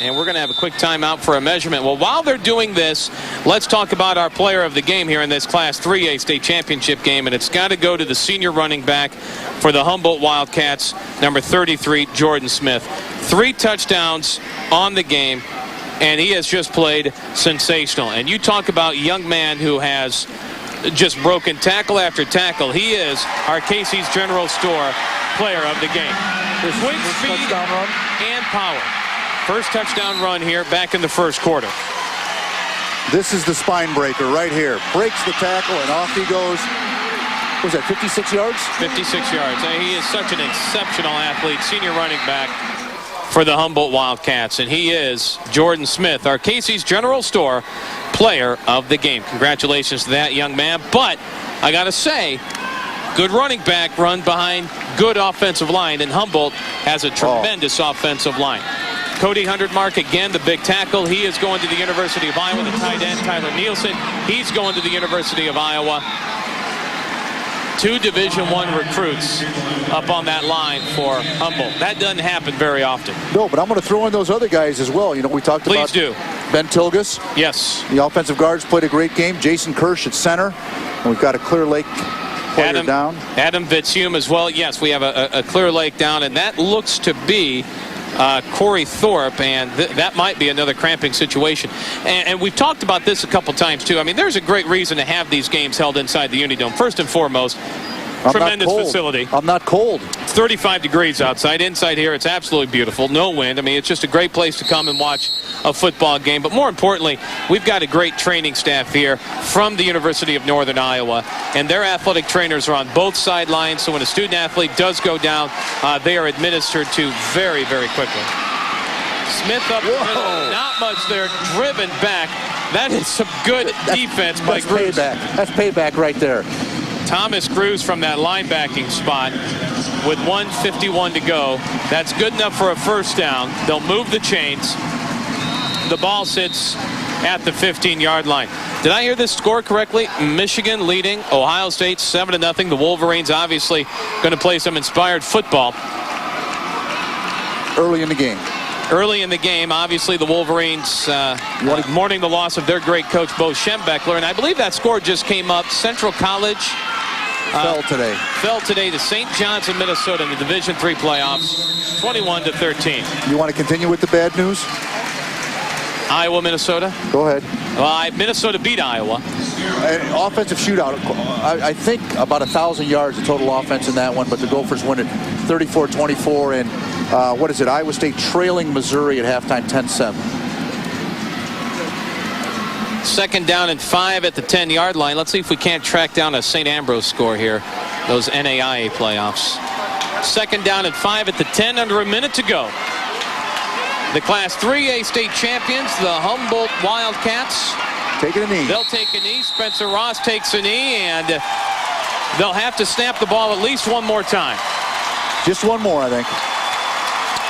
And we're going to have a quick timeout for a measurement. Well, while they're doing this, let's talk about our player of the game here in this Class 3A state championship game, and it's got to go to the senior running back for the Humboldt Wildcats, number 33, Jordan Smith. 3 touchdowns on the game, and he has just played sensational. And you talk about a young man who has just broken tackle after tackle. He is our Casey's General Store player of the game. Quick speed and power. First touchdown run here back in the first quarter. This is the spine breaker right here. Breaks the tackle, and off he goes. What was that, 56 yards? 56 yards. He is such an exceptional athlete, senior running back for the Humboldt Wildcats, and he is Jordan Smith, our Casey's General Store player of the game. Congratulations to that young man. But I got to say, good running back run behind good offensive line, and Humboldt has a tremendous offensive line. Cody Hundertmark again, the big tackle. He is going to the University of Iowa. The tight end, Tyler Nielsen, he's going to the University of Iowa. 2 Division I recruits up on that line for Humboldt. That doesn't happen very often. No, but I'm going to throw in those other guys as well. You know, we talked about Ben Tilgus. Yes. The offensive guards played a great game. Jason Kirsch at center. And we've got a Clear Lake player down. Adam Vitzhume as well. Yes, we have a Clear Lake down, and that looks to be Corey Thorpe, and that might be another cramping situation. And we've talked about this a couple times too. I mean, there's a great reason to have these games held inside the Unidome. First and foremost, tremendous facility. I'm not cold. It's 35 degrees outside. Inside here, it's absolutely beautiful. No wind. I mean, it's just a great place to come and watch a football game. But more importantly, we've got a great training staff here from the University of Northern Iowa, and their athletic trainers are on both sidelines. So when a student athlete does go down, they are administered to very, very quickly. Smith up the middle. Not much there. Driven back. That is some good defense by Cruz. That's payback right there. Thomas Cruz from that linebacking spot with 1:51 to go. That's good enough for a first down. They'll move the chains. The ball sits at the 15-yard line. Did I hear this score correctly? Michigan leading Ohio State 7-0. The Wolverines obviously going to play some inspired football. Early in the game. Early in the game, obviously the Wolverines mourning the loss of their great coach, Bo Schembechler. And I believe that score just came up. Central College fell today to St. John's in Minnesota in the Division III playoffs, 21-13. You want to continue with the bad news? Iowa, Minnesota. Go ahead. Well, Minnesota beat Iowa. Offensive shootout. I think about 1,000 yards of total offense in that one, but the Gophers win it 34-24. And what is it? Iowa State trailing Missouri at halftime 10-7. Second down and 5 at the 10-yard line. Let's see if we can't track down a St. Ambrose score here. Those NAIA playoffs. Second down and 5 at the 10, under a minute to go. The Class 3A state champions, the Humboldt Wildcats. Taking a knee. They'll take a knee. Spencer Ross takes a knee, and they'll have to snap the ball at least one more time. Just one more, I think.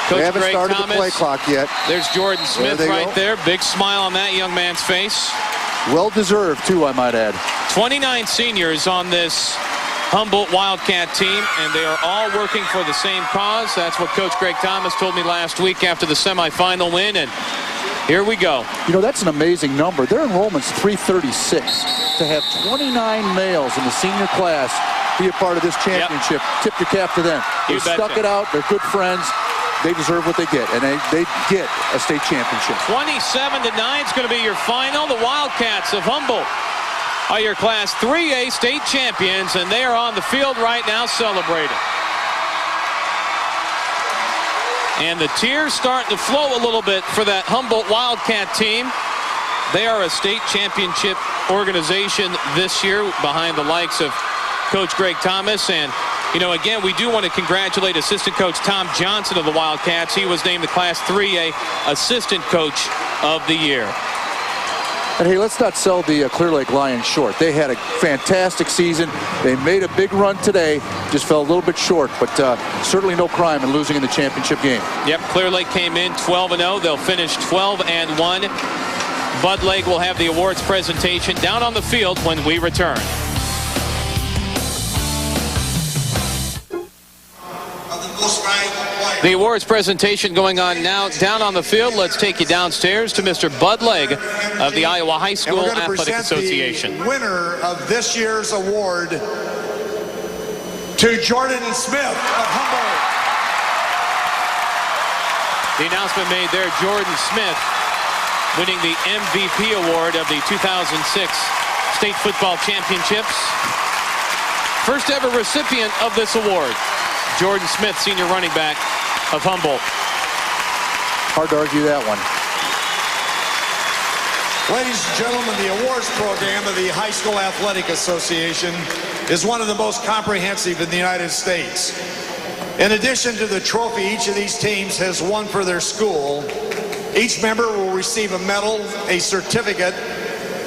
Coach they haven't Greg started Thomas. the play clock yet. There's Jordan Smith right there. Big smile on that young man's face. Well-deserved, too, I might add. 29 seniors on this Humboldt Wildcat team, and they are all working for the same cause. That's what Coach Greg Thomas told me last week after the semifinal win, and here we go. You know, that's an amazing number. Their enrollment's 336. To have 29 males in the senior class be a part of this championship, tip your cap to them. They stuck it out. They're good friends. They deserve what they get, and they get a state championship. 27-9 is going to be your final. The Wildcats of Humboldt are your Class 3A state champions, and they are on the field right now celebrating. And the tears starting to flow a little bit for that Humboldt Wildcat team. They are a state championship organization this year behind the likes of Coach Greg Thomas. And, you know, again, we do want to congratulate assistant coach Tom Johnson of the Wildcats. He was named the Class 3A Assistant Coach of the Year. And hey, let's not sell the Clear Lake Lions short. They had a fantastic season. They made a big run today. Just fell a little bit short, but certainly no crime in losing in the championship game. Yep, Clear Lake came in 12-0. They'll finish 12-1. Bud Lake will have the awards presentation down on the field when we return. The awards presentation going on now down on the field. Let's take you downstairs to Mr. Bud Legg of the Iowa High School Athletic Association. The winner of this year's award to Jordan Smith of Humboldt. The announcement made there, Jordan Smith winning the MVP award of the 2006 State Football Championships. First ever recipient of this award, Jordan Smith, senior running back of Humboldt. Hard to argue that one. Ladies and gentlemen, the awards program of the High School Athletic Association is one of the most comprehensive in the United States. In addition to the trophy each of these teams has won for their school, each member will receive a medal, a certificate,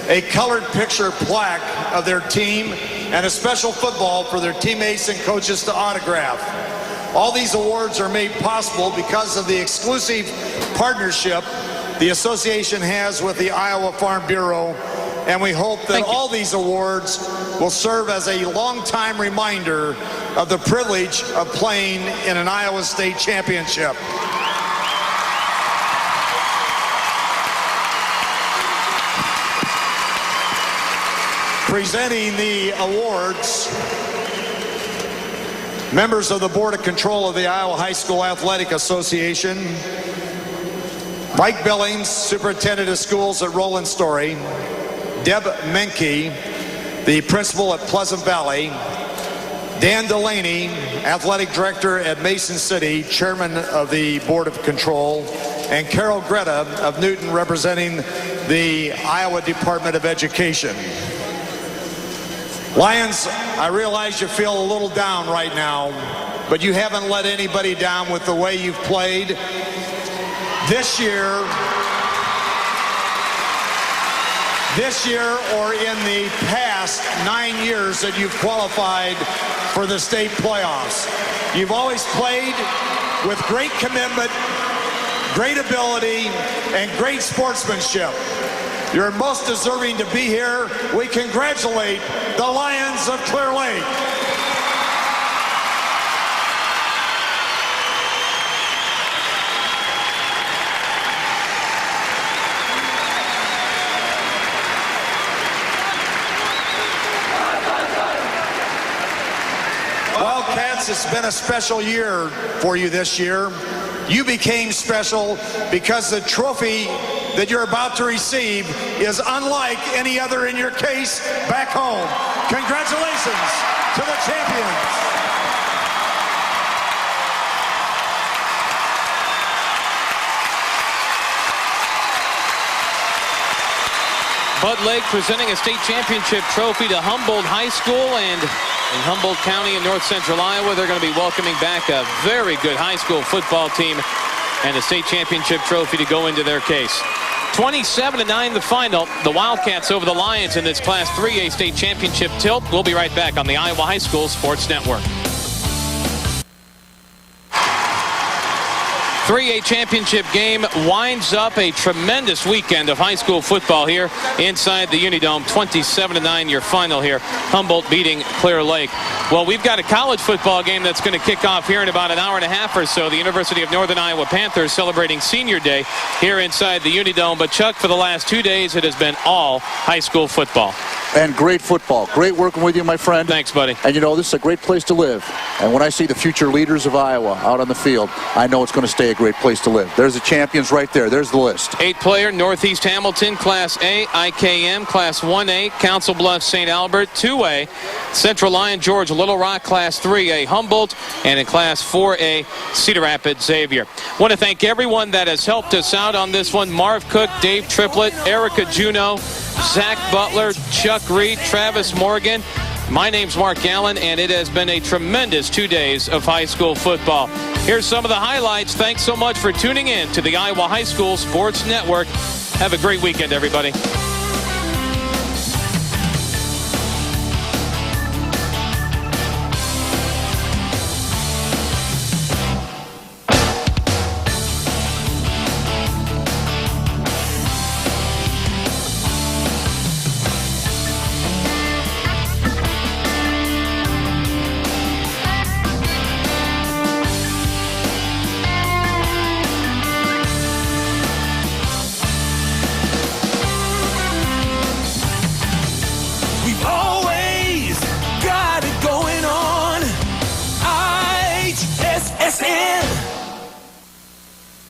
a colored picture plaque of their team, and a special football for their teammates and coaches to autograph. All these awards are made possible because of the exclusive partnership the association has with the Iowa Farm Bureau, and we hope that all these awards will serve as a long-time reminder of the privilege of playing in an Iowa State championship. Presenting the awards, members of the Board of Control of the Iowa High School Athletic Association, Mike Billings, Superintendent of Schools at Roland Story, Deb Menke, the Principal at Pleasant Valley, Dan Delaney, Athletic Director at Mason City, Chairman of the Board of Control, and Carol Greta of Newton, representing the Iowa Department of Education. Lions, I realize you feel a little down right now, but you haven't let anybody down with the way you've played. This year or in the past 9 years that you've qualified for the state playoffs, you've always played with great commitment, great ability, and great sportsmanship. You're most deserving to be here. We congratulate the Lions of Clear Lake. Wildcats, it's been a special year for you this year. You became special because the trophy that you're about to receive is unlike any other in your case back home. Congratulations to the champions. Bud Lake presenting a state championship trophy to Humboldt High School, and in Humboldt County in north central Iowa, they're going to be welcoming back a very good high school football team and a state championship trophy to go into their case. 27-9 the final. The Wildcats over the Lions in this Class 3A state championship tilt. We'll be right back on the Iowa High School Sports Network. 3A championship game winds up a tremendous weekend of high school football here inside the Unidome. 27-9 your final here. Humboldt beating Clear Lake. Well, we've got a college football game that's going to kick off here in about an hour and a half or so. The University of Northern Iowa Panthers celebrating senior day here inside the Unidome. But Chuck, for the last 2 days, it has been all high school football. And great football. Great working with you, my friend. Thanks, buddy. And you know, this is a great place to live. And when I see the future leaders of Iowa out on the field, I know it's going to stay a great place to live. There's the champions right there. There's the list. 8-player, Northeast Hamilton, Class A, IKM, Class 1A, Council Bluffs, St. Albert, 2A, Central Lyon, George Little Rock Class 3A Humboldt, and in Class 4A Cedar Rapids Xavier. Want to thank everyone that has helped us out on this one. Marv Cook, Dave Triplett, Erica Juneau, Zach Butler, Chuck Reed, Travis Morgan. My name's Mark Gallen, and it has been a tremendous 2 days of high school football. Here's some of the highlights. Thanks so much for tuning in to the Iowa High School Sports Network. Have a great weekend, everybody.